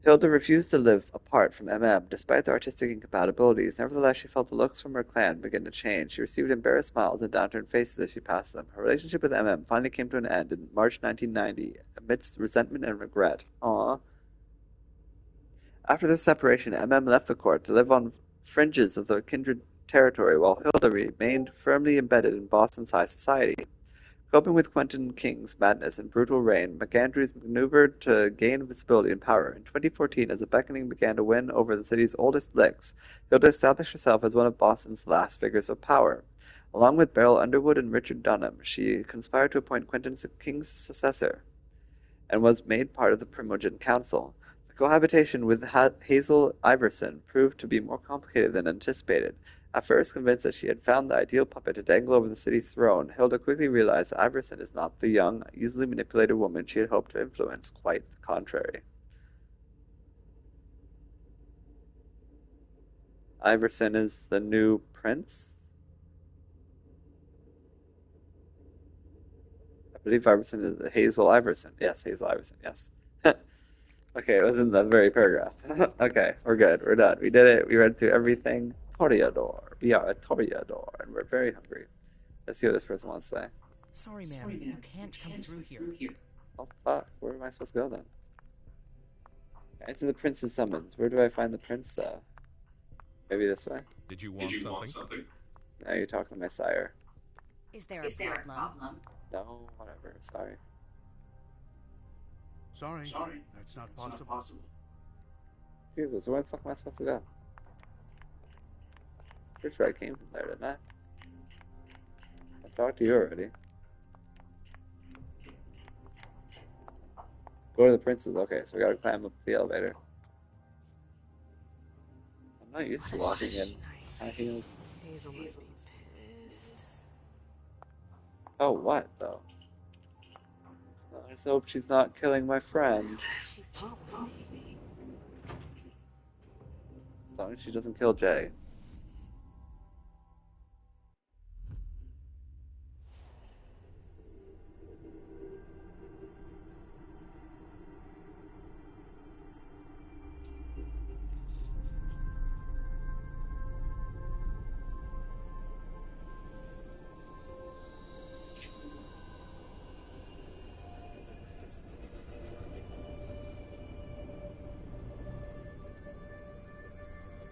Hilda refused to live apart from MM, despite their artistic incompatibilities. Nevertheless, she felt the looks from her clan begin to change. She received embarrassed smiles and downturned faces as she passed them. Her relationship with MM finally came to an end in March 1990, amidst resentment and regret. Aww. After their separation, MM left the court to live on fringes of the kindred territory, while Hilda remained firmly embedded in Boston's high society. Coping with Quentin King's madness and brutal reign, McAndrews maneuvered to gain visibility and power. In 2014, as the beckoning began to win over the city's oldest licks, Hilda established herself as one of Boston's last figures of power. Along with Beryl Underwood and Richard Dunham, she conspired to appoint Quentin King's successor, and was made part of the Primogenic Council. The cohabitation with Hazel Iverson proved to be more complicated than anticipated. At first convinced that she had found the ideal puppet to dangle over the city's throne, Hilda quickly realized Iverson is not the young, easily manipulated woman she had hoped to influence. Quite the contrary. Iverson is the new prince? I believe Iverson is Hazel Iverson. Yes, Hazel Iverson, yes. Okay, it was in that very paragraph. Okay, we're good. We're done. We did it. We read through everything. Toreador. We are a Toreador, and we're very hungry. Let's see what this person wants to say. Sorry, ma'am. You can't come through here. Oh, fuck. Where am I supposed to go, then? Answer the prince's summons. Where do I find the prince, though? Maybe this way? Did you want something? No, you're talking to my sire. Is there a problem? No, whatever. Sorry. Sorry, that's not possible. Jesus, where the fuck am I supposed to go? Pretty sure I came from there, didn't I? I talked to you already. Go to the prince's. Okay, so we gotta climb up the elevator. I'm not used to walking in high heels. Hazel must be pissed. Oh, what, though? I just hope she's not killing my friend. She probably. As long as she doesn't kill Jay.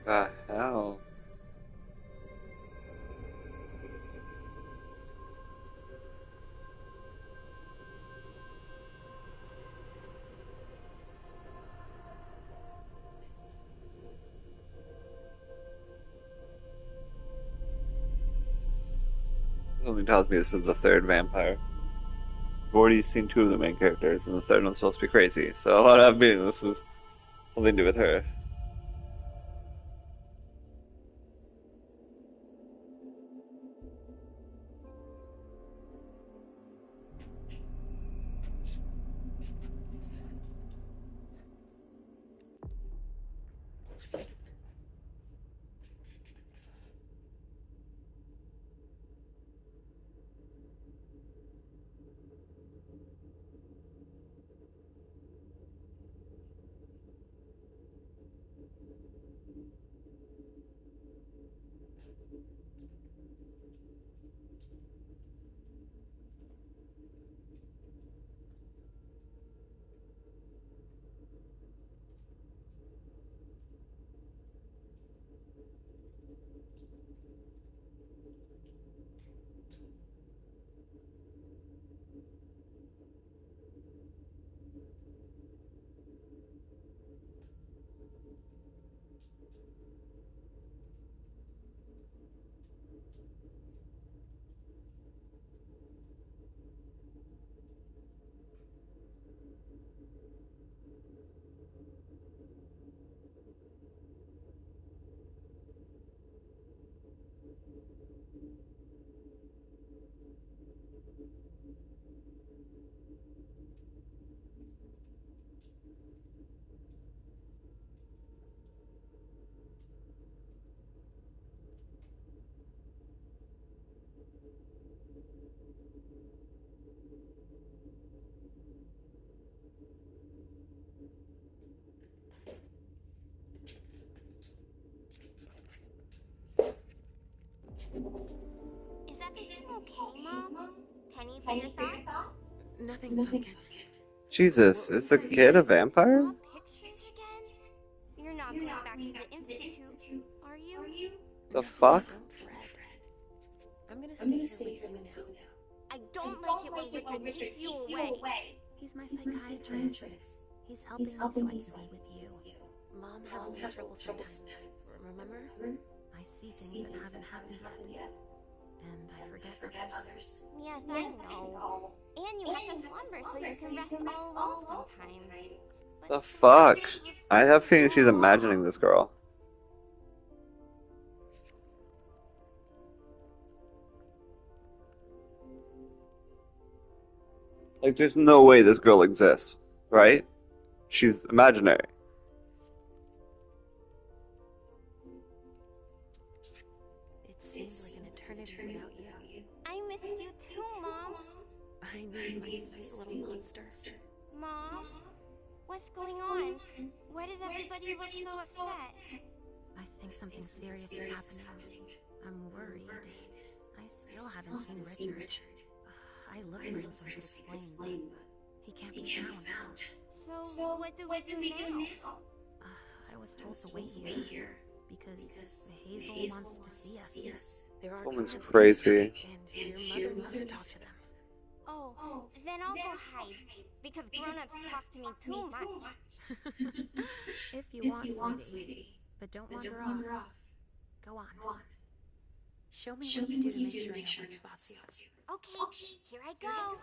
The hell? Something tells me this is the third vampire. I've already seen two of the main characters, and the third one's supposed to be crazy. So what I'm meaning, this is something to do with her. Is everything okay, Mom? Penny for your thought? Nothing, Pumpkin. Jesus, is the kid a vampire? Draw pictures again? You're not going back to the Institute, are you? The fuck? Don't fret. I'm gonna stay here with you now. I don't like it when Richard takes you away. He's my psychiatrist. He's helping me so I can be with you. Mom has me in trouble sometimes. Remember? I see things that haven't happened yet. And I forget others. Yes, I know. And you have to slumber so you can rest all alone sometimes. The fuck? I have a feeling she's imagining this girl. Like, there's no way this girl exists, right? She's imaginary. It seems like an eternity without you. I missed you too, Mom. I need my sweet little monster. Mom? What's going on? Why does everybody look so upset? I think something serious is happening. I'm worried. I still haven't seen Richard. I looked for him so I could explain, but he can't be found. So, what do we do now? I was told to wait here because Hazel wants to see us. There are Woman's guards crazy. and your mother must talk to them. Oh, then I'll go hide, because grown-ups talk to me too much. If you want, sweetie. But don't wander off. Go on. Show me what you do to make sure no one spots you. Okay, here I go.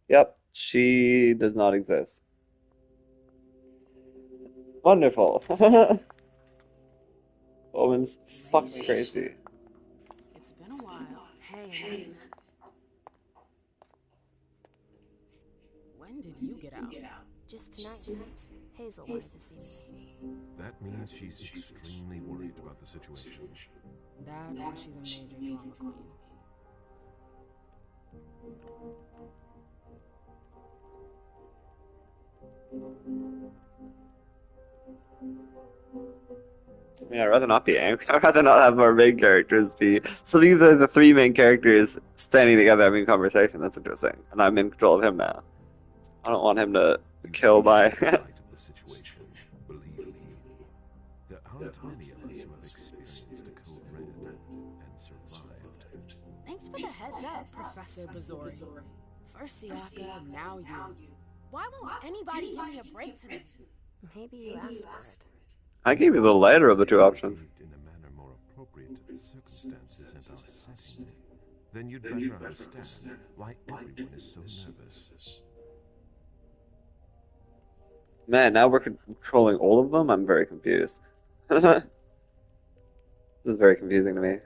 Yep, she does not exist. Wonderful. Woman's fucking crazy. It's been a while. Hey, When did you get out? just tonight. Hazel wanted to see me. That means she's extremely worried about the situation. That or she's a major drama queen. I mean, I'd rather not be angry. I'd rather not have our main characters be. So these are the three main characters standing together having a conversation. That's interesting. And I'm in control of him now. I don't want him to kill by. In light of the situation, believe me, there aren't many of us who have experienced a code red and survived. Thanks for the heads up, Professor Bazori. First Siaka, now you. Why won't anybody give me a break tonight? Maybe you asked for it. I gave you the lighter of the two options. In a manner more appropriate to the circumstances and our setting, then you'd better understand why everyone is so nervous. Man, now we're controlling all of them? I'm very confused. This is very confusing to me.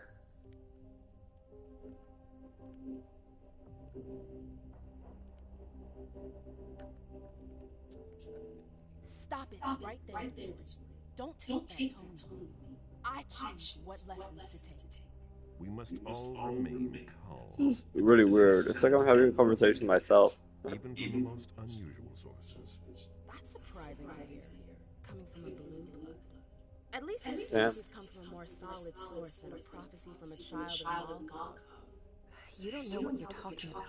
Stop it right there, Missouri. Don't take that tone on me. I choose what lessons to take. We must all remain calm. This is really weird. It's like I'm having a conversation myself. Even from the most unusual sources. That's surprising to hear, coming from a blue blood. At least your Yeah. stories come from a more solid source than a prophecy from a child of Malkov. You don't know what you're talking about.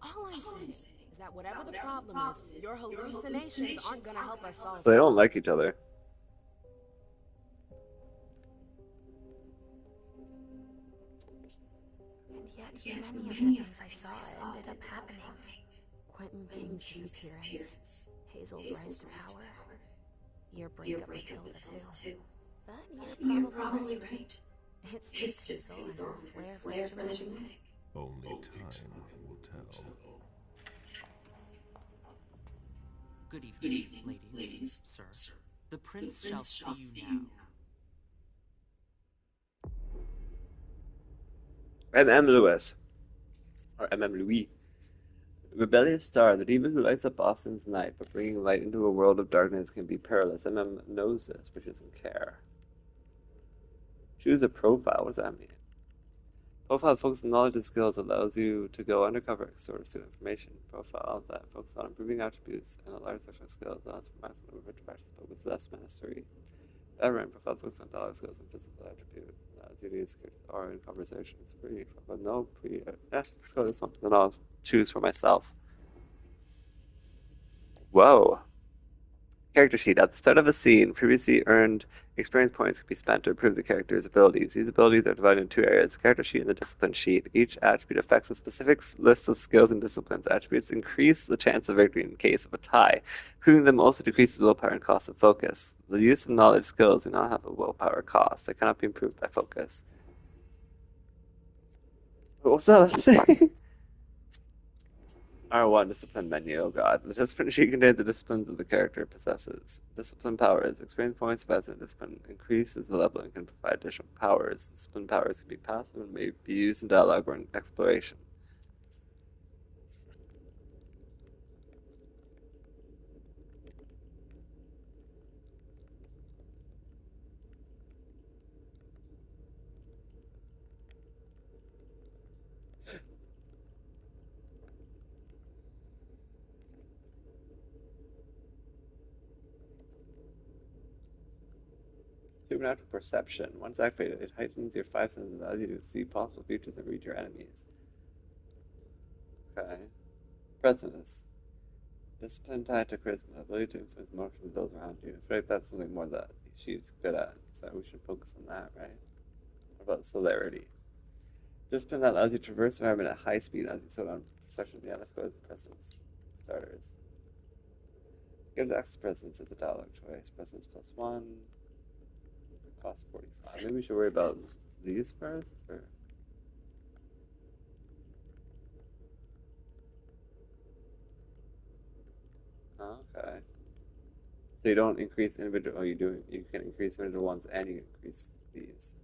All I'm saying is that whatever the problem is, your hallucinations aren't gonna help us solve So they it. don't like each other. And yet, many of the things I saw ended up happening. Quentin King's disappearance, Hazel's rise to power, your breakup with Hilda too. But you're probably right. It's just Hazel and her flair for the dramatic. Only time will tell. Good evening, ladies, sir. The prince shall see you now. M.M. Lewis. Or M.M. Louis. Rebellious star, the demon who lights up Boston's night, but bringing light into a world of darkness can be perilous. M.M. knows this, but doesn't care. Choose a profile. What does that mean? Profile focuses on knowledge and skills, allows you to go undercover, extort steal information. Profile that focuses on improving attributes and a large social skills, allows for maximum of practice, but with less mastery. Veteran profile focuses on dialogue skills and physical attribute, allows you to use characters or in conversations. Free, but no pre. Let's go this one. Then I'll choose for myself. Whoa. Character sheet. At the start of a scene, previously earned experience points can be spent to improve the character's abilities. These abilities are divided into two areas, the character sheet and the discipline sheet. Each attribute affects a specific list of skills and disciplines. Attributes increase the chance of victory in case of a tie. Improving them also decreases willpower and cost of focus. The use of knowledge skills do not have a willpower cost. They cannot be improved by focus. What's that saying? R1 discipline menu. Oh god. The discipline sheet contains the disciplines that the character possesses. Discipline powers. Experience points spent in discipline increases the level and can provide additional powers. Discipline powers can be passive and may be used in dialogue or in exploration. Supernatural perception. Once activated, it heightens your five senses, allows you to see possible futures and read your enemies. Okay. Presence. Discipline tied to charisma, ability to influence emotions of those around you. I feel like that's something more that she's good at, so we should focus on that, right? What about celerity? Discipline that allows you to traverse the environment at high speed as you slow down perception. Yeah, let's go with presence starters. Gives access to presence as a dialogue choice. Presence +1. Cost 45. Maybe we should worry about these first, or oh, okay. So you don't increase individual. Oh, you can increase individual ones and you increase these.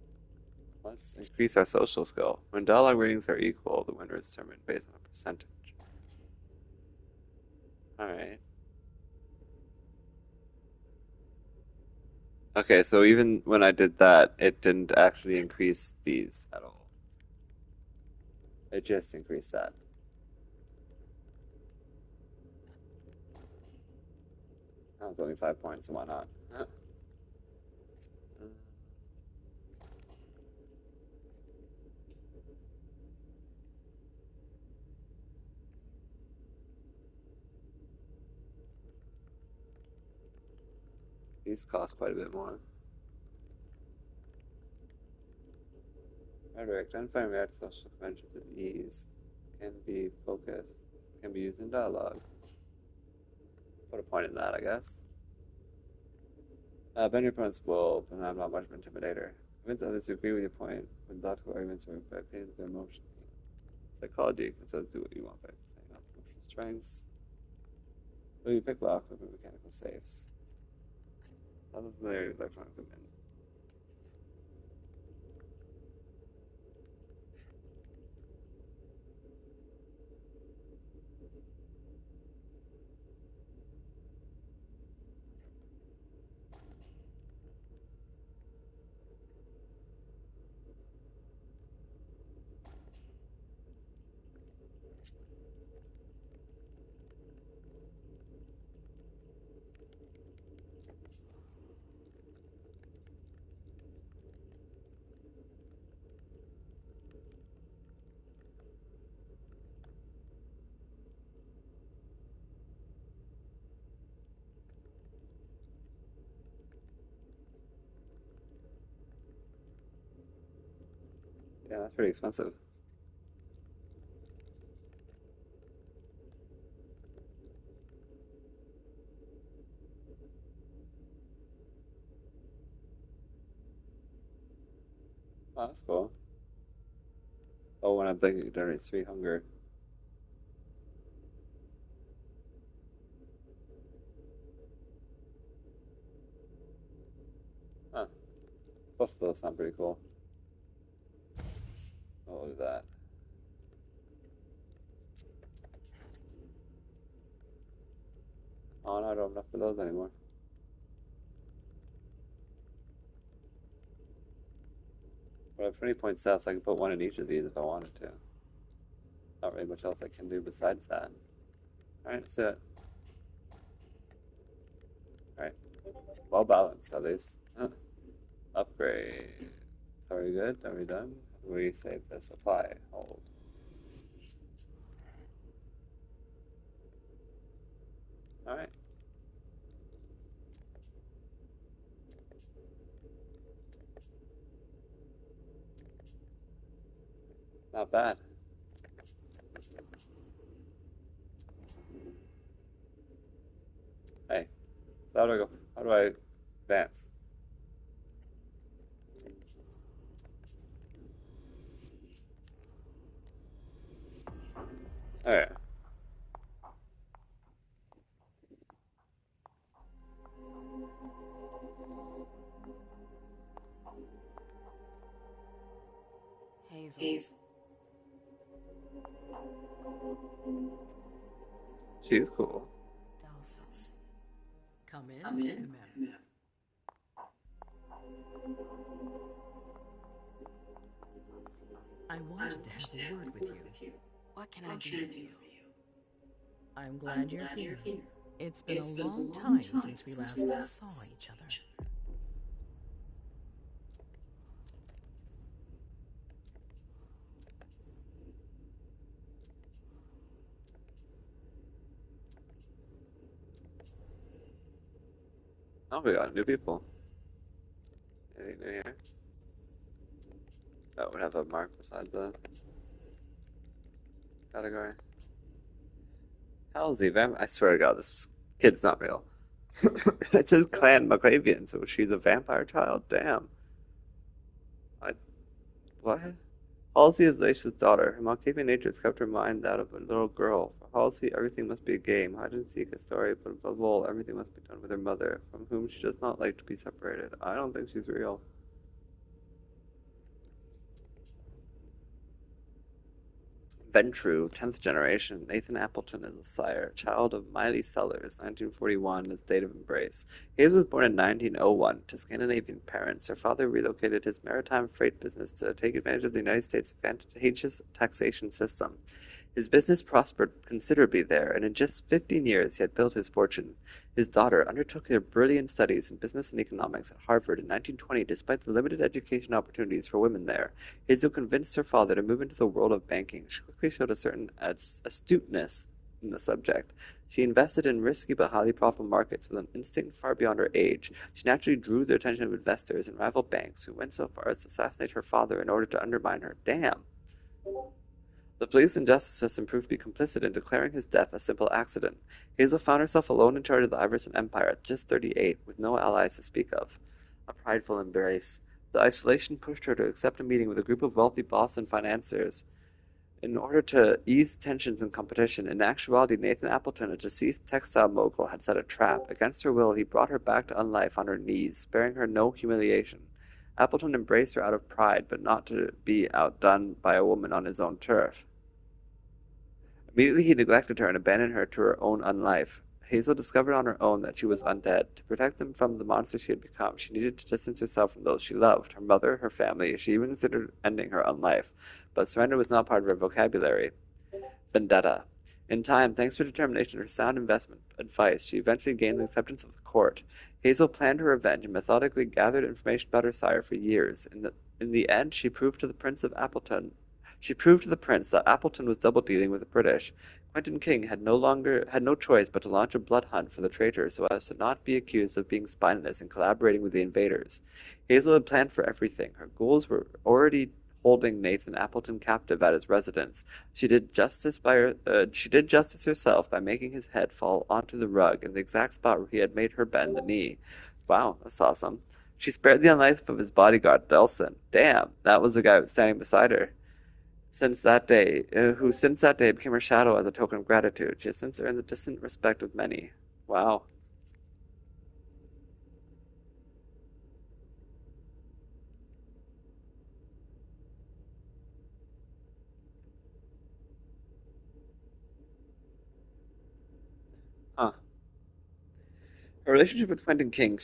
Let's increase our social skill. When dialogue ratings are equal, the winner is determined based on a percentage. Alright. Okay, so even when I did that, it didn't actually increase these at all. It just increased that. That was only 5 points, so why not? These cost quite a bit more. Rhetoric. Identify and react to social conventions with ease. Can be focused. Can be used in dialogue. Put a point in that, I guess. Bend your opponent's will, but I'm not much of an intimidator. Convince others to agree with your point with logical arguments or by paying their emotions. Psychology. Convince others to do what you want by playing off emotional strengths. Will you pick lock with mechanical safes? Level familiarity with electronic equipment. Yeah, that's pretty expensive. Oh, that's cool. Oh, when I blink, it generates 3 hunger. Huh. Both of those sound pretty cool. Oh, look at that. Oh, no, I don't have enough for those anymore. But I have 20 points left, so I can put one in each of these if I wanted to. Not really much else I can do besides that. Alright, that's it. Alright. Well balanced, at least. Upgrade. Are we good? Are we done? We save this. Apply. Hold. Alright. Not bad. Hey, so how do I go? How do I advance? Alright. Hazel. She's cool. Delsa. Come in, ma'am. I wanted to have a word with you. What can I do for you? I'm glad you're here. It's been a long time since we last saw each other. Oh, we got new people. Anything new here? That would have a mark beside the category. Halsey, I swear to God, this kid's not real. It says Clan McClavian, so she's a vampire child. Damn. I, what? Halsey is Laisha's daughter. Her Malkavian nature has kept her mind that of a little girl. For Halsey, everything must be a game, hide and seek, a story, but above all, everything must be done with her mother, from whom she does not like to be separated. I don't think she's real. Ventru, 10th generation. Nathan Appleton is the sire. Child of Miley Sellers, 1941 is date of embrace. Hayes was born in 1901 to Scandinavian parents. Her father relocated his maritime freight business to take advantage of the United States' advantageous taxation system. His business prospered considerably there, and in just 15 years he had built his fortune. His daughter undertook her brilliant studies in business and economics at Harvard in 1920 despite the limited education opportunities for women there. Hazel convinced her father to move into the world of banking. She quickly showed a certain astuteness in the subject. She invested in risky but highly profitable markets with an instinct far beyond her age. She naturally drew the attention of investors and rival banks, who went so far as to assassinate her father in order to undermine her. Damn! The police and justice system proved to be complicit in declaring his death a simple accident. Hazel found herself alone in charge of the Iverson Empire at just 38, with no allies to speak of. A prideful embrace. The isolation pushed her to accept a meeting with a group of wealthy Boston financiers in order to ease tensions and competition. In actuality, Nathan Appleton, a deceased textile mogul, had set a trap. Against her will, he brought her back to unlife on her knees, sparing her no humiliation. Appleton embraced her out of pride, but not to be outdone by a woman on his own turf. Immediately he neglected her and abandoned her to her own unlife. Hazel discovered on her own that she was undead. To protect them from the monster she had become, she needed to distance herself from those she loved, her mother, her family. She even considered ending her unlife, but surrender was not part of her vocabulary. Vendetta. In time, thanks to her determination and her sound investment advice, she eventually gained the acceptance of the court. Hazel planned her revenge and methodically gathered information about her sire for years. In the end, she proved to the Prince that Appleton was double dealing with the British. Quentin King had no choice but to launch a blood hunt for the traitor so as to not be accused of being spineless and collaborating with the invaders. Hazel had planned for everything. Her goals were already holding Nathan Appleton captive at his residence. She did justice herself by making his head fall onto the rug in the exact spot where he had made her bend the knee. Wow, that's awesome. She spared the life of his bodyguard, Delson. Damn, that was the guy standing beside her. Who since that day became her shadow as a token of gratitude. She has since earned the distant respect of many. Wow. Huh. Her relationship with Quentin King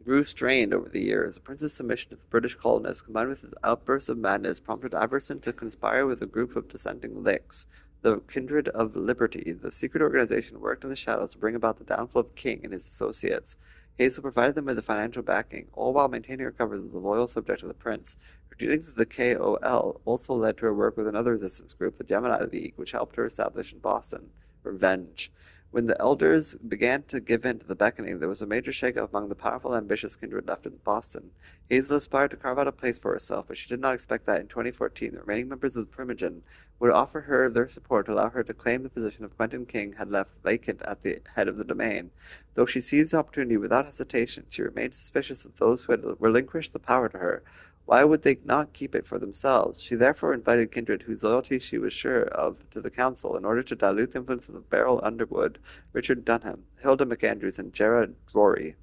grew strained over the years. The prince's submission to the British colonists, combined with his outbursts of madness, prompted Iverson to conspire with a group of dissenting Licks, the Kindred of Liberty. The secret organization worked in the shadows to bring about the downfall of King and his associates. Hazel provided them with the financial backing, all while maintaining her cover as a loyal subject of the prince. Her dealings with the KOL also led to her work with another resistance group, the Gemini League, which helped her establish in Boston. Revenge. When the elders began to give in to the beckoning, there was a major shake-up among the powerful, ambitious kindred left in Boston. Hazel aspired to carve out a place for herself, but she did not expect that in 2014 the remaining members of the Primogen would offer her their support to allow her to claim the position of Quentin King had left vacant at the head of the domain. Though she seized the opportunity without hesitation, she remained suspicious of those who had relinquished the power to her. Why would they not keep it for themselves? She therefore invited kindred whose loyalty she was sure of to the council in order to dilute the influence of the Beryl Underwood, Richard Dunham, Hilda McAndrews, and Gerard Rory.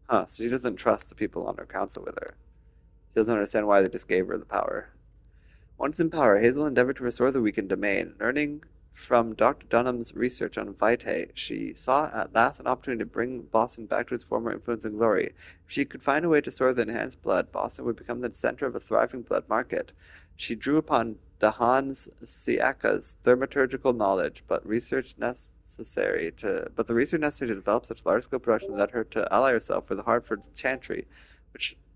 Huh, so she doesn't trust the people on her council with her. She doesn't understand why they just gave her the power. Once in power, Hazel endeavored to restore the weakened domain. Learning from Dr. Dunham's research on Vitae, she saw at last an opportunity to bring Boston back to its former influence and glory. If she could find a way to store the enhanced blood, Boston would become the center of a thriving blood market. She drew upon Hans Siaka's thaumaturgical knowledge, but the research necessary to develop such large-scale production led her to ally herself with the Hartford Chantry,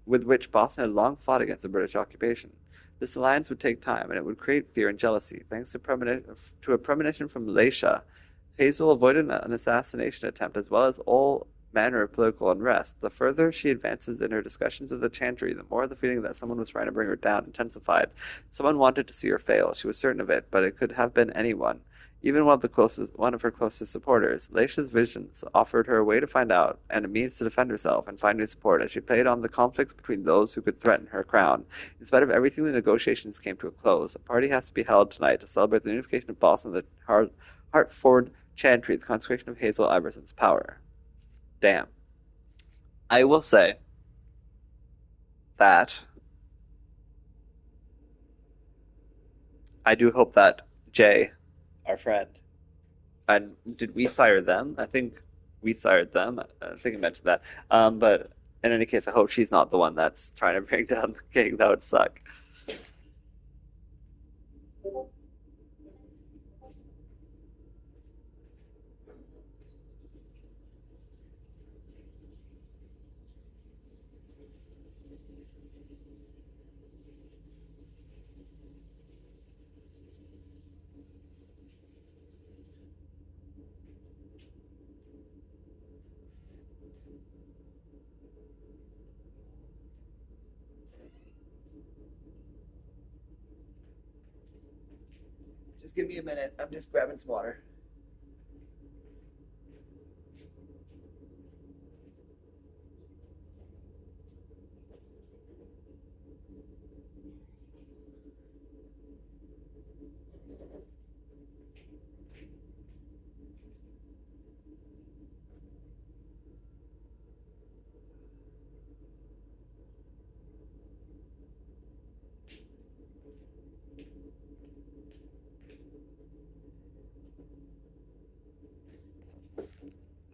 with which Boston had long fought against the British occupation. This alliance would take time, and it would create fear and jealousy. Thanks to a premonition from Leisha, Hazel avoided an assassination attempt as well as all manner of political unrest. The further she advances in her discussions with the Chantry, the more the feeling that someone was trying to bring her down intensified. Someone wanted to see her fail. She was certain of it, but it could have been anyone. Even one of her closest supporters. Leisha's visions offered her a way to find out and a means to defend herself and find new support as she played on the conflicts between those who could threaten her crown. In spite of everything, the negotiations came to a close. A party has to be held tonight to celebrate the unification of Boston and the Hartford Chantry, the consecration of Hazel Iverson's power. Damn. I will say that I do hope that Jay, our friend, and did we sire them? I think we sired them. I think I mentioned that. But in any case, I hope she's not the one that's trying to bring down the king. That would suck. Just give me a minute. I'm just grabbing some water.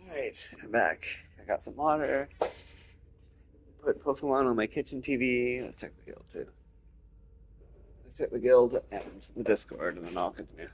Alright, I'm back. I got some water. Put Pokemon on my kitchen TV. Let's check the guild too. Let's check the guild and the Discord, and then I'll continue.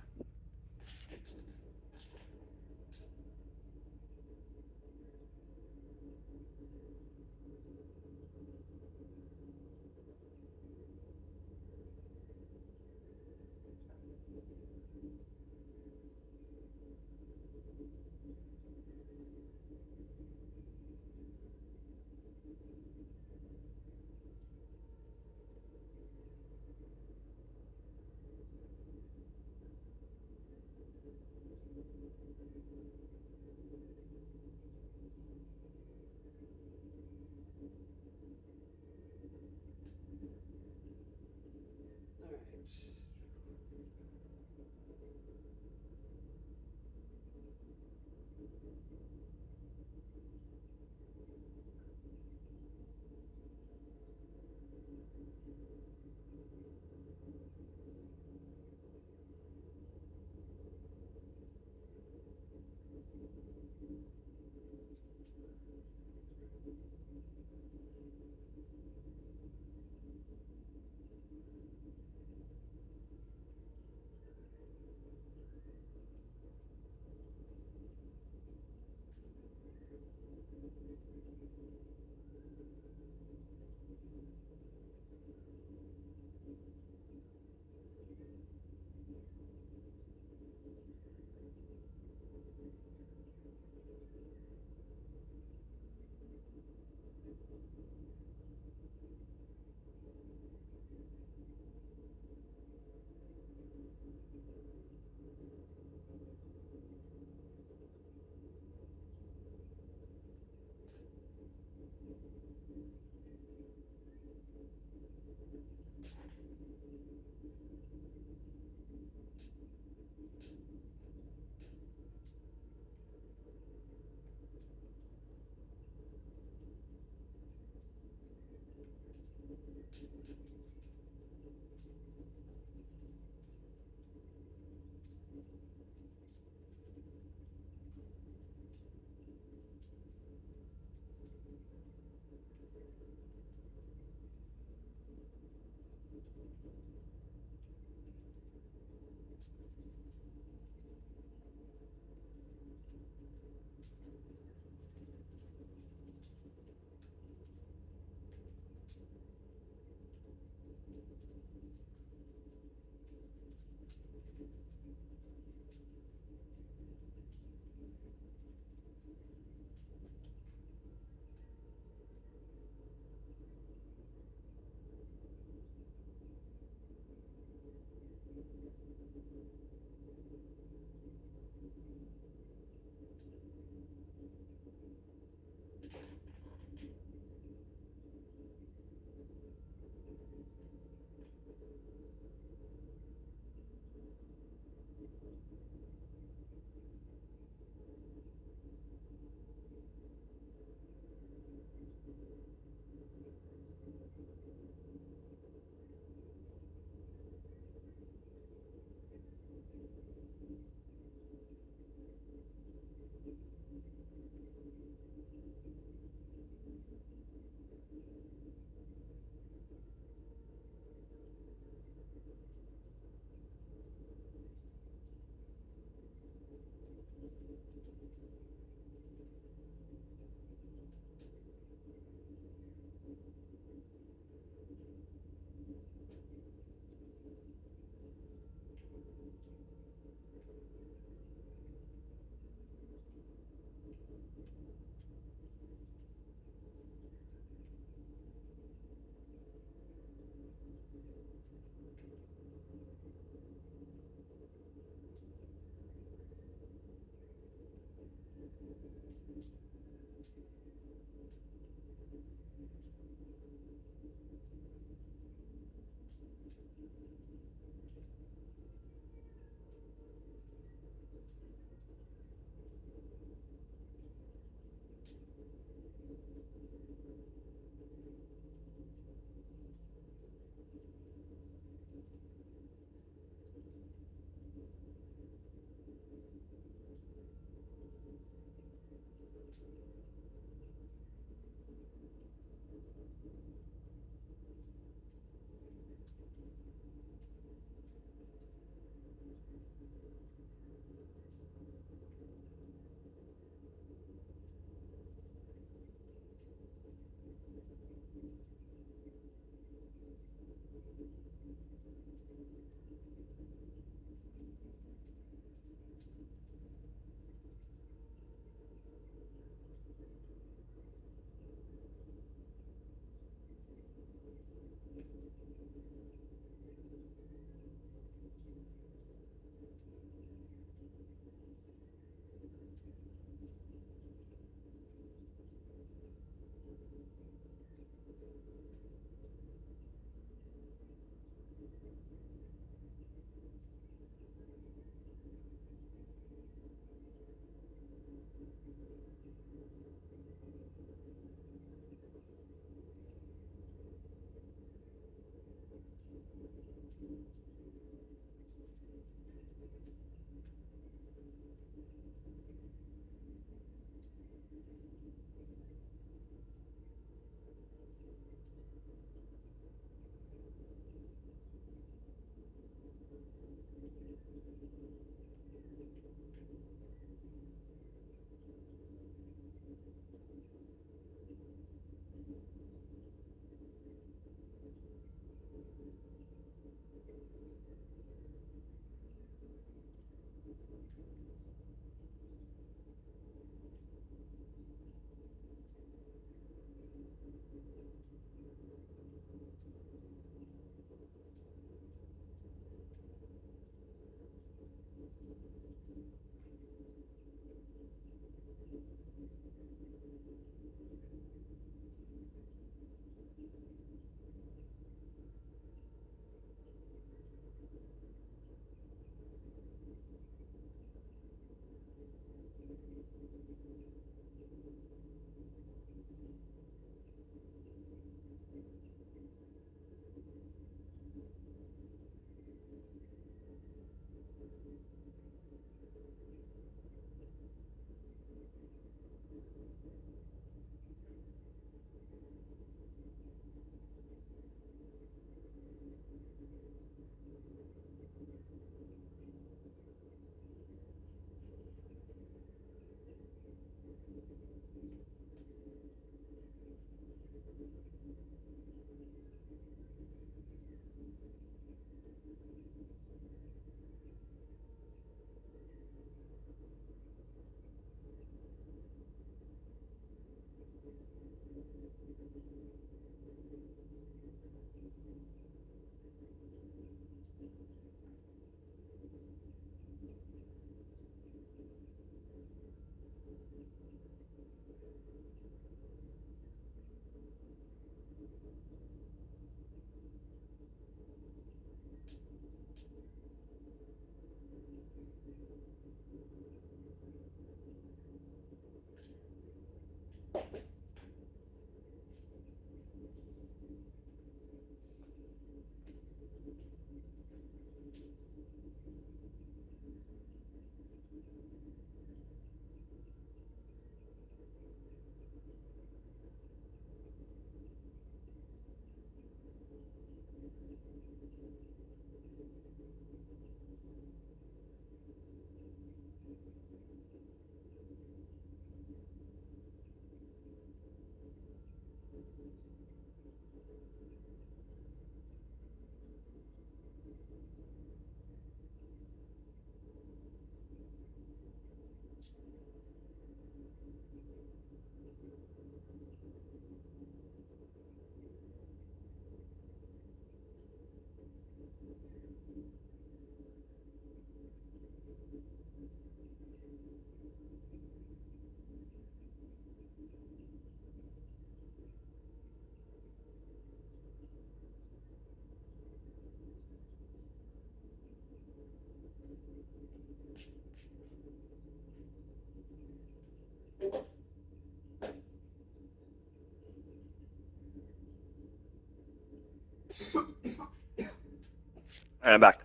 Alright, I'm back.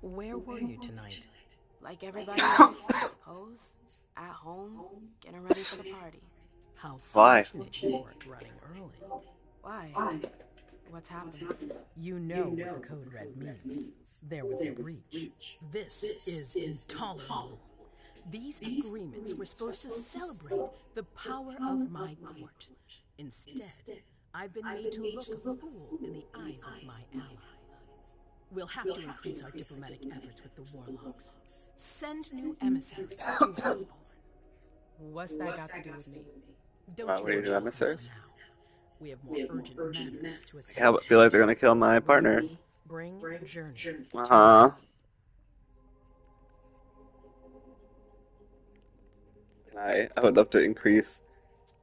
Where were you tonight? Like everybody else, I suppose. At home, getting ready for the party. How Why? fortunate you weren't running early. Why? What's happened? You know what the code red means. There was a breach. This is intolerable. These agreements were supposed to celebrate the power of my court. Instead, I've been made to look a fool in the eyes of my allies. We'll have to increase our diplomatic efforts with the warlocks. Send new emissaries to Westport. What's that got to do with me? Don't Why you would you do worry emissaries? for now. We have more urgent matters to attend Yeah, but feel like they're gonna kill my partner. Bring Journey. Uh-huh. I would love to increase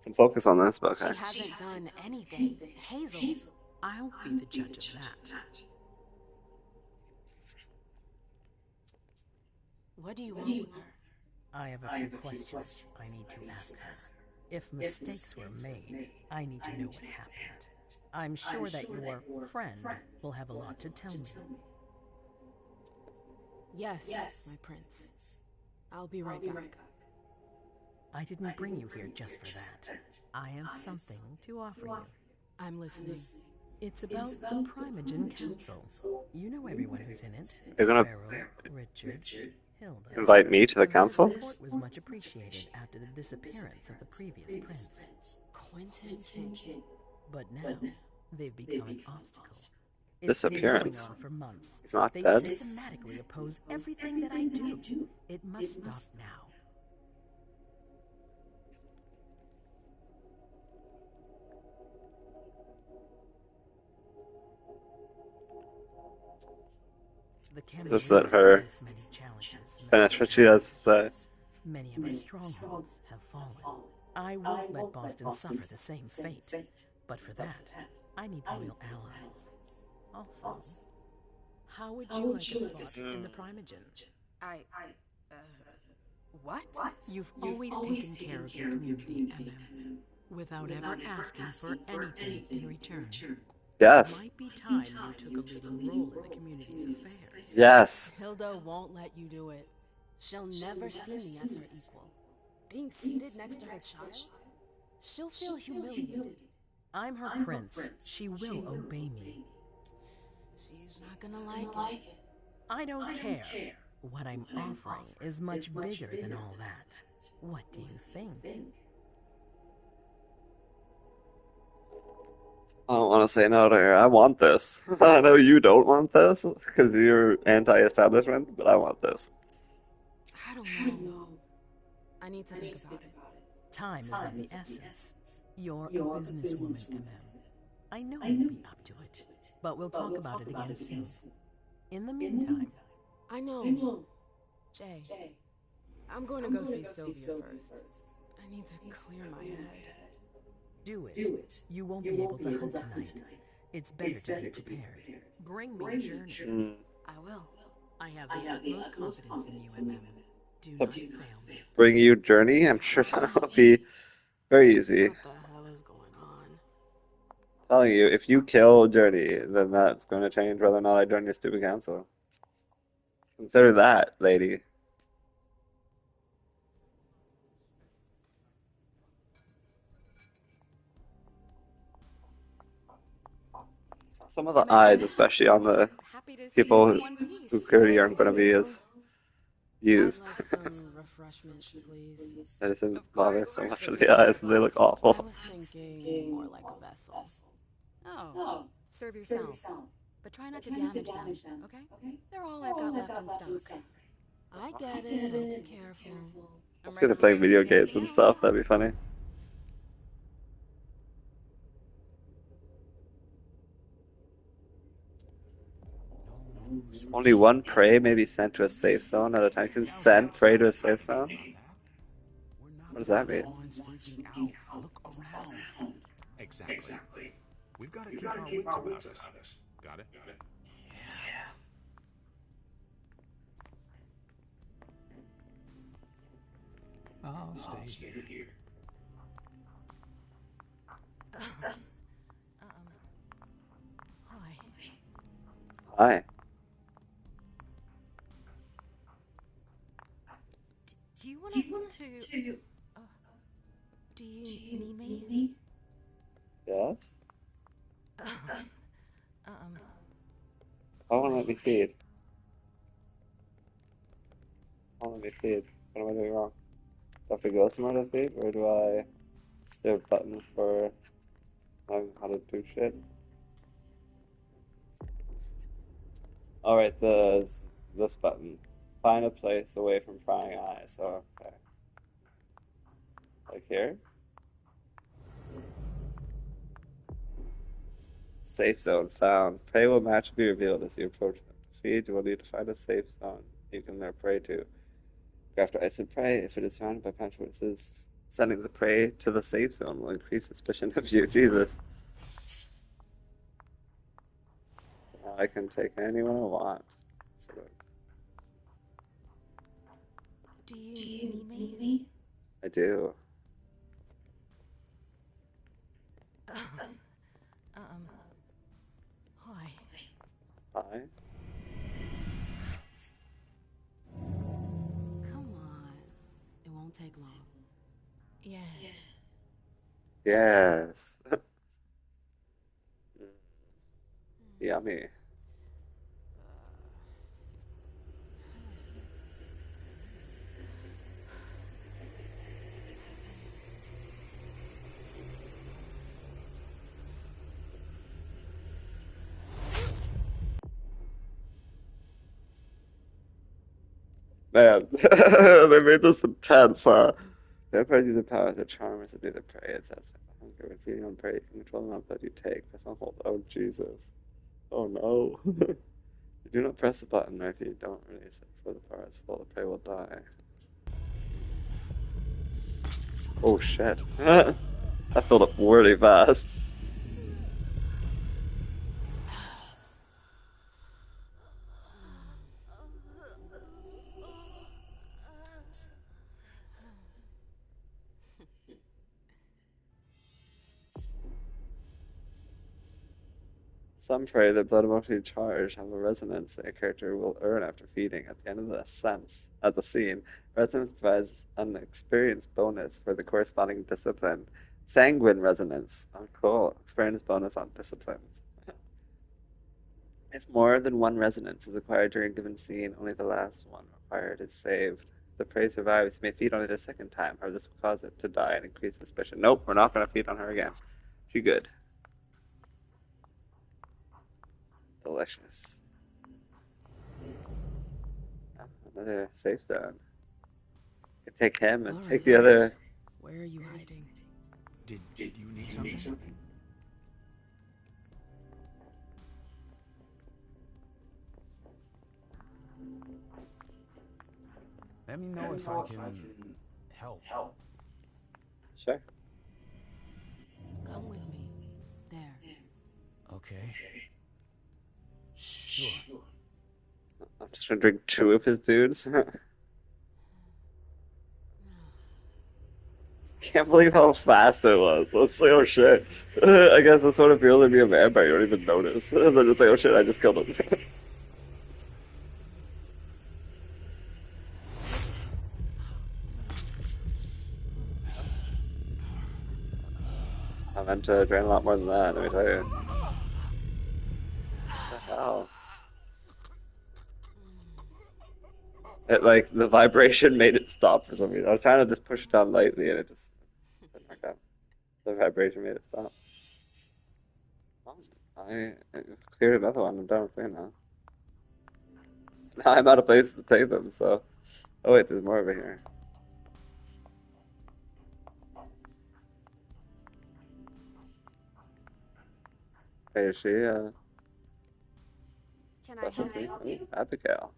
some focus on this, but okay. She hasn't done anything. Hazel. I'll be the judge of that. What do you want with her? I have a few questions I need to ask her. If mistakes were made, I need to know what happened. I'm sure that your friend will have a lot to tell me. Yes, my prince. I'll be right back. I didn't bring you here just for that. I have something to offer you. I'm listening. It's about the Primogen Council. You know everyone who's in it. You're gonna Beryl, Richard, Hilda. invite me to the Their council? support was much appreciated after the disappearance of the previous prince. Quentin King. But now, they've become an obstacle. Disappearance? It's been going on for months. He's not They dead? systematically oppose everything that I do. It must stop now. The Just let her face many challenges. finish what she has to say. Many of our strongholds have fallen. I won't let Boston suffer the same fate. But for that, I need loyal allies. Also, how would you like a spot in the Primogen? What? You've always taken care of your community, MM, without ever asking for anything in return. Yes. It might be time you took a leading role in the community's affairs. Yes. Hilda won't let you do it. She'll never see me as her equal. Being seated next to her child? She'll feel humiliated. I'm her prince. She will obey me. She's not gonna like it. I don't care. What I'm offering is much bigger than all that. What do you think? I don't want to say no to her. I want this. I know you don't want this because you're anti-establishment, but I want this. I don't know. I need to think about it. Time is of the essence. You're a businesswoman, MM. I know you'll be up to it, but we'll talk about it again soon. In the meantime, I know. Jay, I'm going to go see Sylvia first. I need to clear my head. do it. You won't be able to hunt tonight. It's better to be prepared. Bring me Journey. Mm. I will. I have the utmost confidence in you, MM. Do So not fail me. bring you Journey. I'm sure that'll be very easy. What the hell is going on? Telling you, if you kill Journey, then that's going to change whether or not I join your stupid council. Consider that, lady. Some of the eyes, especially on the Happy to see people you in who one piece. clearly aren't going to be as I'd used. like some refreshment, please. I didn't Of bother course. so much Such with a the eyes, nice and they look box. I awful. was thinking more like a vessel. Oh, serve yourself. But try not to damage them, okay? They're all I've got left in stock. I get it. I'll be careful. I'm If they're right playing behind you video if you need games anything and else. stuff, that'd be funny. Only one prey may be sent to a safe zone at a time. Can send prey to a safe zone? What does that mean? Freaking out. Look around. Exactly. We've got to keep our wits about us. Got it? I'll stay here. Hi. Hi. Do you want us to... do you need me? Yes? Um, I won't let me feed. I won't let me feed. What am I doing wrong? Do I have to go somewhere to feed, or do I... Is there a button for knowing how to do shit? Alright, this button. Find a place away from prying eyes. So, okay. Like here? Safe zone found. Prey will magically be revealed as you approach them. To feed, you will need to find a safe zone you can lure prey to. Go after instant prey. If it is surrounded by punch witnesses, sending the prey to the safe zone will increase suspicion of you. Jesus. Now I can take anyone I want. So, do you need me? I do. Hi. Hi. Come on. It won't take long. Yeah. Yes. Yummy. Man, they made this intense, huh? Vampires use their power to charm or subdue their prey. It says, hunger when feeding on prey, you can control the amount that you take. Press on hold. Oh, Jesus. Oh, no. You do not press the button, or if you don't release it before the power is full, the prey will die. Oh, shit. That filled up really fast. Some prey, their blood emotionally charged, have a resonance a character will earn after feeding. At the end of the sense, at the scene, resonance provides an experience bonus for the corresponding discipline. Sanguine resonance. Oh, cool. Experience bonus on discipline. If more than one resonance is acquired during a given scene, only the last one required is saved. If the prey survives, you may feed on it a second time. However, this will cause it to die and increase suspicion. Nope, we're not going to feed on her again. She good. Delicious. Another safe zone. I can take him and take the other. Where are you hiding? Did you need something? Let me know if I can help. Sure. Come with me. There. Okay. Sure. I'm just gonna drink 2 of his dudes. Can't believe how fast it was. Let's like, oh shit. I guess that's what it feels to be a vampire. You don't even notice. They're just like, oh shit, I just killed him. I meant to drain a lot more than that, let me tell you. What the hell? It, like, the vibration made it stop for some reason. I was trying to just push it down lightly and it just didn't work out. The vibration made it stop. Oh, I cleared another one. I'm done with it now. Now I'm out of places to take them, so. Oh, wait, there's more over here. Hey, is she, Can I help you? Ooh, Abigail.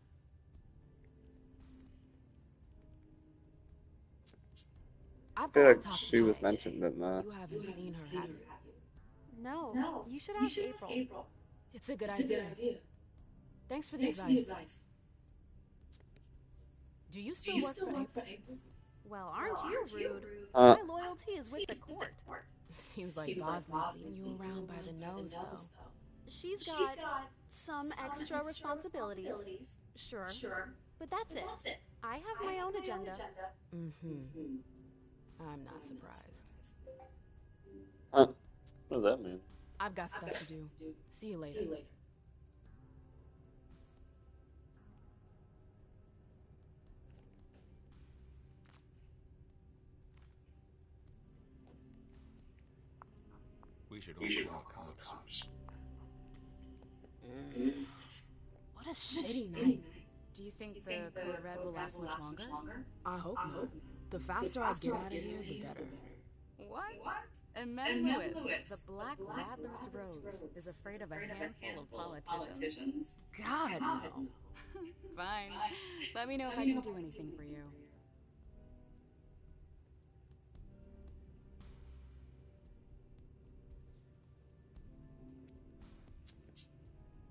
I've I feel got to like talk to she was Jay. mentioned in the. You haven't seen her, have you? No, you should ask April. It's a good idea. Thanks for the advice. Do you still work for April? Well, aren't you rude? Uh, My loyalty is with the court. Seems like Bosley's leading you around by the nose, though. She's got some extra responsibilities, sure, but that's it. I have my own agenda. Mm-hmm. I'm not surprised. what does that mean? I've got stuff to do. See you later. We should hopefully come up soon. What a shitty night. Do you think the Code Red will last much longer? I hope not. The faster I get out of here, the better. What? And Mem Lewis, the Black Rattler's Rose, is afraid of a handful of politicians? God, no. Fine. Let me know if I can do anything for you.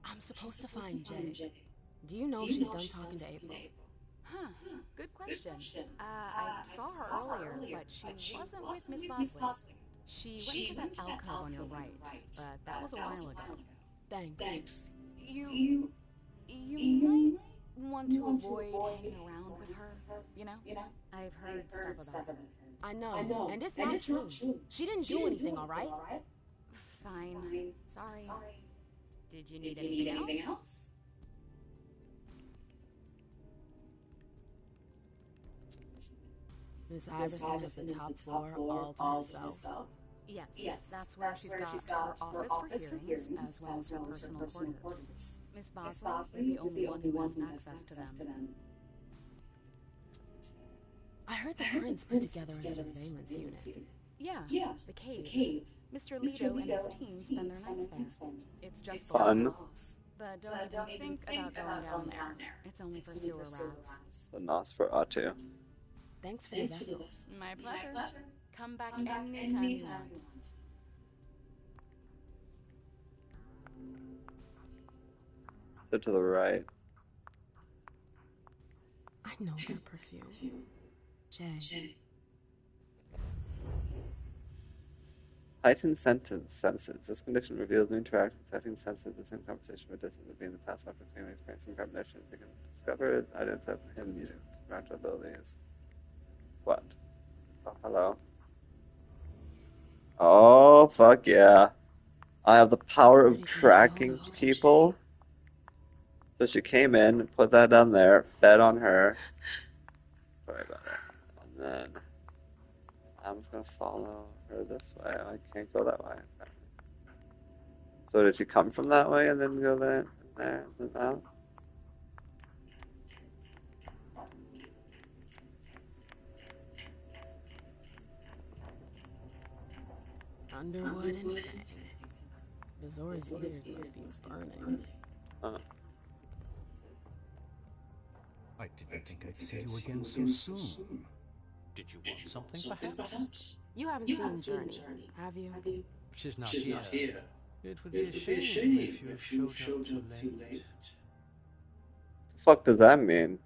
I'm supposed to find Jay. Do you know if she's done talking to April? Huh, good question. I saw her earlier, but she wasn't with Miss Bosley. She went to that alcove on your right, but that was a while ago. Thanks. You might want to avoid hanging around with her, you know? I've heard stuff about her. I know, and it's not true. She didn't do anything, all right? Fine. Sorry. Did you need anything else? Miss Iverson has the top floor all to herself. Yes, that's where she's got her office for hearings, as well as her personal quarters. Miss Bosley is the only one who has access to them. I heard the Prince put together a surveillance unit. Yeah, the cave. Mr. Leto and his team spend their nights there. It's just Fun. below us. But don't even think about going down there. It's only for sewer rats. The Nosferatu. Thanks for the vessel. My pleasure. Come back anytime you want. So to the right. I know that perfume. Jay. Heightened senses. This condition reveals new interactions. Heightened senses. The same conversation with distance would be in the past life with family experience and cognition. They can discover items of him using supernatural abilities. What? Oh, hello. Oh, fuck yeah. I have the power of tracking people. So she came in, put that down there, fed on her. Sorry about it. And then I'm just gonna follow her this way. I can't go that way. So did she come from that way and then go there, and then out? Underwood and Fang. Bazora's ears must be burning. I didn't think I'd see you again so soon. Did you want something, perhaps? You haven't seen Journey, have you? She's not here. It would be a shame if you showed up too late. What the fuck does that mean?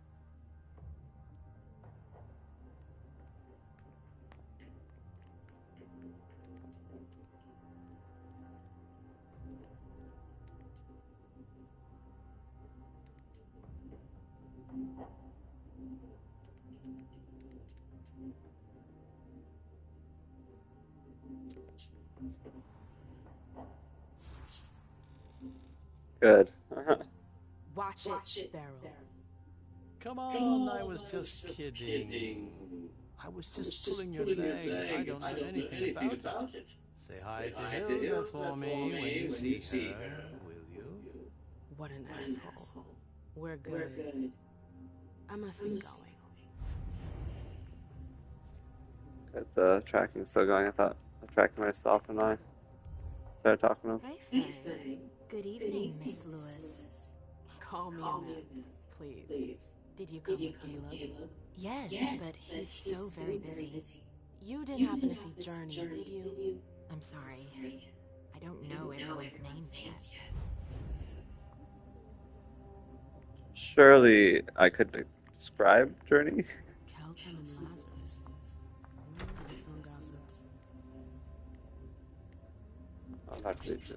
Good. Watch it, Beryl. Come on, I was just kidding. I was just pulling your leg. I don't know anything about it. Say hi to Hilda for me when you see her, will you? What an asshole. We're good. I must be going. Good, the tracking's still going. I thought the tracking myself and I started talking to him. Hi, Fang. Good evening, Miss Lewis. Call me a man, please. Did you come with Caleb? Yes, but he's so very busy. You didn't happen to see Journey, did you? I'm sorry. I don't know everyone's names yet. Surely I could describe Journey. Kelton and Lazarus. Nice one, gossip. I'll have to do this.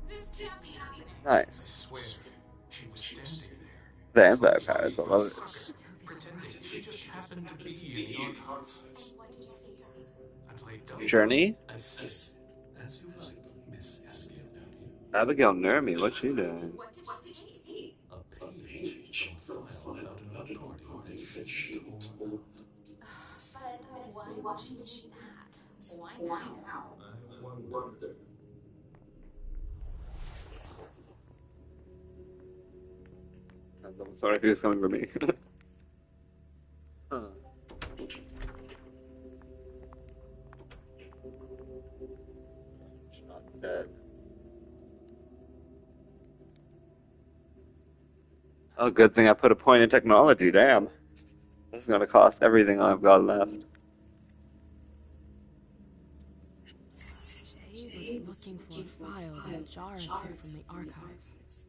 This can't be happening. Nice. I swear, she was standing there. Vampire powers, I love it. Pretending she just happened to be in the archives. What did you say to her? I played dumb. Journey? I said, as you like, Miss Abigail Nurmi, what's she doing? What did she say? A page from a file about another party that she tore out. But why would she need that? Why now? I wonder. I'm sorry if he was coming for me. Huh. She's not dead. Oh, good thing I put a point in technology, damn. This is gonna cost everything I've got left. Jay was looking for a file that Jar had sent from the archives.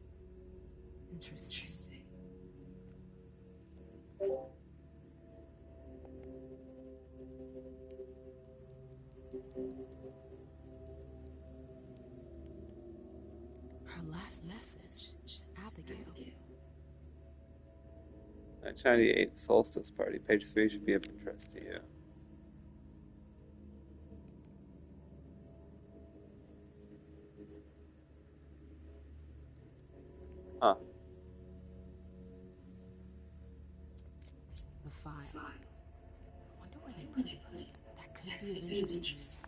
Interesting. Her last message to Abigail. 1998 Solstice Party. Page 3 should be of interest to you. Huh. The file. I wonder where they put it. That could be of interest to you.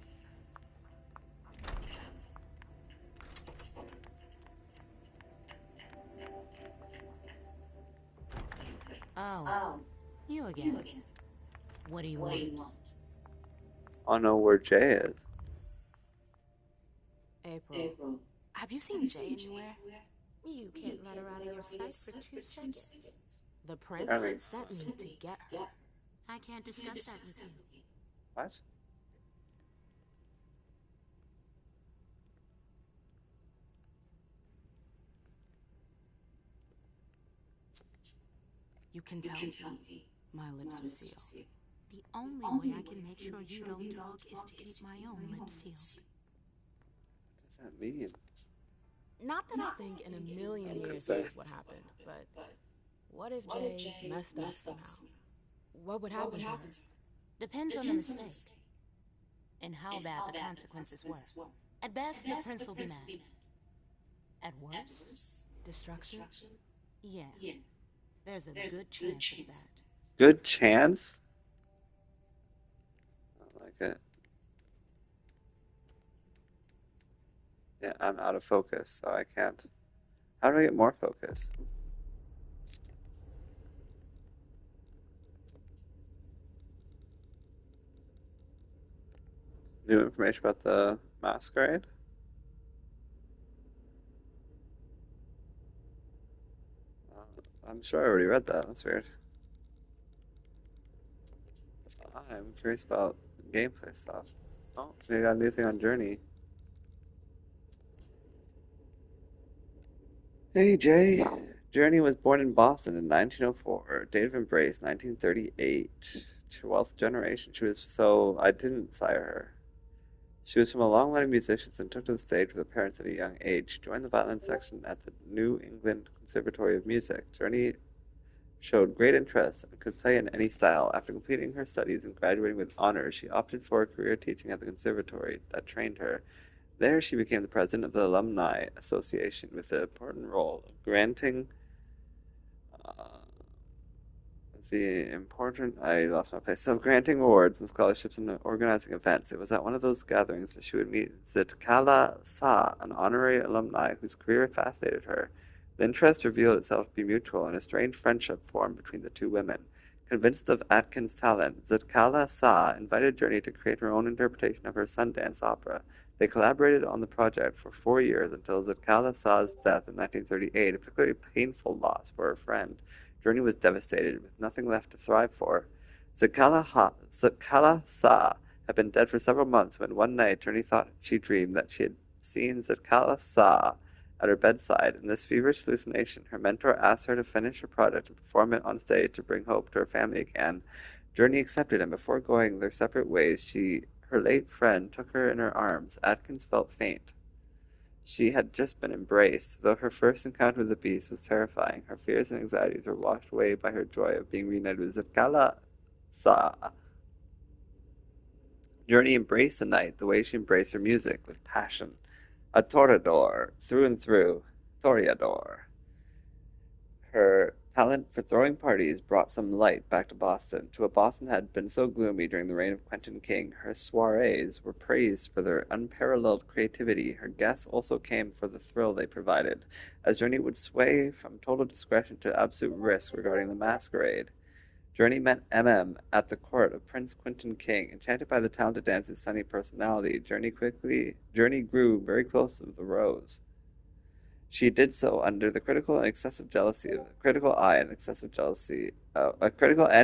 Oh, You again. what do you want? I don't know where Jay is. April. Have you seen Jay anywhere? You can't let her out of your sight for 2 seconds. The prince Darling. sent me to get her. I can't discuss that with you. What? You can tell me. My lips are sealed. The only way I can make sure you don't talk is to keep my own lips sealed. What does that mean? Not that I think in a million years this is what happened, but what if Jay messed up somehow? What would happen to her? Depends on the mistake and how bad the consequences were. At best, the prince will be mad. At worst, Destruction? yeah, there's a good chance of that. Good chance? I like it. Yeah, I'm out of focus, so I can't. How do I get more focus? New information about the Masquerade? I'm sure I already read that. That's weird. I'm curious about gameplay stuff. Oh, we got a new thing on Journey. Hey, Jay. Journey was born in Boston in 1904. Date of embrace, 1938. 12th generation. I didn't sire her. She was from a long line of musicians and took to the stage with her parents at a young age. Joined the violin section at the New England Conservatory of Music. Journey showed great interest and could play in any style. After completing her studies and graduating with honors, she opted for a career teaching at the conservatory that trained her. There, she became the president of the Alumni Association with the important role of granting uh, I lost my place, of granting awards and scholarships and organizing events. It was at one of those gatherings that she would meet Zitkala Sa, an honorary alumni whose career fascinated her. The interest revealed itself to be mutual, and a strange friendship formed between the two women. Convinced of Atkin's talent, Zitkala Sa invited Journey to create her own interpretation of her Sundance opera. They collaborated on the project for 4 years until Zitkala Sa's death in 1938, a particularly painful loss for her friend. Journey was devastated, with nothing left to thrive for. Sakala Sa had been dead for several months when one night Journey thought she dreamed that she had seen Sakala Sa at her bedside. In this feverish hallucination, her mentor asked her to finish her project and perform it on stage to bring hope to her family again. Journey accepted, and before going their separate ways, her late friend took her in her arms. Atkins felt faint. She had just been embraced. Though her first encounter with the beast was terrifying, her fears and anxieties were washed away by her joy of being reunited with Zetkala Sa. Journey embraced the night the way she embraced her music, with passion. A toreador, through and through. Toreador. Her talent for throwing parties brought some light back to Boston. To a Boston that had been so gloomy during the reign of Quentin King, her soirees were praised for their unparalleled creativity. Her guests also came for the thrill they provided, as Journey would sway from total discretion to absolute risk regarding the masquerade. Journey met MM at the court of Prince Quentin King. Enchanted by the talented dancer's sunny personality, Journey grew very close to the rose. She did so under the critical and excessive jealousy of a critical and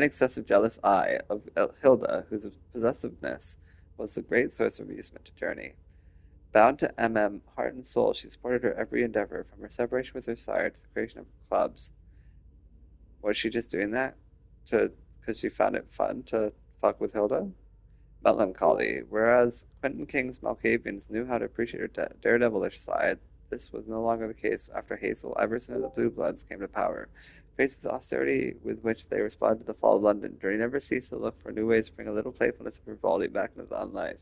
excessive jealous eye of Hilda, whose possessiveness was a great source of amusement to Journey. Bound to MM heart and soul, she supported her every endeavor, from her separation with her sire to the creation of clubs. Was she just doing that because she found it fun to fuck with Hilda? Melancholy. Whereas Quentin King's Malkavians knew how to appreciate her daredevilish side, this was no longer the case after Hazel, Everson, and the Blue Bloods came to power. Faced with the austerity with which they responded to the fall of London, Journey never ceased to look for new ways to bring a little playfulness and frivolity back into the life.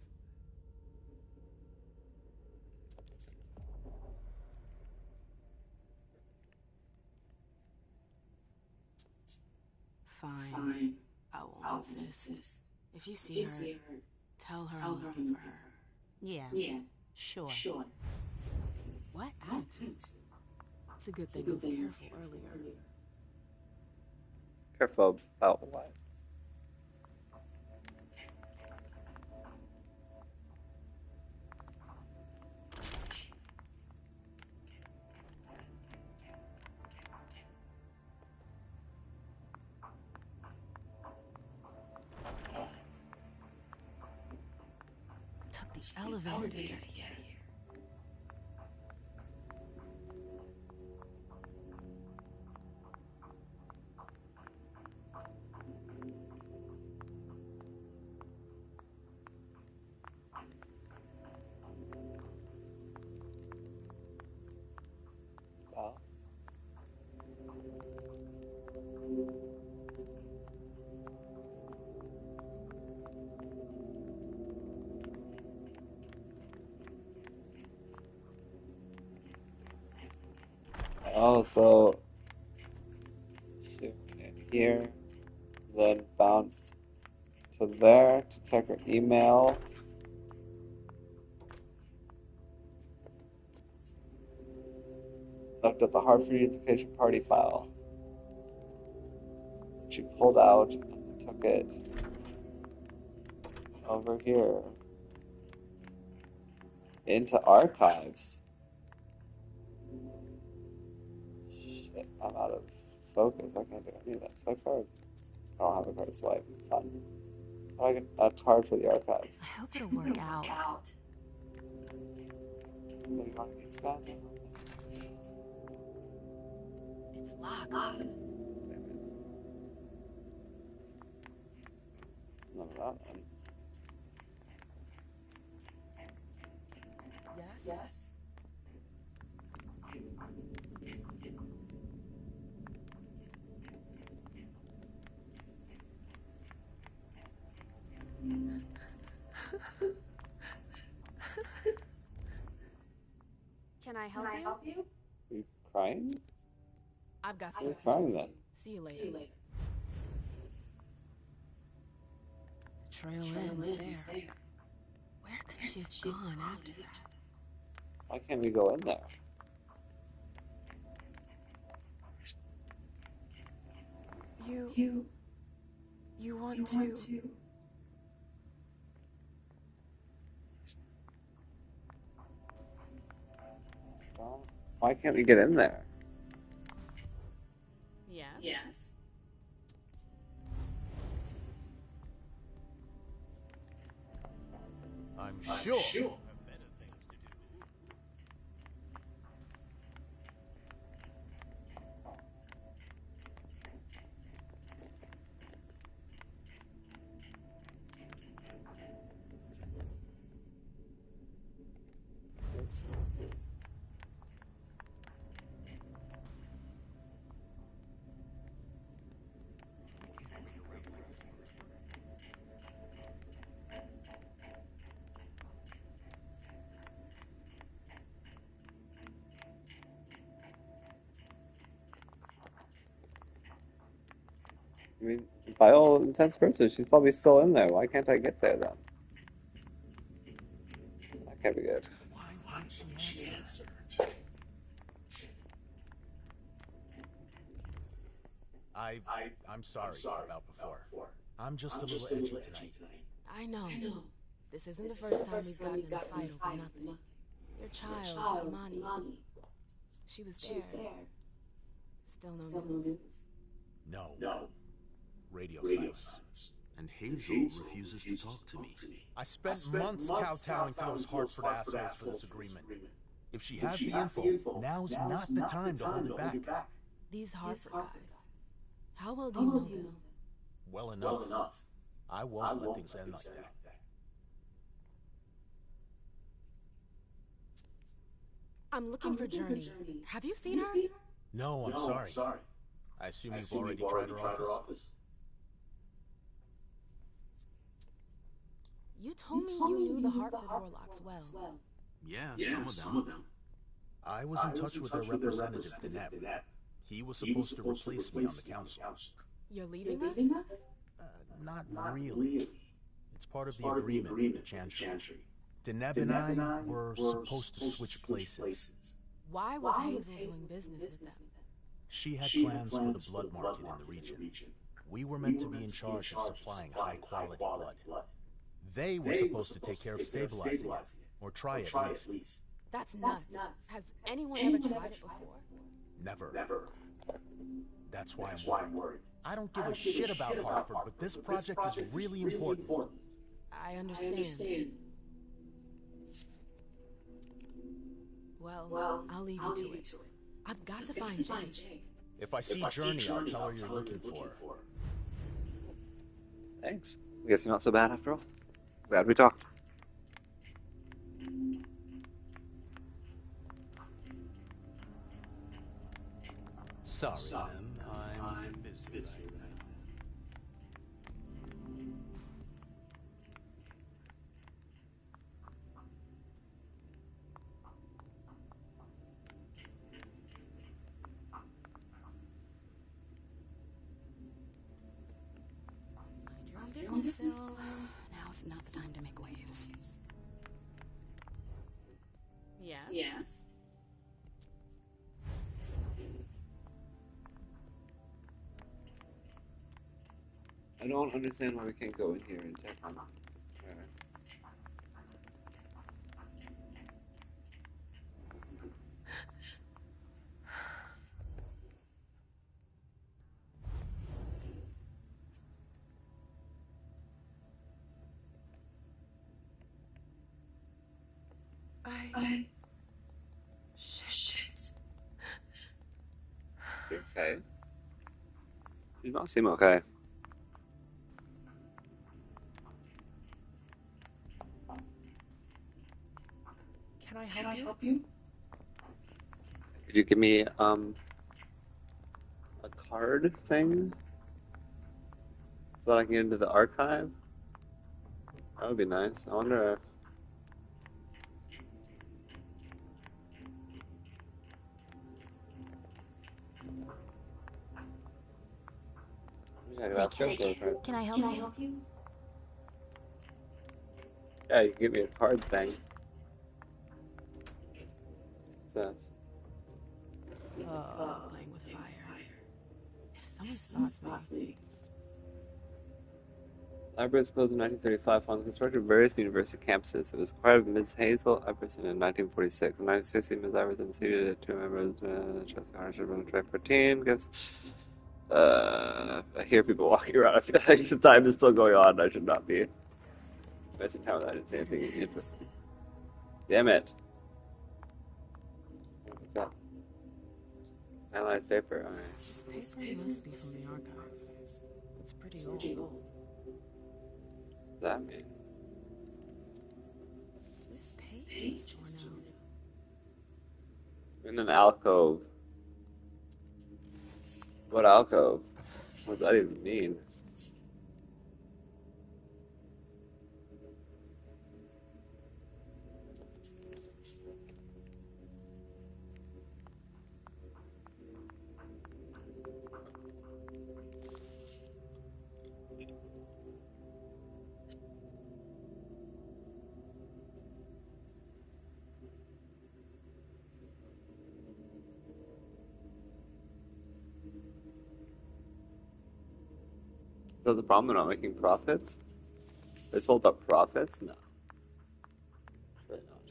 Fine. I won't insist. If you see her, tell her I'm looking for her. Yeah, sure. What attitude? It's a good thing I was careful earlier. Careful about what? Took the elevator to get here. Well, oh, so she went in here, then bounced to there to check her email. looked at the Hartford Unification Party file. She pulled out and took it over here into archives. Shit, I'm out of focus. I can't do any of that. Swipe card. I don't have a card to swipe. Fine. How do I get a card for the archives? I hope it'll work out. What do you want to get, Scott? It's locked. None of that then. Yes? Can I help you? Are you crying? I've got Why are you stuff crying to do. then? See you later. Trail ends there. Where could she have gone after that? Why can't we go in there? You want to... Why can't we get in there? Yes. I'm sure. You have better things to do. Oops. I mean, by all intents and purposes, she's probably still in there. Why can't I get there then? That can't be good. Why won't she answer? I'm sorry about before. I'm just a little edgy tonight. I know. This isn't the first time we've gotten in a fight over nothing. Your child, Imani. She was there. Still no news. No. Radio silence. And Hazel refuses to talk to me. I spent months kowtowing to those Hartford assholes for this agreement. If she has the info, now's not the time to hold it back. These Hartford guys. How well do you know them? Well enough. I won't let things end like that. I'm looking for Journey. Have you seen her? No, I'm sorry. I assume you've already tried her office? You told me you knew the Hartford Warlocks well. Yeah, some of them. I was in touch with their representative, Deneb. He was supposed to replace me on the council. You're leaving us? Not really. It's part of the agreement with the Chantry. Deneb and I were supposed to switch places. Why was Hazel doing business with them? She had plans for the blood market in the region. We were meant to be in charge of supplying high-quality blood. They were supposed to take care of stabilizing it, or try at least. That's nuts. Has anyone ever tried it before? Never. That's why I'm worried. I don't give a shit about Hartford, but this project is really important. I understand. Well, I'll leave you to it. I've got to find Jay. If I see Journey, I'll tell her you're looking for her. Thanks. I guess you're not so bad after all. Glad we talked. Sorry, ma'am. I'm busy right now. Mind your own business, Sil. Now's not the time to make waves. Yes? I don't understand why we can't go in here and check on her. Shit. You okay? You don't seem okay. Can I help you? Could you give me a card thing so that I can get into the archive? That would be nice. I wonder if Can I help you? yeah, you can give me a card thing. What's this? Playing with fire. If someone spots me. Library was closed in 1935 following the construction of various university campuses. It was acquired by Ms. Hazel Iverson in 1946. In 1960, Ms. Iverson seated at two members Chelsea Harsham and Trey 14 gifts. I hear people walking around. I feel like the time is still going on. I should not be wasting time with that. I didn't say anything interesting. Damn it. What's that? Analyzed paper. Alright. This paper must be from the archives. It's pretty old. What's that mean? This page is torn out. In an alcove. What alcove? What does that even mean? Is that the problem? They're not making profits? They sold up profits? No. Really not.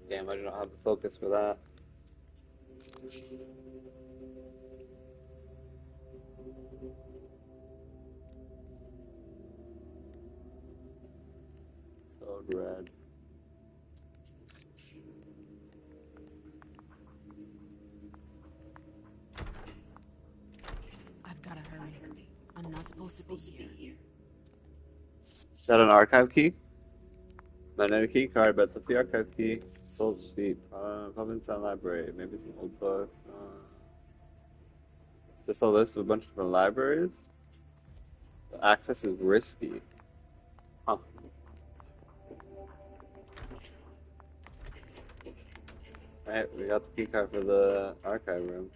Damn, I do not have the focus for that. Code red. I've gotta hurry. I'm not supposed to be here. Is that an archive key? Magnetic key card, but that's the archive key. Sold sheet. Public Sound Library. Maybe some old books. Just a list of a bunch of different libraries. The access is risky. Huh. Alright, we got the key card for the archive room.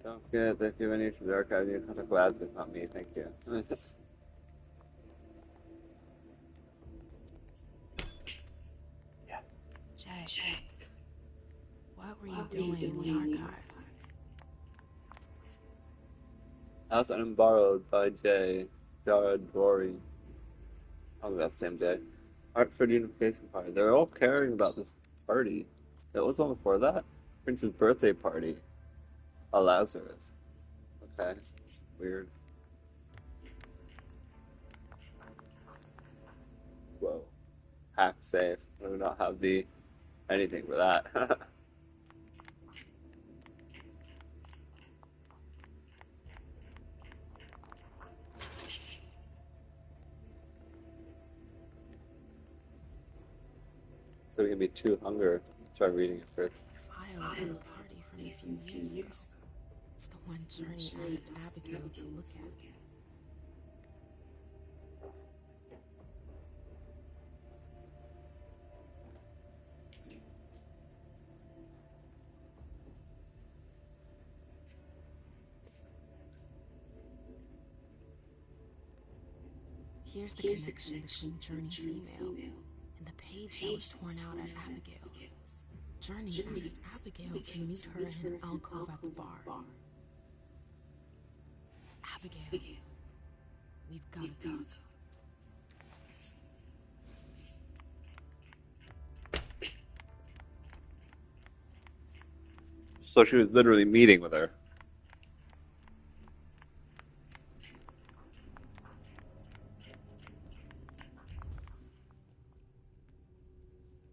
Don't forget that if you have any issues with the archive, you can contact Lazarus, not me. Thank you. Jay, what were you doing in the archives? House Unborrowed by J. Jared Rory. Probably that same day. Hartford Unification Party. They're all caring about this party. There was one before that. Prince's birthday party. A Lazarus. Okay. Weird. Whoa. Hack safe. I do not have the anything for that. So we can be too hunger. Let's try reading it first. File about a party from a few years ago. It's the one Journey asked Abigail to look at. Here's the connection between Journey's email and the page that was torn out at Abigail's. Journey asked Abigail to meet her in an alcove at the bar. Abigail. We've got to talk. So she was literally meeting with her.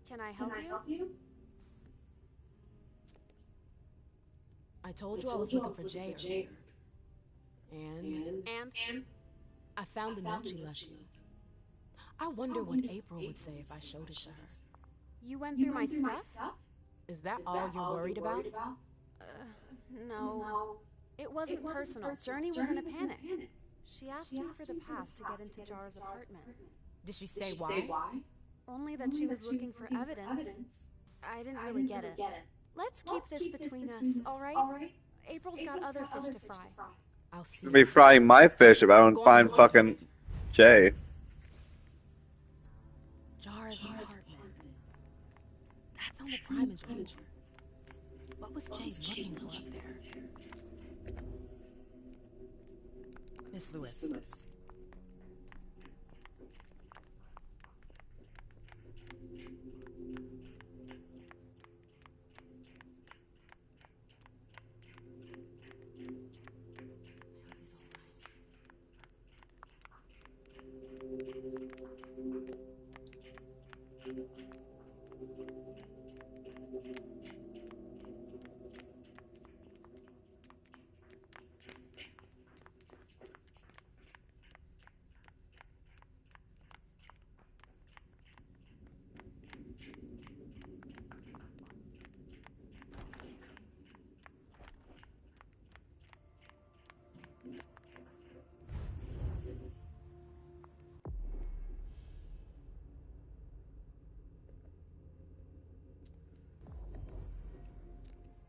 Can I help you? I told you I was looking for Jay earlier. And I found the note she left you. I wonder what April would say if I showed it to her. You went through my stuff? Is that all you're worried about? No. It wasn't personal. Journey was in a panic. She asked me for the pass to get into Jar's apartment. Did she say why? Only that she was looking for evidence. I didn't really get it. Let's keep this between us, alright? April's got other fish to fry. I'll see. I'll be frying my fish if I don't find fucking Jay. Jar's apartment. That's on the Primogen. What was Jay looking for up there? Miss Lewis.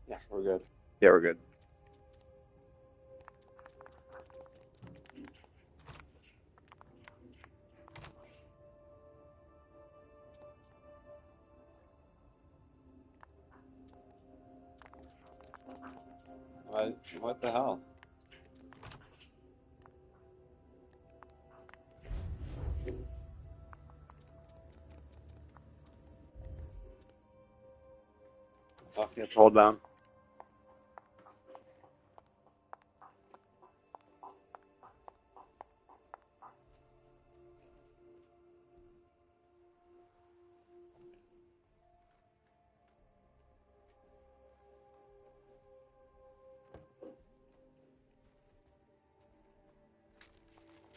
Yeah, we're good. Yeah, we're good. What the hell? Fuck, you have to hold down.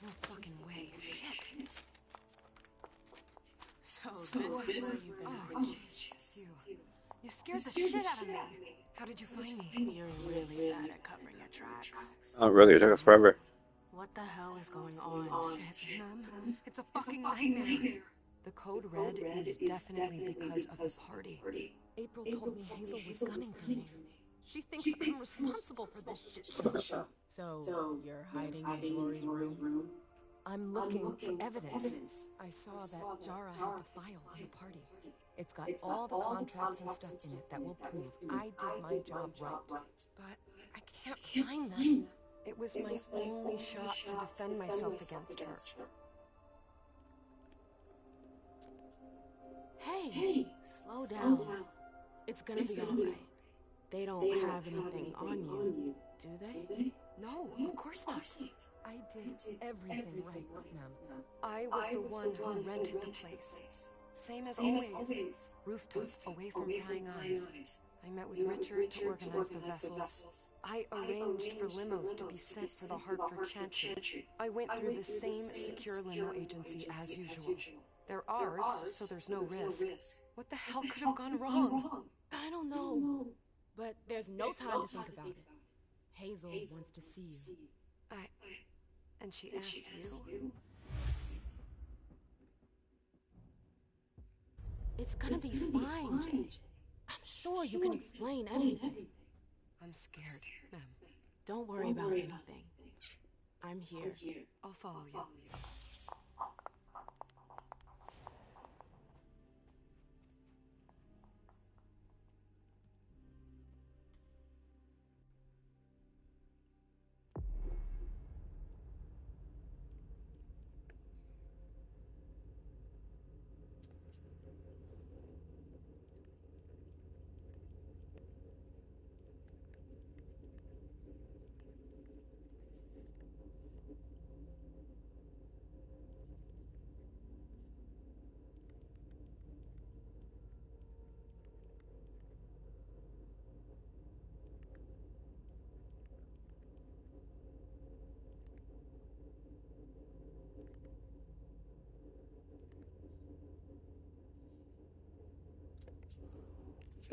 No fucking way. Shit. So this is where you've been. Oh, Jesus. You scared the shit out of me. How did you find me? You're really bad at covering your tracks. Oh, really? It took us forever. What the hell is going on? Shit, Mom. It's a fucking nightmare. The code red is definitely because of the party. April told me Hazel was gunning for me. She thinks I'm responsible for this shit. So you're hiding in Rory's room? I'm looking for evidence. I saw that Jara had the file on the party. It's got all the contracts and stuff in it that will prove I did my job right. But I can't find them. It was my only shot to defend myself against her. Hey, slow down. It's gonna be alright. They don't have anything on you, do they? No, of course not. I did everything right, ma'am. I was the one who rented the place. Same as always. Rooftop, away from prying eyes. I met with Richard to organize the vessels. I arranged for limos to be sent for the Hartford Chantry. I went through the same secure limo agency as usual. They're ours, so there's no risk. What the hell could have gone wrong? I don't know. But there's no time to think about it. Hazel wants to see you. And she asked you? It's gonna be fine, Jay. I'm sure you can explain everything. I'm scared, ma'am. Don't worry about anything. I'm here. I'll follow you.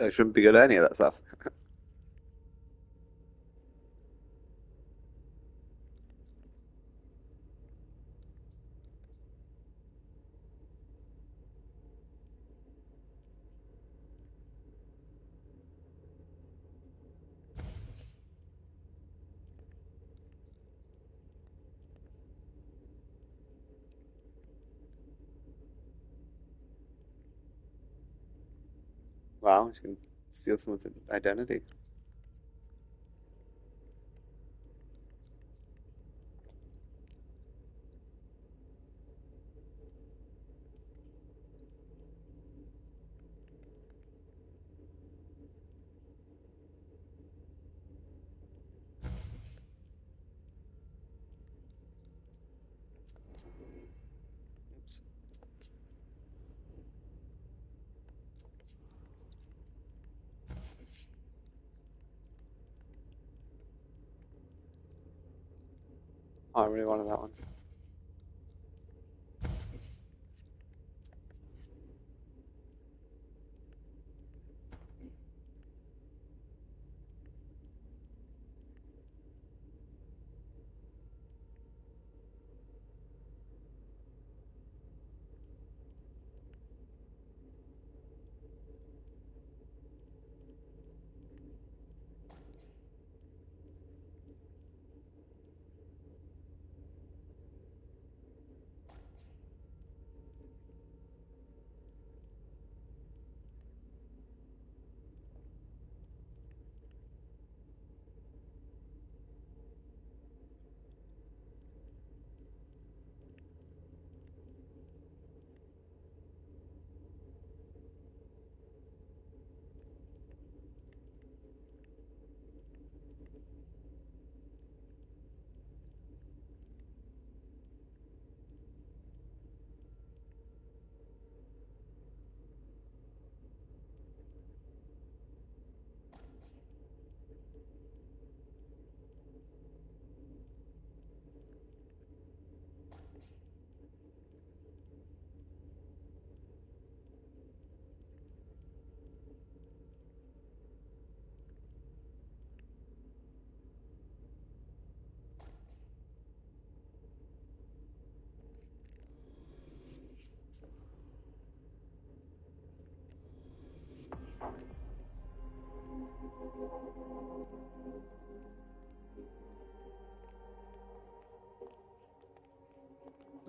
I shouldn't be good at any of that stuff. Wow, you can steal someone's identity. Oops. Oh, I really wanted that one.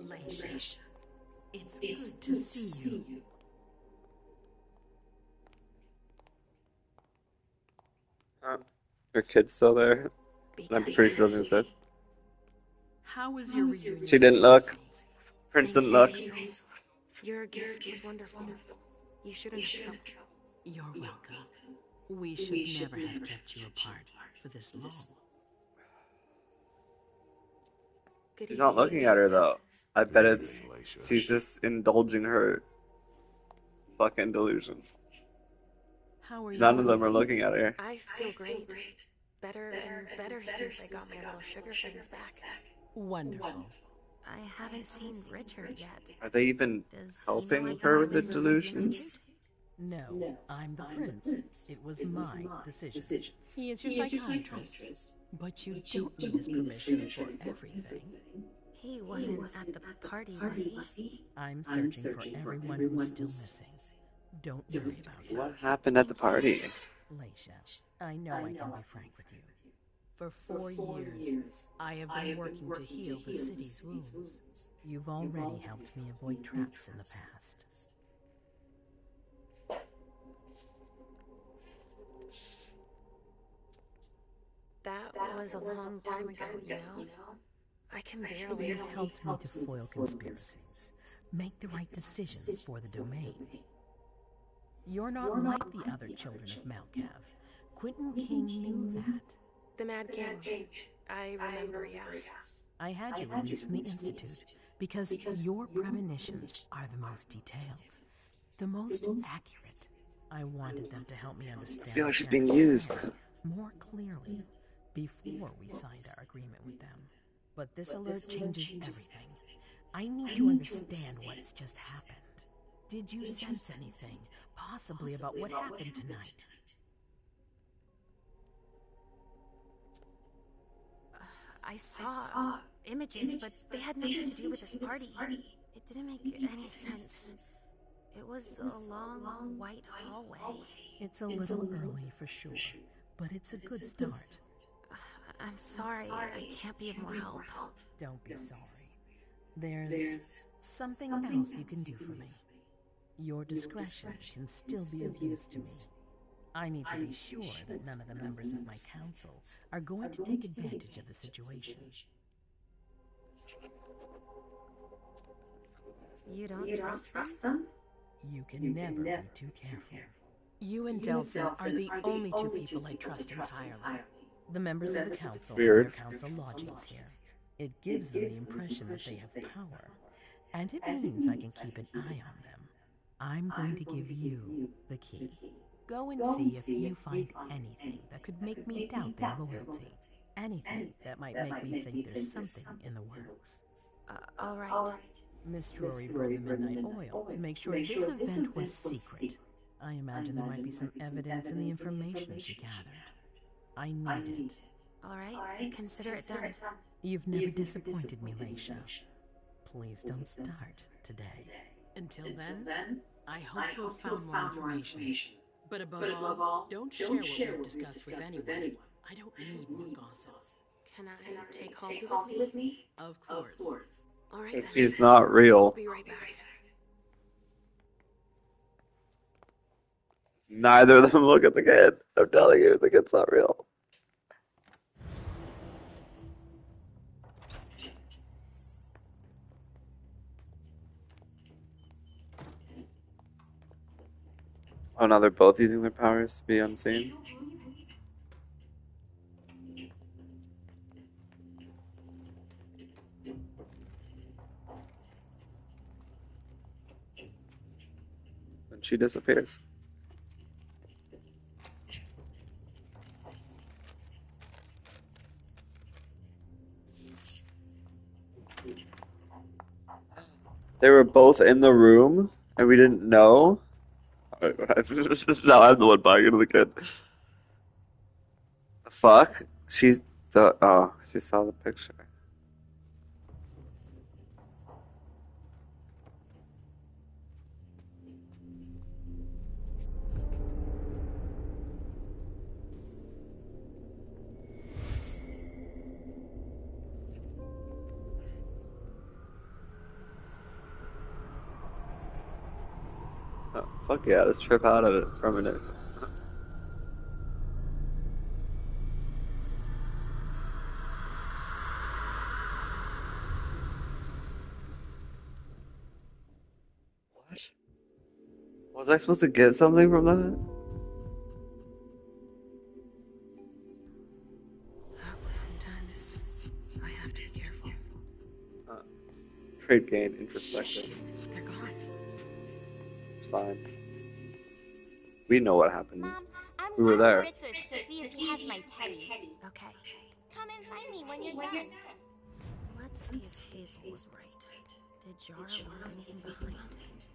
Laisha, it's good to see you. Her kid's still there. I'm Because pretty sure doesn't exist. How was your reunion? She didn't look. Prince Thank didn't you, look. Hazel. Your gift was wonderful. You shouldn't have trouble. You're welcome. We should never have kept you apart for this long. Good She's not evening, looking at her though. I bet Good it's evening, Laisha. she's just indulging her fucking delusions. How are you? None of them are looking at her. I feel great. Better and better since I got my little sugar things back. Wonderful. I haven't seen Richard yet. Are they even Does he know helping I've her been with the released from the delusions? institute? No, I'm the prince. It was my decision. He is your psychiatrist, but you don't need his permission for everything. He wasn't at the party, was he? I'm searching for everyone who's still missing. Don't worry about him. What happened at the party? Laisha, I know I can be frank with you. For 4 years, I have been working to heal the city's wounds. You've already helped me avoid traps in the past. That was a long time ago, you know? I can barely... You've helped me to foil conspiracies, make the right decisions for the domain. You're not like the other children of Malkav. Quentin King knew that. The Mad King. I remember, yeah. I had you released from the Institute because your premonitions are the most detailed, the most accurate. I wanted them to help me understand. I feel like she's the being Shadows used. plan more clearly before we signed our agreement with them. But this alert changes everything. I need to understand what's just happened. Did you sense anything, possibly about what happened tonight? I saw images, but they had nothing to do with this party. It didn't make any sense. It was a long, white hallway. It's a little early for sure, but it's a good start. I'm sorry, I can't be of more help. Don't be sorry. There's something else you can do for me. Your discretion can still be of use to me. I need to be sure that none of the members of my council are going to take advantage of the situation. You don't trust them? You can never be too careful. You and Delson are the only two people I trust entirely. The members of the council have their council lodgings here. It gives them the impression that they have power, and it means I can keep an eye on them. I'm going to give you the key. Go and see if you find anything that could make me doubt their loyalty. Anything that might make me think there's something in the works. All right. Miss Drury burned the midnight oil to make sure this event was secret. I imagine there might be some evidence in the information she gathered. I need it. All right, consider it done. You've never disappointed me, Leisha. Please don't start today. Until then, I hope to have found more information. But above all, don't share what we've discussed with anyone. I don't need more gossip. Can I take Halsey with me? Of course. All right, then. She's not real. I'll be right back. Neither of them look at the kid. I'm telling you, the kid's not real. Oh, now they're both using their powers to be unseen. And she disappears. They were both in the room, and we didn't know. Now I'm the one buying into the kid. The fuck? She saw the picture. Oh, fuck yeah, let's trip out of it for a minute. What? Was I supposed to get something from that? Sometimes I have to be careful. Trade gain, introspective. They're gone. It's fine. We know what happened. Mom, I'm We were going there. to Ritz's to see if he has my teddy. Okay. Come and find me when you're done. Let's see if Hazel was right. Did Jara leave anything behind?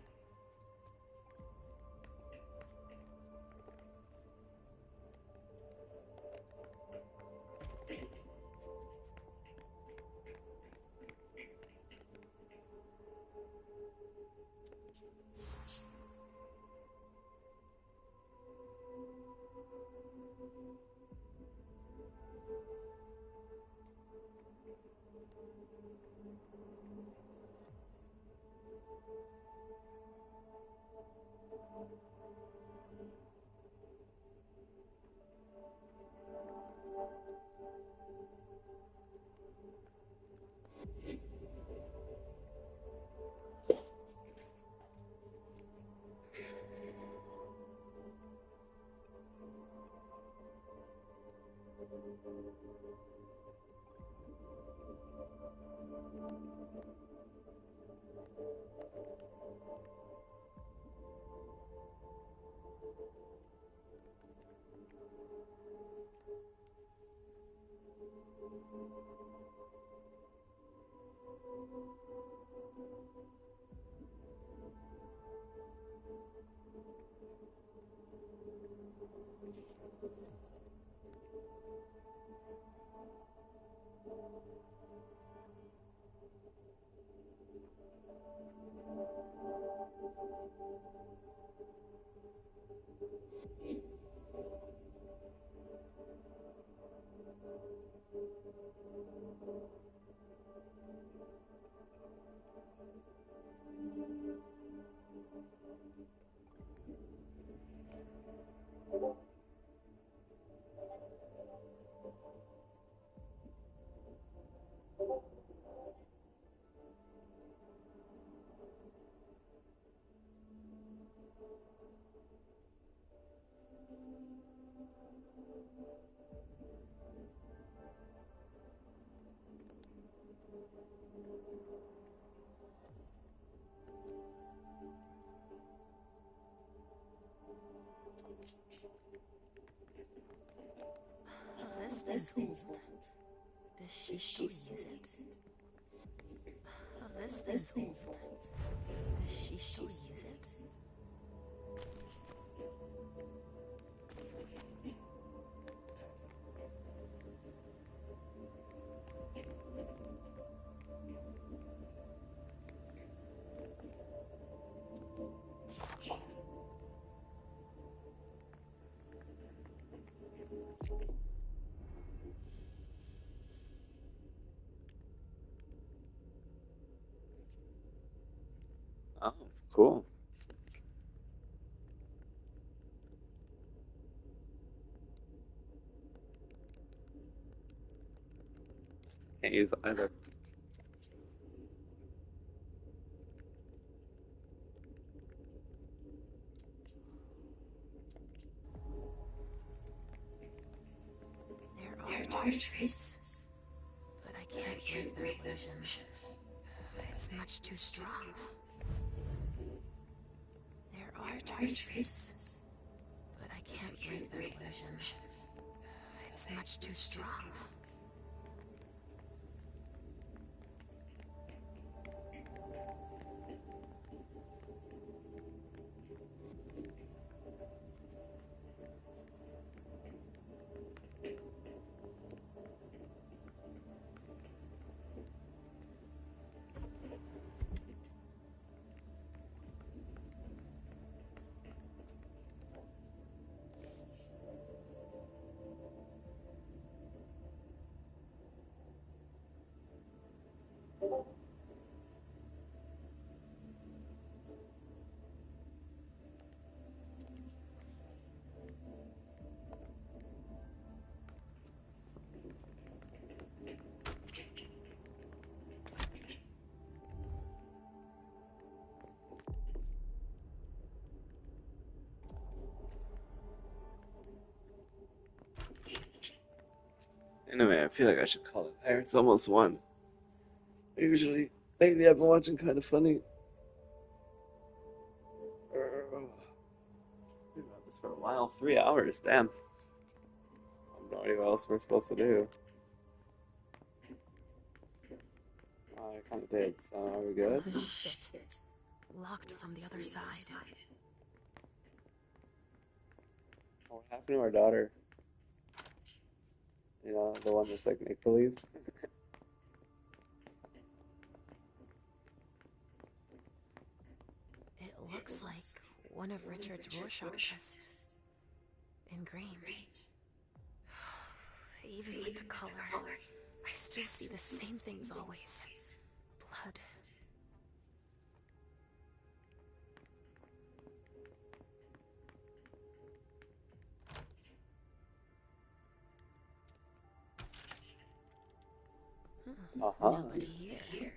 This thing's old. Does she still use it? This thing's old. Does she still use it? Oh, cool. Can't use either. There are traces, but I can't break their illusion. It's much too strong. There are traces, but I can't break their illusion. It's much too strong. Anyway, I feel like I should call it there. It's almost 1. Usually, lately I've been watching Kind of Funny. We've had this for a while. 3 hours, damn. I have no idea what else we're supposed to do. I kind of did, so are we good? Oh, shit. Locked from the other side. What happened to our daughter? You know, the one that's like make-believe? It looks like one of Richard's Rorschach tests. In green. Even with the color, I still see the same things always. Blood. Nobody here.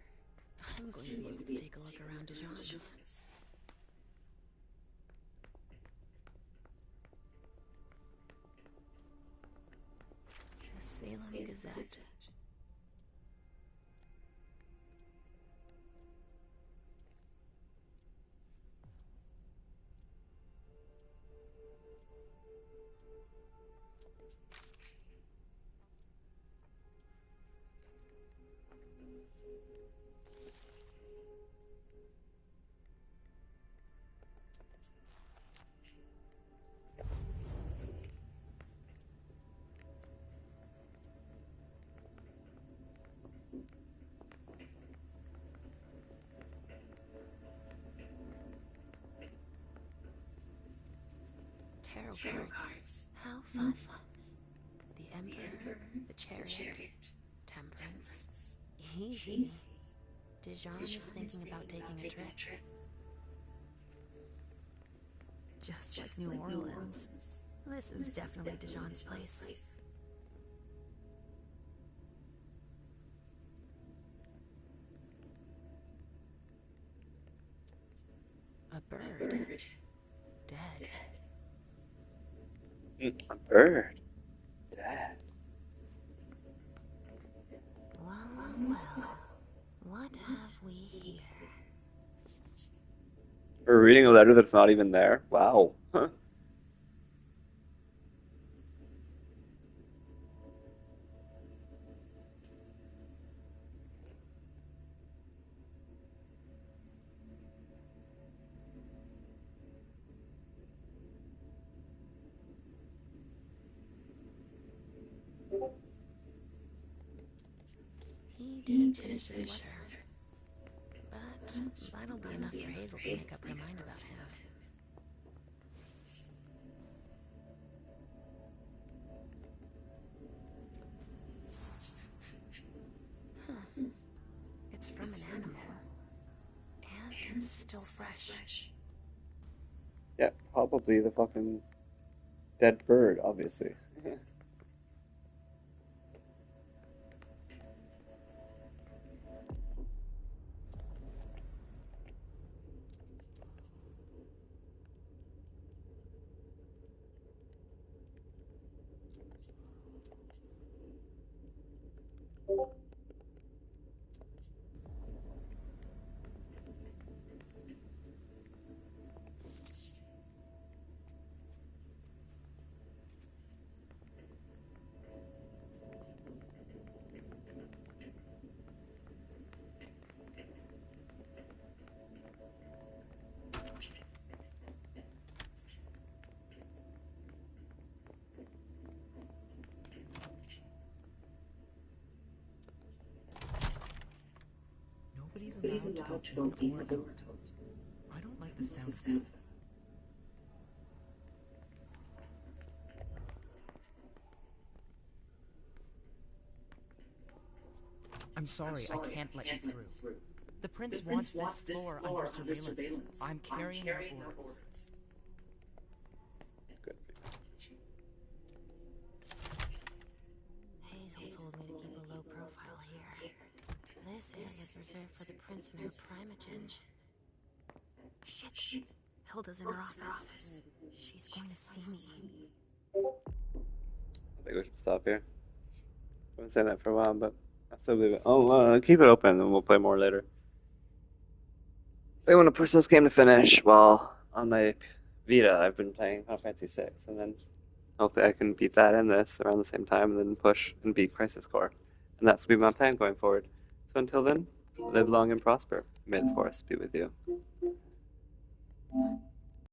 I'm going to be able to take a look around Dijon's. The Salem Gazette. tarot cards. How fun. The Emperor, the Chariot, Temperance. Easy. Dijon is thinking about taking a trip. Just like New Orleans. This is definitely Dijon's place. A bird. Dead. A bird. Dead. Well. What have we here? We're reading a letter that's not even there? Wow. Huh. He didn't finish his letter. But that'll be enough for Hazel to make up her mind about him. It's from an animal. And it's still fresh. Yeah, probably the fucking dead bird, obviously. Nobody's allowed to go in or out. I don't like the sound of that. I'm sorry, I can't let you through. The prince wants this floor under surveillance. I'm carrying out orders. Hazel told me to keep a low profile here. This area is reserved for the prince and her primogen. Shit. Hilda's in her office. She's going to see me. I think we should stop here. I've been saying that for a while, but I still believe it. Oh, keep it open and we'll play more later. I want to push this game to finish while on my Vita I've been playing Final Fantasy VI, and then hopefully I can beat that and this around the same time, and then push and beat Crisis Core. And that's going to be my plan going forward. So until then, live long and prosper. May the Force be with you.